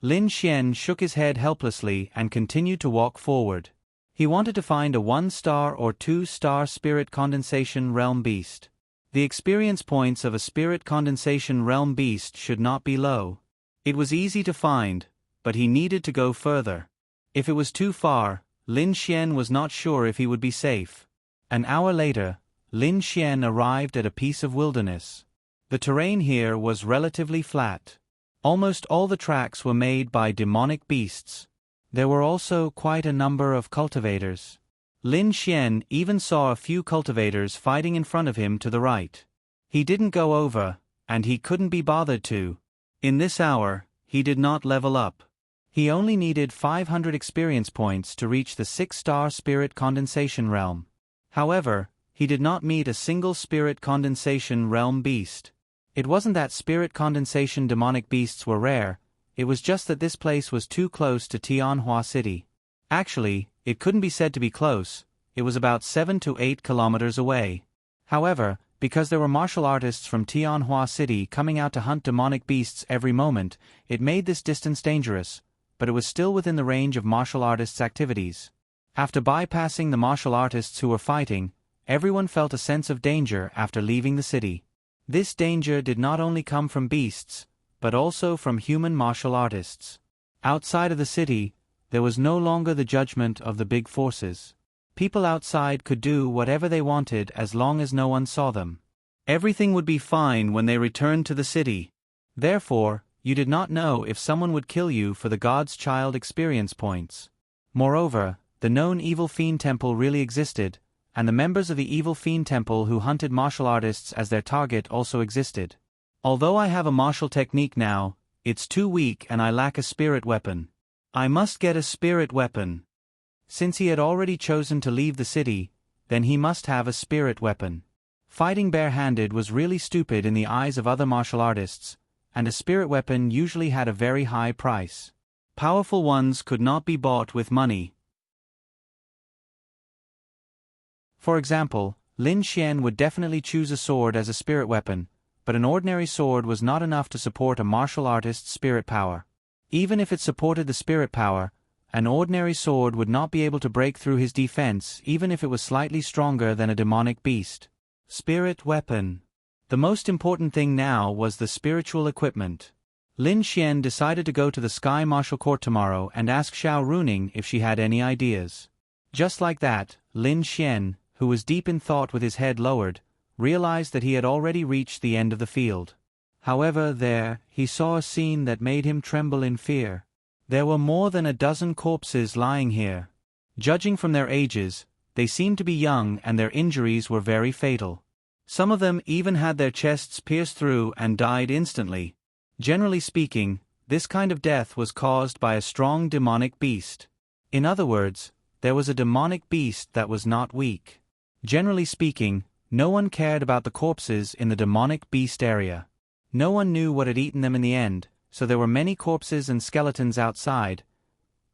Lin Xian shook his head helplessly and continued to walk forward. He wanted to find a 1-star or 2-star spirit condensation realm beast. The experience points of a spirit condensation realm beast should not be low. It was easy to find, but he needed to go further. If it was too far, Lin Xian was not sure if he would be safe. An hour later, Lin Xian arrived at a piece of wilderness. The terrain here was relatively flat. Almost all the tracks were made by demonic beasts. There were also quite a number of cultivators. Lin Xian even saw a few cultivators fighting in front of him to the right. He didn't go over, and he couldn't be bothered to. In this hour, he did not level up. He only needed 500 experience points to reach the 6-star Spirit Condensation Realm. However, he did not meet a single Spirit Condensation Realm beast. It wasn't that Spirit Condensation demonic beasts were rare, it was just that this place was too close to Tianhua City. Actually, it couldn't be said to be close, it was about 7 to 8 kilometers away. However, because there were martial artists from Tianhua City coming out to hunt demonic beasts every moment, it made this distance dangerous, but it was still within the range of martial artists' activities. After bypassing the martial artists who were fighting, everyone felt a sense of danger after leaving the city. This danger did not only come from beasts, but also from human martial artists. Outside of the city, there was no longer the judgment of the big forces. People outside could do whatever they wanted as long as no one saw them. Everything would be fine when they returned to the city. Therefore, you did not know if someone would kill you for the God's Child experience points. Moreover, the known Evil Fiend Temple really existed, and the members of the Evil Fiend Temple who hunted martial artists as their target also existed. Although I have a martial technique now, it's too weak and I lack a spirit weapon. I must get a spirit weapon. Since he had already chosen to leave the city, then he must have a spirit weapon. Fighting barehanded was really stupid in the eyes of other martial artists, and a spirit weapon usually had a very high price. Powerful ones could not be bought with money. For example, Lin Xian would definitely choose a sword as a spirit weapon, but an ordinary sword was not enough to support a martial artist's spirit power. Even if it supported the spirit power, an ordinary sword would not be able to break through his defense even if it was slightly stronger than a demonic beast. Spirit weapon. The most important thing now was the spiritual equipment. Lin Xian decided to go to the Sky Martial Court tomorrow and ask Xiao Runing if she had any ideas. Just like that, Lin Xian, who was deep in thought with his head lowered, realized that he had already reached the end of the field. However, there, he saw a scene that made him tremble in fear. There were more than a dozen corpses lying here. Judging from their ages, they seemed to be young and their injuries were very fatal. Some of them even had their chests pierced through and died instantly. Generally speaking, this kind of death was caused by a strong demonic beast. In other words, there was a demonic beast that was not weak. Generally speaking, no one cared about the corpses in the demonic beast area. No one knew what had eaten them in the end, so there were many corpses and skeletons outside.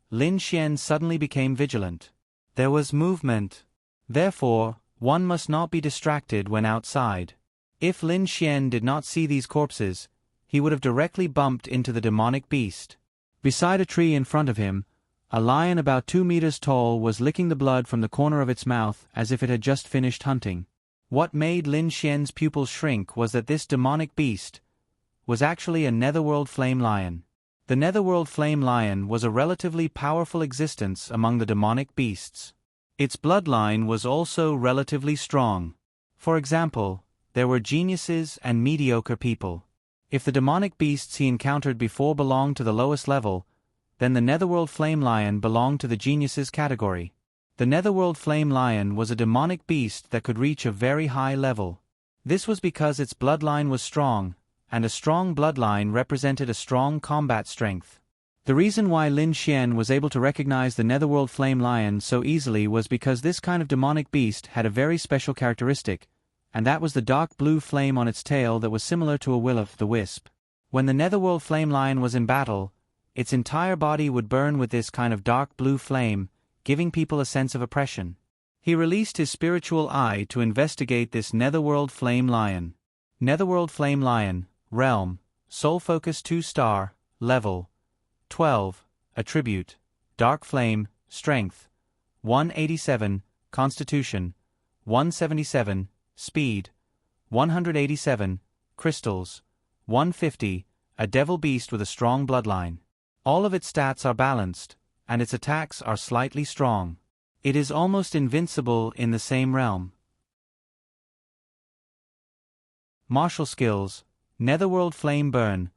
Lin Xian suddenly became vigilant. There was movement. Therefore, one must not be distracted when outside. If Lin Xian did not see these corpses, he would have directly bumped into the demonic beast. Beside a tree in front of him, a lion about 2 meters tall was licking the blood from the corner of its mouth as if it had just finished hunting. What made Lin Xian's pupils shrink was that this demonic beast was actually a netherworld flame lion. The netherworld flame lion was a relatively powerful existence among the demonic beasts. Its bloodline was also relatively strong. For example, there were geniuses and mediocre people. If the demonic beasts he encountered before belonged to the lowest level, then the netherworld flame lion belonged to the geniuses category. The netherworld flame lion was a demonic beast that could reach a very high level. This was because its bloodline was strong, and a strong bloodline represented a strong combat strength. The reason why Lin Xian was able to recognize the netherworld flame lion so easily was because this kind of demonic beast had a very special characteristic, and that was the dark blue flame on its tail that was similar to a will-o'-the-wisp. When the netherworld flame lion was in battle, its entire body would burn with this kind of dark blue flame, giving people a sense of oppression. He released his spiritual eye to investigate this netherworld flame lion. Netherworld flame lion, realm, soul focus 2-star, level 12, attribute, dark flame, strength 187, constitution 177, speed 187, crystals 150, a devil beast with a strong bloodline. All of its stats are balanced, and its attacks are slightly strong. It is almost invincible in the same realm. Martial skills, Netherworld Flame Burn,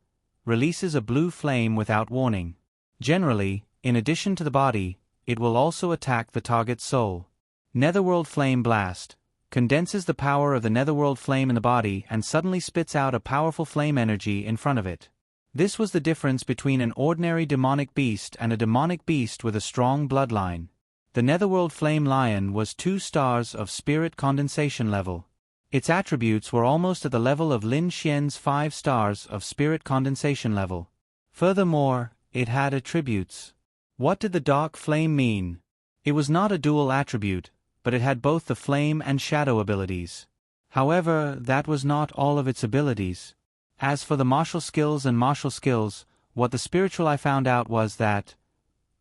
releases a blue flame without warning. Generally, In addition to the body, it will also attack the target's soul. Netherworld Flame Blast condenses the power of the Netherworld Flame in the body and suddenly spits out a powerful flame energy in front of it. This was the difference between an ordinary demonic beast and a demonic beast with a strong bloodline. The Netherworld Flame Lion was 2 stars of spirit condensation level. Its attributes were almost at the level of Lin Xian's 5 stars of spirit condensation level. Furthermore, it had attributes. What did the dark flame mean? It was not a dual attribute, but it had both the flame and shadow abilities. However, that was not all of its abilities. As for the martial skills, what the spiritual I found out was that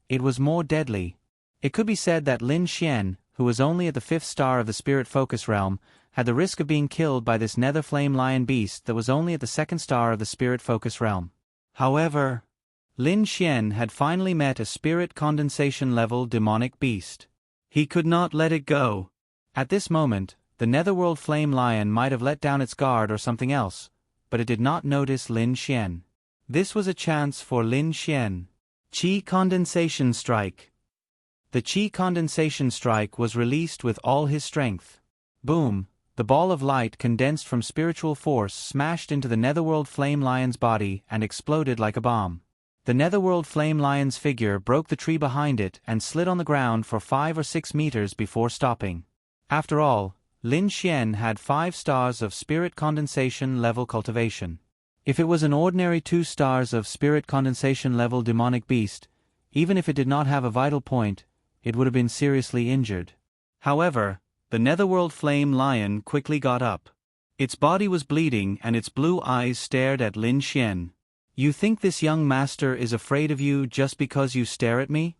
it was more deadly. It could be said that Lin Xian, who was only at the 5th star of the spirit focus realm, had the risk of being killed by this nether flame lion beast that was only at the 2nd star of the spirit focus realm. However, Lin Xian had finally met a spirit condensation level demonic beast. He could not let it go. At this moment, the Netherworld Flame Lion might have let down its guard or something else, but it did not notice Lin Xian. This was a chance for Lin Xian. Qi Condensation Strike. The Qi Condensation Strike was released with all his strength. Boom! The ball of light condensed from spiritual force smashed into the Netherworld Flame Lion's body and exploded like a bomb. The Netherworld Flame Lion's figure broke the tree behind it and slid on the ground for 5 or 6 meters before stopping. After all, Lin Xian had 5 stars of spirit condensation level cultivation. If it was an ordinary 2 stars of spirit condensation level demonic beast, even if it did not have a vital point, it would have been seriously injured. However, the Netherworld Flame Lion quickly got up. Its body was bleeding and its blue eyes stared at Lin Xian. You think this young master is afraid of you just because you stare at me?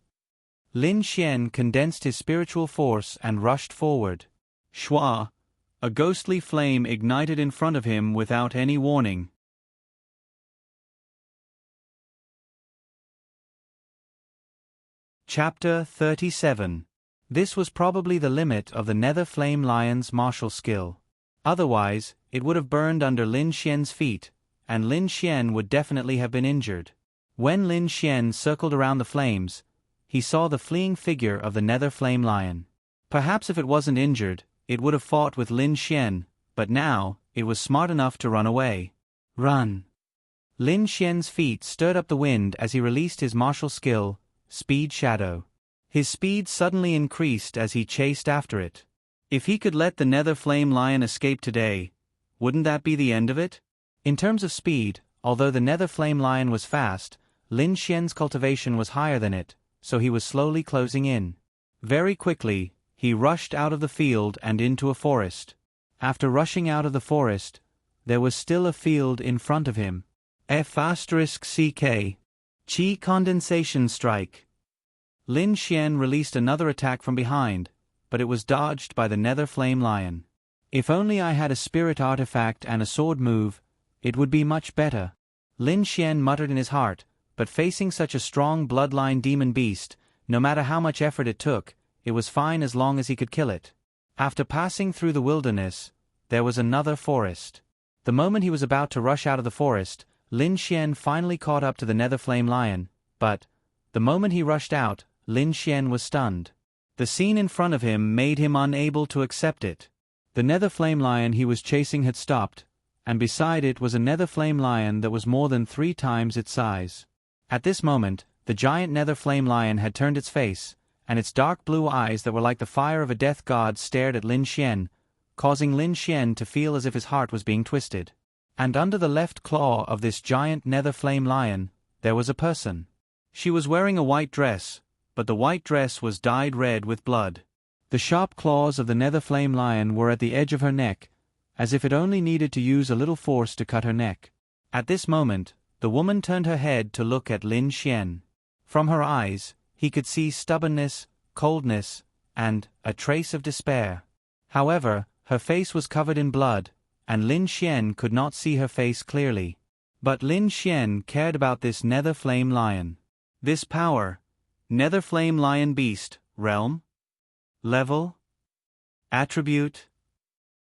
Lin Xian condensed his spiritual force and rushed forward. Shua! A ghostly flame ignited in front of him without any warning. Chapter 37. This was probably the limit of the Nether Flame Lion's martial skill. Otherwise, it would have burned under Lin Xian's feet, and Lin Xian would definitely have been injured. When Lin Xian circled around the flames, he saw the fleeing figure of the Nether Flame Lion. Perhaps if it wasn't injured, it would have fought with Lin Xian, but now, it was smart enough to run away. Run! Lin Xian's feet stirred up the wind as he released his martial skill, Speed Shadow. His speed suddenly increased as he chased after it. If he could let the Nether Flame Lion escape today, wouldn't that be the end of it? In terms of speed, although the Nether Flame Lion was fast, Lin Xian's cultivation was higher than it, so he was slowly closing in. Very quickly, he rushed out of the field and into a forest. After rushing out of the forest, there was still a field in front of him. F***CK. Qi Condensation Strike. Lin Xian released another attack from behind, but it was dodged by the Nether Flame Lion. If only I had a spirit artifact and a sword move, it would be much better. Lin Xian muttered in his heart, but facing such a strong bloodline demon beast, no matter how much effort it took, it was fine as long as he could kill it. After passing through the wilderness, there was another forest. The moment he was about to rush out of the forest, Lin Xian finally caught up to the Nether Flame Lion, but the moment he rushed out, Lin Xian was stunned. The scene in front of him made him unable to accept it. The Nether Flame Lion he was chasing had stopped, and beside it was a Nether Flame Lion that was more than 3 times its size. At this moment, the giant Nether Flame Lion had turned its face, and its dark blue eyes that were like the fire of a death god stared at Lin Xian, causing Lin Xian to feel as if his heart was being twisted. And under the left claw of this giant Nether Flame Lion, there was a person. She was wearing a white dress, but the white dress was dyed red with blood. The sharp claws of the Nether Flame Lion were at the edge of her neck, as if it only needed to use a little force to cut her neck. At this moment, the woman turned her head to look at Lin Xian. From her eyes, he could see stubbornness, coldness, and a trace of despair. However, her face was covered in blood, and Lin Xian could not see her face clearly. But Lin Xian cared about this Nether Flame Lion. This power, Nether Flame Lion Beast, realm? Level? Attribute?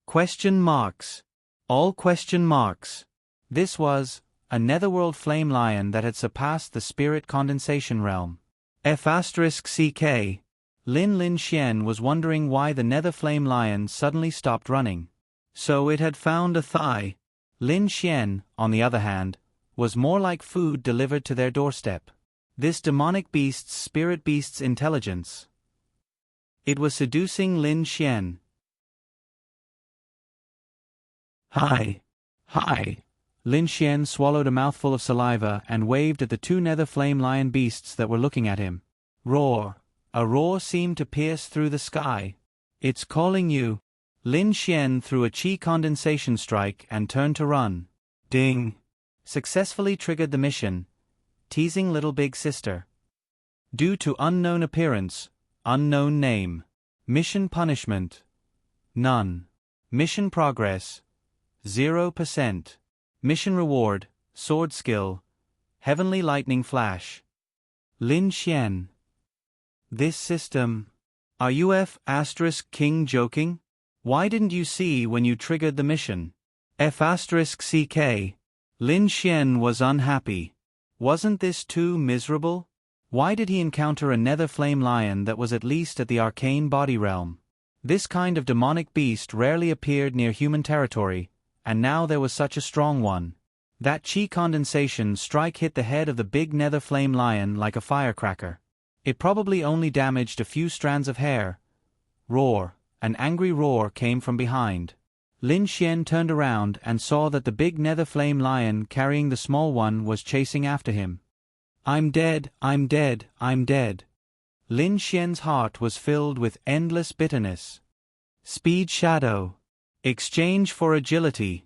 Question marks. All question marks. This was a Netherworld Flame Lion that had surpassed the Spirit Condensation realm. F***ck. Lin Xian was wondering why the nether flame lion suddenly stopped running. So it had found a thigh. Lin Xian, on the other hand, was more like food delivered to their doorstep. This demonic spirit beast's intelligence. It was seducing Lin Xian. Hi. Lin Xian swallowed a mouthful of saliva and waved at the two nether flame lion beasts that were looking at him. Roar. A roar seemed to pierce through the sky. It's calling you. Lin Xian threw a chi condensation strike and turned to run. Ding. Successfully triggered the mission. Teasing little big sister. Due to unknown appearance, unknown name. Mission punishment. None. Mission progress. 0%. Mission reward, sword skill. Heavenly lightning flash. Lin Xian. This system. Are you F***king joking? Why didn't you see when you triggered the mission? F***ck. Lin Xian was unhappy. Wasn't this too miserable? Why did he encounter a nether flame lion that was at least at the arcane body realm? This kind of demonic beast rarely appeared near human territory, and now there was such a strong one. That chi condensation strike hit the head of the big nether flame lion like a firecracker. It probably only damaged a few strands of hair. Roar. An angry roar came from behind. Lin Xian turned around and saw that the big nether flame lion carrying the small one was chasing after him. I'm dead. Lin Xian's heart was filled with endless bitterness. Speed shadow. Exchange for agility.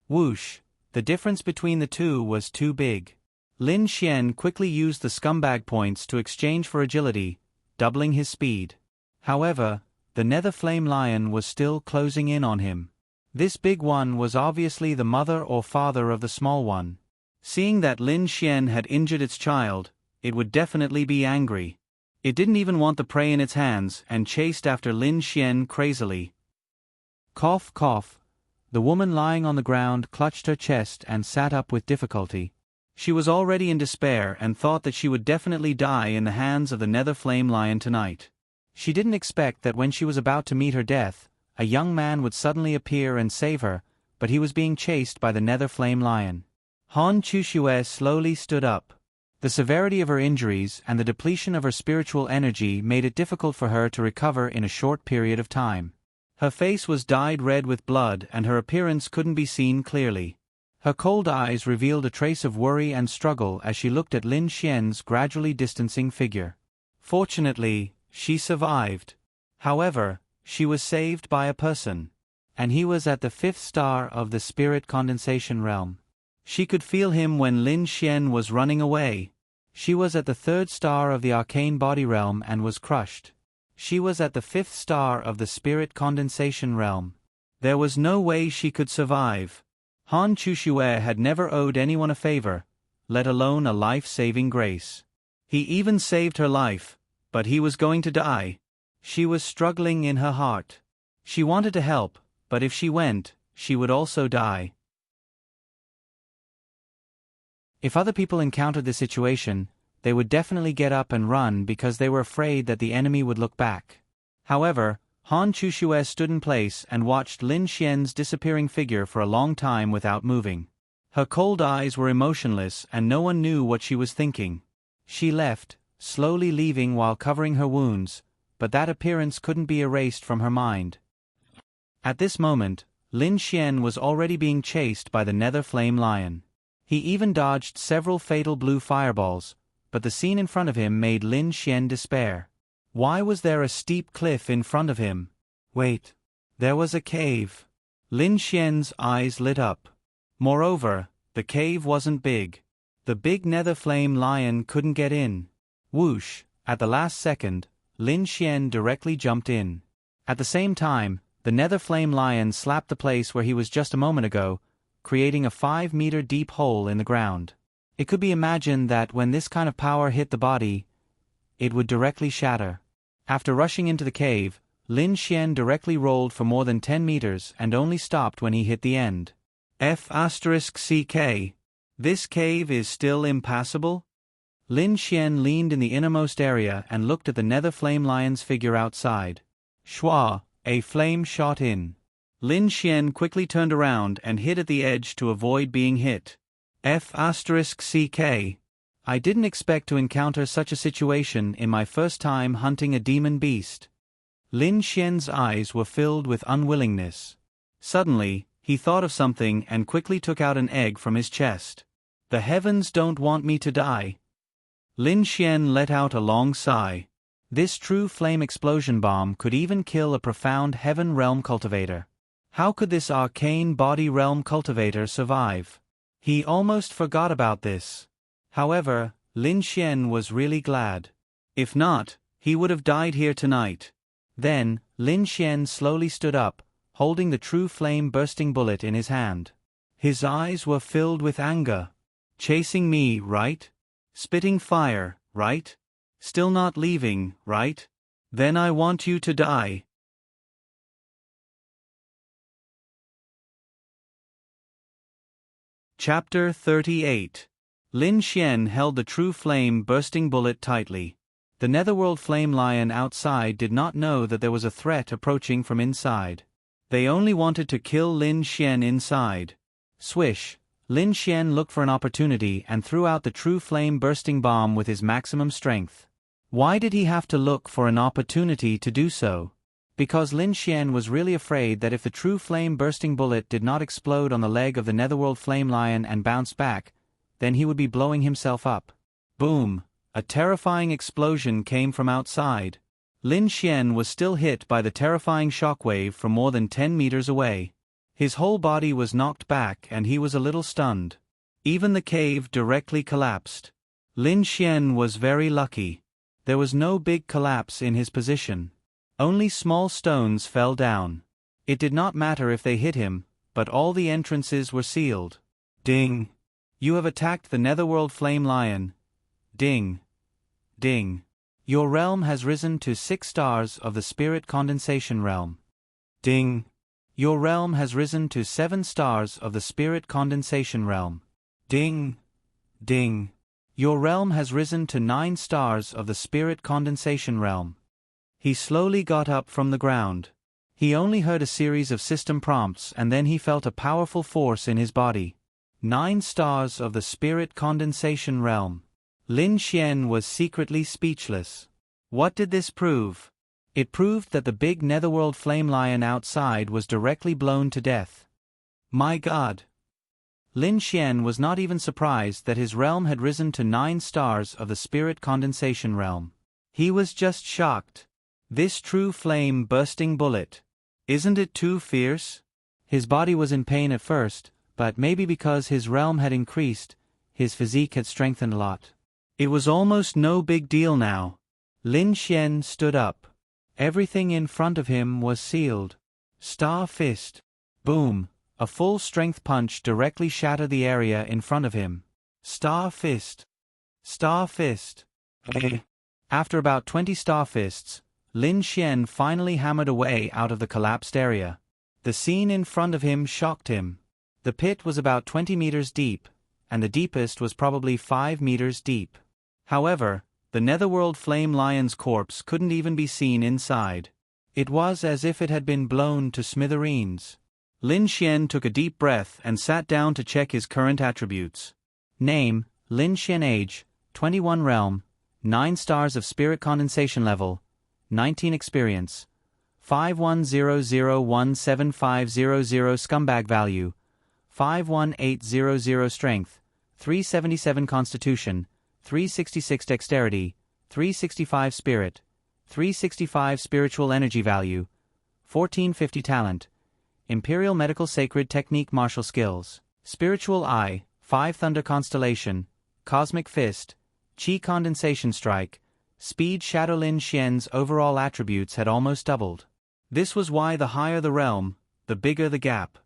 Whoosh. The difference between the two was too big. Lin Xian quickly used the scumbag points to exchange for agility, doubling his speed. However, the nether flame lion was still closing in on him. This big one was obviously the mother or father of the small one. Seeing that Lin Xian had injured its child, it would definitely be angry. It didn't even want the prey in its hands and chased after Lin Xian crazily. Cough, cough. The woman lying on the ground clutched her chest and sat up with difficulty. She was already in despair and thought that she would definitely die in the hands of the nether flame lion tonight. She didn't expect that when she was about to meet her death, a young man would suddenly appear and save her, but he was being chased by the nether flame lion. Han Chuxue slowly stood up. The severity of her injuries and the depletion of her spiritual energy made it difficult for her to recover in a short period of time. Her face was dyed red with blood and her appearance couldn't be seen clearly. Her cold eyes revealed a trace of worry and struggle as she looked at Lin Xian's gradually distancing figure. Fortunately, she survived. However, she was saved by a person. And he was at the 5th star of the spirit condensation realm. She could feel him when Lin Xian was running away. She was at the 3rd star of the arcane body realm and was crushed. She was at the 5th star of the spirit condensation realm. There was no way she could survive. Han Chuxue had never owed anyone a favor, let alone a life-saving grace. He even saved her life, but he was going to die. She was struggling in her heart. She wanted to help, but if she went, she would also die. If other people encountered the situation, they would definitely get up and run because they were afraid that the enemy would look back. However, Han Chuxue stood in place and watched Lin Xian's disappearing figure for a long time without moving. Her cold eyes were emotionless and no one knew what she was thinking. She left, slowly leaving while covering her wounds, but that appearance couldn't be erased from her mind. At this moment, Lin Xian was already being chased by the nether flame lion. He even dodged several fatal blue fireballs, but the scene in front of him made Lin Xian despair. Why was there a steep cliff in front of him? Wait. There was a cave. Lin Xian's eyes lit up. Moreover, the cave wasn't big. The big nether flame lion couldn't get in. Whoosh! At the last second, Lin Xian directly jumped in. At the same time, the nether flame lion slapped the place where he was just a moment ago, creating a 5-meter deep hole in the ground. It could be imagined that when this kind of power hit the body, it would directly shatter. After rushing into the cave, Lin Xian directly rolled for more than 10 meters and only stopped when he hit the end. F***ck. This cave is still impassable? Lin Xian leaned in the innermost area and looked at the nether flame lion's figure outside. Shua, a flame shot in. Lin Xian quickly turned around and hid at the edge to avoid being hit. F***CK. I didn't expect to encounter such a situation in my first time hunting a demon beast. Lin Xian's eyes were filled with unwillingness. Suddenly, he thought of something and quickly took out an egg from his chest. The heavens don't want me to die. Lin Xian let out a long sigh. This true flame explosion bomb could even kill a profound heaven realm cultivator. How could this arcane body realm cultivator survive? He almost forgot about this. However, Lin Xian was really glad. If not, he would have died here tonight. Then, Lin Xian slowly stood up, holding the true flame bursting bullet in his hand. His eyes were filled with anger. Chasing me, right? Spitting fire, right? Still not leaving, right? Then I want you to die. Chapter 38. Lin Xian held the true flame bursting bullet tightly. The netherworld flame lion outside did not know that there was a threat approaching from inside. They only wanted to kill Lin Xian inside. Swish! Lin Xian looked for an opportunity and threw out the true flame bursting bomb with his maximum strength. Why did he have to look for an opportunity to do so? Because Lin Xian was really afraid that if the true flame bursting bullet did not explode on the leg of the netherworld flame lion and bounce back, then he would be blowing himself up. Boom! A terrifying explosion came from outside. Lin Xian was still hit by the terrifying shockwave from more than 10 meters away. His whole body was knocked back and he was a little stunned. Even the cave directly collapsed. Lin Xian was very lucky. There was no big collapse in his position. Only small stones fell down. It did not matter if they hit him, but all the entrances were sealed. Ding! You have attacked the netherworld flame lion. Ding! Ding! Your realm has risen to 6 stars of the spirit condensation realm. Ding! Your realm has risen to 7 stars of the spirit condensation realm. Ding! Ding! Your realm has risen to 9 stars of the spirit condensation realm. He slowly got up from the ground. He only heard a series of system prompts and then he felt a powerful force in his body. 9 stars of the spirit condensation realm. Lin Xian was secretly speechless. What did this prove? It proved that the big netherworld flame lion outside was directly blown to death. My God! Lin Xian was not even surprised that his realm had risen to 9 stars of the spirit condensation realm. He was just shocked. This true flame bursting bullet. Isn't it too fierce? His body was in pain at first, but maybe because his realm had increased, his physique had strengthened a lot. It was almost no big deal now. Lin Xian stood up. Everything in front of him was sealed. Star Fist. Boom! A full-strength punch directly shattered the area in front of him. Star Fist. Star Fist. After about 20 Star Fists, Lin Xian finally hammered away out of the collapsed area. The scene in front of him shocked him. The pit was about 20 meters deep, and the deepest was probably 5 meters deep. However, the netherworld flame lion's corpse couldn't even be seen inside. It was as if it had been blown to smithereens. Lin Xian took a deep breath and sat down to check his current attributes. Name, Lin Xian. Age, 21. Realm, 9 stars of spirit condensation level, 19 experience. 5100175000 scumbag value, 51800 strength, 377 constitution, 366 dexterity, 365 spirit, 365 spiritual energy value, 1450 talent, imperial medical sacred technique martial skills, spiritual eye, 5 thunder constellation, cosmic fist, chi condensation strike, speed. Shadow. Lin Xian's overall attributes had almost doubled. This was why the higher the realm, the bigger the gap.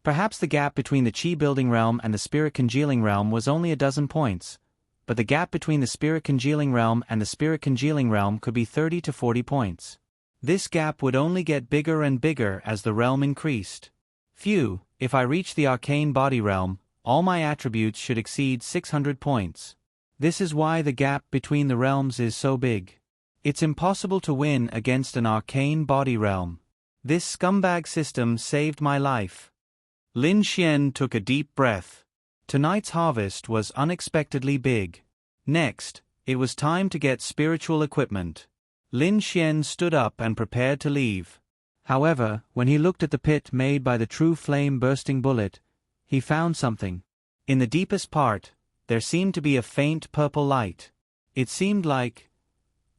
Perhaps the gap between the Chi building realm and the spirit congealing realm was only a dozen points, but the gap between the spirit congealing realm and the spirit congealing realm could be 30 to 40 points. This gap would only get bigger and bigger as the realm increased. Phew, if I reach the arcane body realm, all my attributes should exceed 600 points. This is why the gap between the realms is so big. It's impossible to win against an arcane body realm. This scumbag system saved my life. Lin Xian took a deep breath. Tonight's harvest was unexpectedly big. Next, it was time to get spiritual equipment. Lin Xian stood up and prepared to leave. However, when he looked at the pit made by the true flame-bursting bullet, he found something. In the deepest part, there seemed to be a faint purple light. It seemed like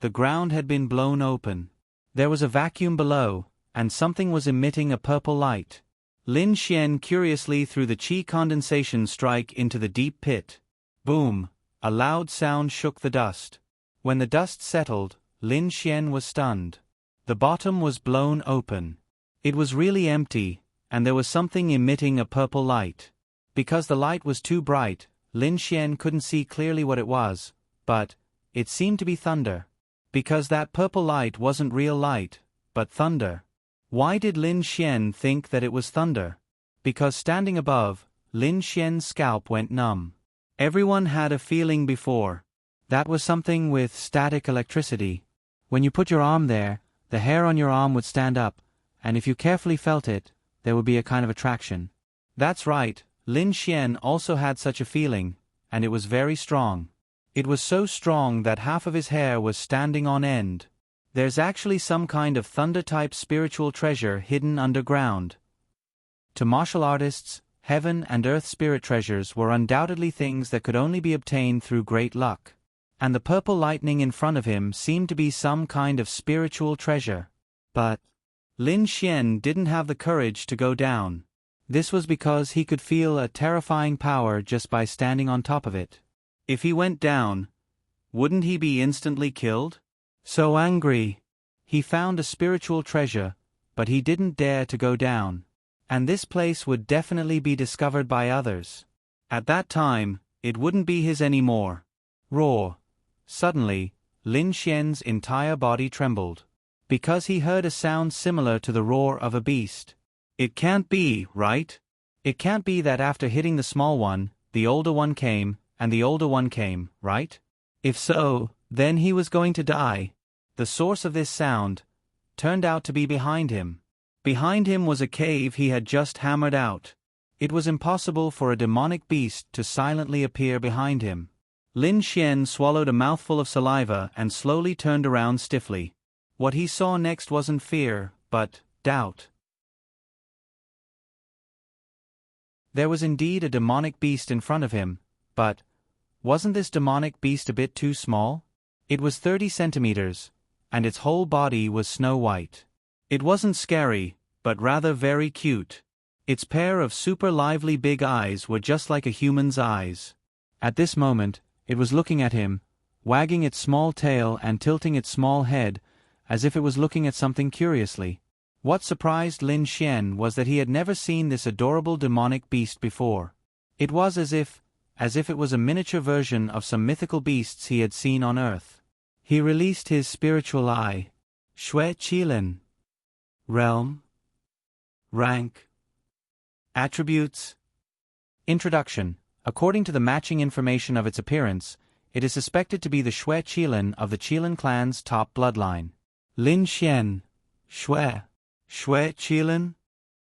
the ground had been blown open. There was a vacuum below, and something was emitting a purple light. Lin Xian curiously threw the qi condensation strike into the deep pit. Boom! A loud sound shook the dust. When the dust settled, Lin Xian was stunned. The bottom was blown open. It was really empty, and there was something emitting a purple light. Because the light was too bright, Lin Xian couldn't see clearly what it was, but it seemed to be thunder. Because that purple light wasn't real light, but thunder. Why did Lin Xian think that it was thunder? Because standing above, Lin Xian's scalp went numb. Everyone had a feeling before. That was something with static electricity. When you put your arm there, the hair on your arm would stand up, and if you carefully felt it, there would be a kind of attraction. That's right, Lin Xian also had such a feeling, and it was very strong. It was so strong that half of his hair was standing on end. There's actually some kind of thunder-type spiritual treasure hidden underground. To martial artists, heaven and earth spirit treasures were undoubtedly things that could only be obtained through great luck. And the purple lightning in front of him seemed to be some kind of spiritual treasure. But Lin Xian didn't have the courage to go down. This was because he could feel a terrifying power just by standing on top of it. If he went down, wouldn't he be instantly killed? So angry. He found a spiritual treasure, but he didn't dare to go down. And this place would definitely be discovered by others. At that time, it wouldn't be his anymore. Roar. Suddenly, Lin Xian's entire body trembled. Because he heard a sound similar to the roar of a beast. It can't be, right? It can't be that after hitting the small one, the older one came, and the older one came, right? If so, then he was going to die. The source of this sound turned out to be behind him. Behind him was a cave he had just hammered out. It was impossible for a demonic beast to silently appear behind him. Lin Xian swallowed a mouthful of saliva and slowly turned around stiffly. What he saw next wasn't fear, but doubt. There was indeed a demonic beast in front of him, but wasn't this demonic beast a bit too small? It was 30 centimeters, and its whole body was snow white. It wasn't scary, but rather very cute. Its pair of super lively big eyes were just like a human's eyes. At this moment, it was looking at him, wagging its small tail and tilting its small head, as if it was looking at something curiously. What surprised Lin Xian was that he had never seen this adorable demonic beast before. It was as if it was a miniature version of some mythical beasts he had seen on Earth. He released his spiritual eye. Shui Qilin. Realm. Rank. Attributes. Introduction. According to the matching information of its appearance, it is suspected to be the Shui Qilin of the Qilin clan's top bloodline. Lin Xian. Shui Qilin?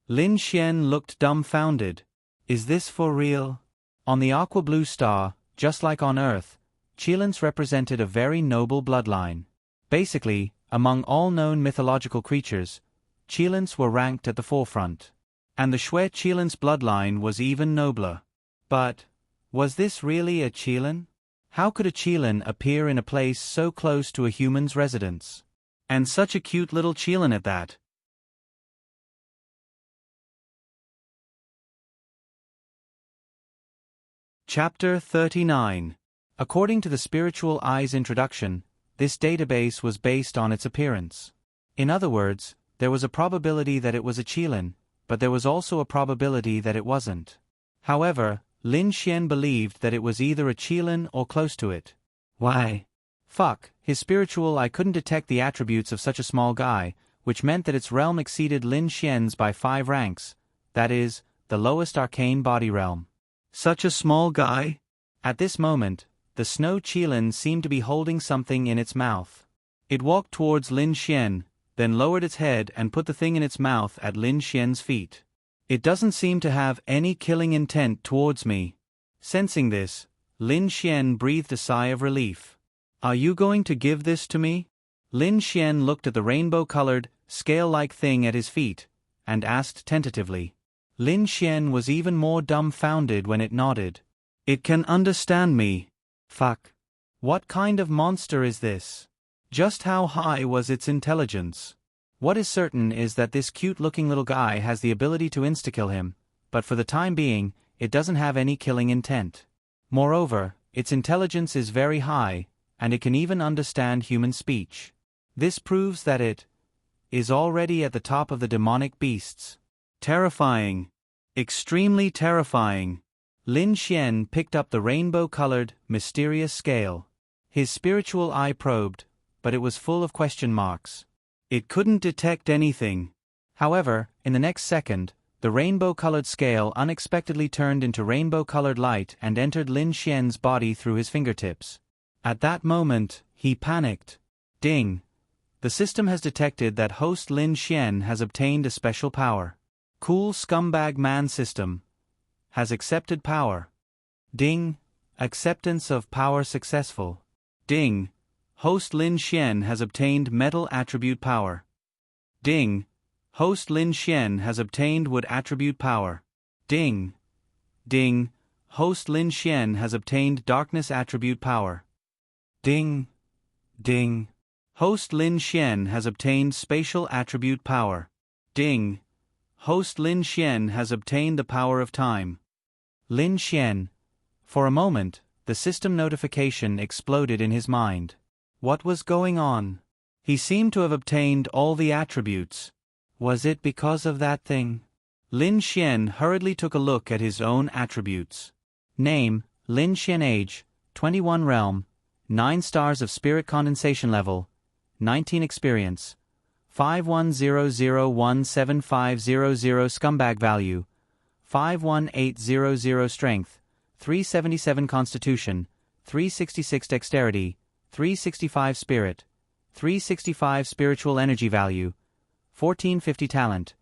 Lin Xian looked dumbfounded. Is this for real? On the aqua blue star, just like on Earth, Qilins represented a very noble bloodline. Basically, among all known mythological creatures, Qilins were ranked at the forefront. And the Shui Qilin's bloodline was even nobler. But was this really a Qilin? How could a Qilin appear in a place so close to a human's residence? And such a cute little Qilin at that. Chapter 39. According to the Spiritual Eye's introduction, this database was based on its appearance. In other words, there was a probability that it was a Qilin, but there was also a probability that it wasn't. However, Lin Xian believed that it was either a Qilin or close to it. Why? Fuck, his spiritual eye couldn't detect the attributes of such a small guy, which meant that its realm exceeded Lin Xian's by 5 ranks, that is, the lowest arcane body realm. Such a small guy? At this moment, the snow Qilin seemed to be holding something in its mouth. It walked towards Lin Xian, then lowered its head and put the thing in its mouth at Lin Xian's feet. It doesn't seem to have any killing intent towards me. Sensing this, Lin Xian breathed a sigh of relief. Are you going to give this to me? Lin Xian looked at the rainbow-colored, scale-like thing at his feet, and asked tentatively. Lin Xian was even more dumbfounded when it nodded. It can understand me. Fuck. What kind of monster is this? Just how high was its intelligence? What is certain is that this cute-looking little guy has the ability to insta-kill him, but for the time being, it doesn't have any killing intent. Moreover, its intelligence is very high, and it can even understand human speech. This proves that it is already at the top of the demonic beasts. Terrifying. Extremely terrifying. Lin Xian picked up the rainbow-colored, mysterious scale. His spiritual eye probed, but it was full of question marks. It couldn't detect anything. However, in the next second, the rainbow-colored scale unexpectedly turned into rainbow-colored light and entered Lin Xian's body through his fingertips. At that moment, he panicked. Ding! The system has detected that host Lin Xian has obtained a special power. Cool scumbag man system has accepted power. Ding! Acceptance of power successful. Ding! Host Lin Xian has obtained metal attribute power. Ding! Host Lin Xian has obtained wood attribute power. Ding! Ding! Host Lin Xian has obtained darkness attribute power. Ding! Ding! Host Lin Xian has obtained spatial attribute power. Ding! Host Lin Xian has obtained the power of time. Lin Xian. For a moment, the system notification exploded in his mind. What was going on? He seemed to have obtained all the attributes. Was it because of that thing? Lin Xian hurriedly took a look at his own attributes. Name, Lin Xian. Age, 21. Realm, 9 stars of spirit condensation level, 19 experience. 5100175000 scumbag value, 51800 strength, 377 constitution, 366 dexterity, 365 spirit, 365 spiritual energy value, 1450 talent,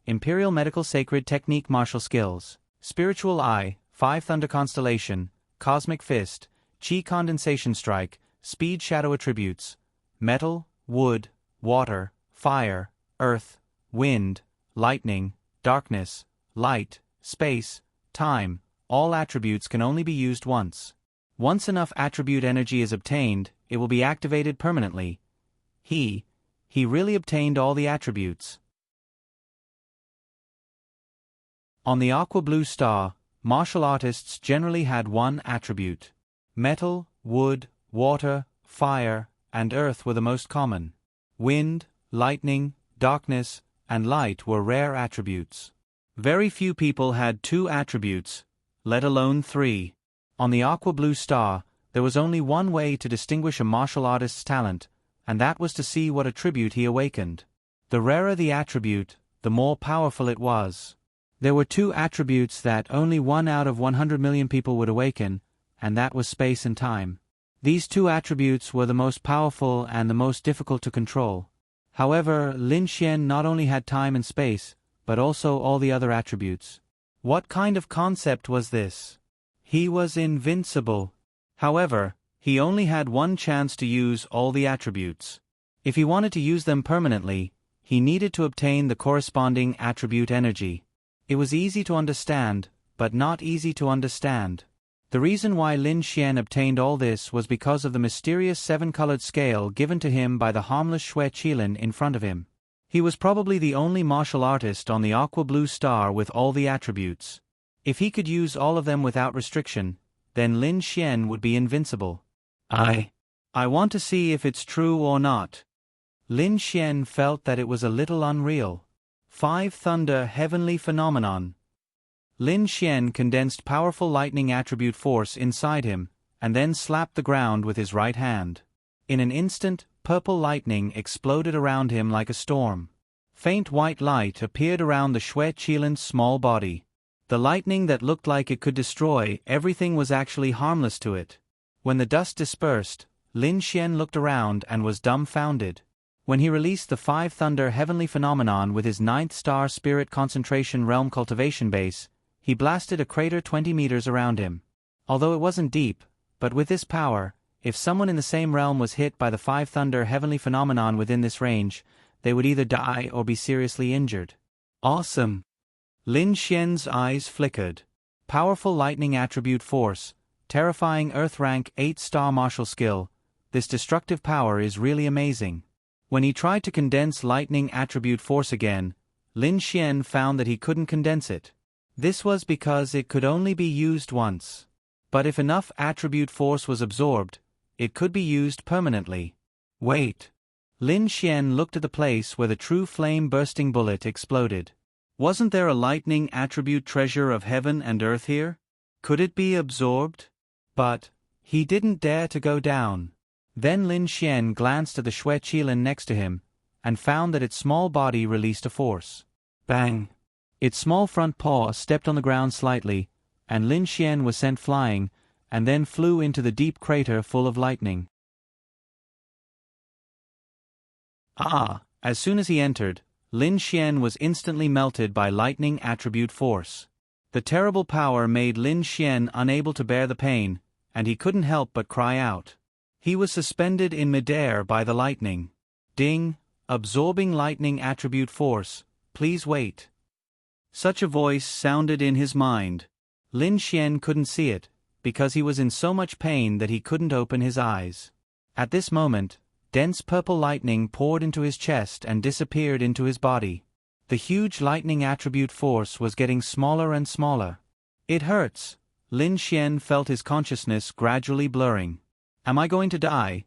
Imperial Medical Sacred Technique martial skills, Spiritual Eye, 5 Thunder Constellation, Cosmic Fist, Chi Condensation Strike, Speed Shadow attributes, Metal, Wood, Water, Fire, Earth, Wind, Lightning, Darkness, Light, Space, Time. All attributes can only be used once. Once enough attribute energy is obtained, it will be activated permanently. He really obtained all the attributes. On the Aqua Blue Star, martial artists generally had one attribute. Metal, wood, water, fire, and earth were the most common. Wind, lightning, darkness, and light were rare attributes. Very few people had 2 attributes, let alone 3. On the Aqua Blue Star, there was only one way to distinguish a martial artist's talent, and that was to see what attribute he awakened. The rarer the attribute, the more powerful it was. There were 2 attributes that only 1 out of 100 million people would awaken, and that was space and time. These 2 attributes were the most powerful and the most difficult to control. However, Lin Xian not only had time and space, but also all the other attributes. What kind of concept was this? He was invincible. However, he only had one chance to use all the attributes. If he wanted to use them permanently, he needed to obtain the corresponding attribute energy. It was easy to understand, but not easy to understand. The reason why Lin Xian obtained all this was because of the mysterious 7-colored scale given to him by the harmless Xue Qilin in front of him. He was probably the only martial artist on the Aqua Blue Star with all the attributes. If he could use all of them without restriction, then Lin Xian would be invincible. I want to see if it's true or not. Lin Xian felt that it was a little unreal. 5 Thunder Heavenly Phenomenon. Lin Xian condensed powerful lightning attribute force inside him, and then slapped the ground with his right hand. In an instant, purple lightning exploded around him like a storm. Faint white light appeared around the Xue Qilin's small body. The lightning that looked like it could destroy everything was actually harmless to it. When the dust dispersed, Lin Xian looked around and was dumbfounded. When he released the 5 Thunder Heavenly Phenomenon with his 9th Star Spirit Concentration Realm Cultivation Base, he blasted a crater 20 meters around him. Although it wasn't deep, but with this power, if someone in the same realm was hit by the 5 Thunder Heavenly Phenomenon within this range, they would either die or be seriously injured. Awesome! Lin Xian's eyes flickered. Powerful lightning attribute force, terrifying Earth rank 8-star martial skill, this destructive power is really amazing. When he tried to condense lightning attribute force again, Lin Xian found that he couldn't condense it. This was because it could only be used once. But if enough attribute force was absorbed, it could be used permanently. Wait. Lin Xian looked at the place where the true flame-bursting bullet exploded. Wasn't there a lightning attribute treasure of heaven and earth here? Could it be absorbed? But he didn't dare to go down. Then Lin Xian glanced at the Xue Qilin next to him, and found that its small body released a force. Bang! Its small front paw stepped on the ground slightly, and Lin Xian was sent flying, and then flew into the deep crater full of lightning. As soon as he entered, Lin Xian was instantly melted by lightning attribute force. The terrible power made Lin Xian unable to bear the pain, and he couldn't help but cry out. He was suspended in midair by the lightning. Ding! Absorbing lightning attribute force, please wait. Such a voice sounded in his mind. Lin Xian couldn't see it, because he was in so much pain that he couldn't open his eyes. At this moment, dense purple lightning poured into his chest and disappeared into his body. The huge lightning attribute force was getting smaller and smaller. It hurts. Lin Xian felt his consciousness gradually blurring. Am I going to die?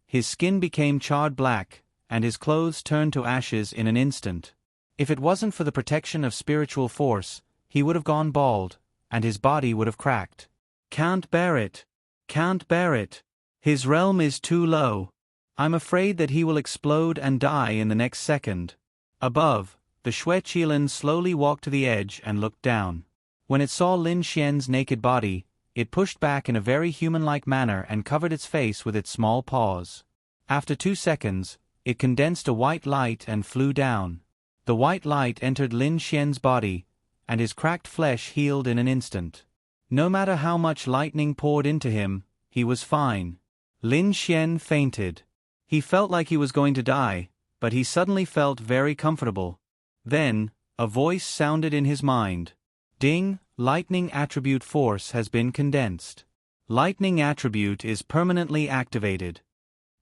His skin became charred black, and his clothes turned to ashes in an instant. If it wasn't for the protection of spiritual force, he would have gone bald, and his body would have cracked. Can't bear it. Can't bear it. His realm is too low. I'm afraid that he will explode and die in the next second. Above, the Xue Qilin slowly walked to the edge and looked down. When it saw Lin Xian's naked body, it pushed back in a very human-like manner and covered its face with its small paws. After 2 seconds, it condensed a white light and flew down. The white light entered Lin Xian's body, and his cracked flesh healed in an instant. No matter how much lightning poured into him, he was fine. Lin Xian fainted. He felt like he was going to die, but he suddenly felt very comfortable. Then, a voice sounded in his mind. Ding! Lightning attribute force has been condensed. Lightning attribute is permanently activated.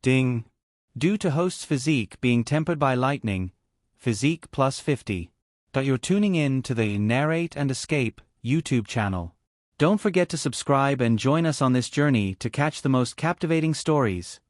Ding! Due to host's physique being tempered by lightning, physique plus 50. You're tuning in to the Narrate and Escape YouTube channel. Don't forget to subscribe and join us on this journey to catch the most captivating stories.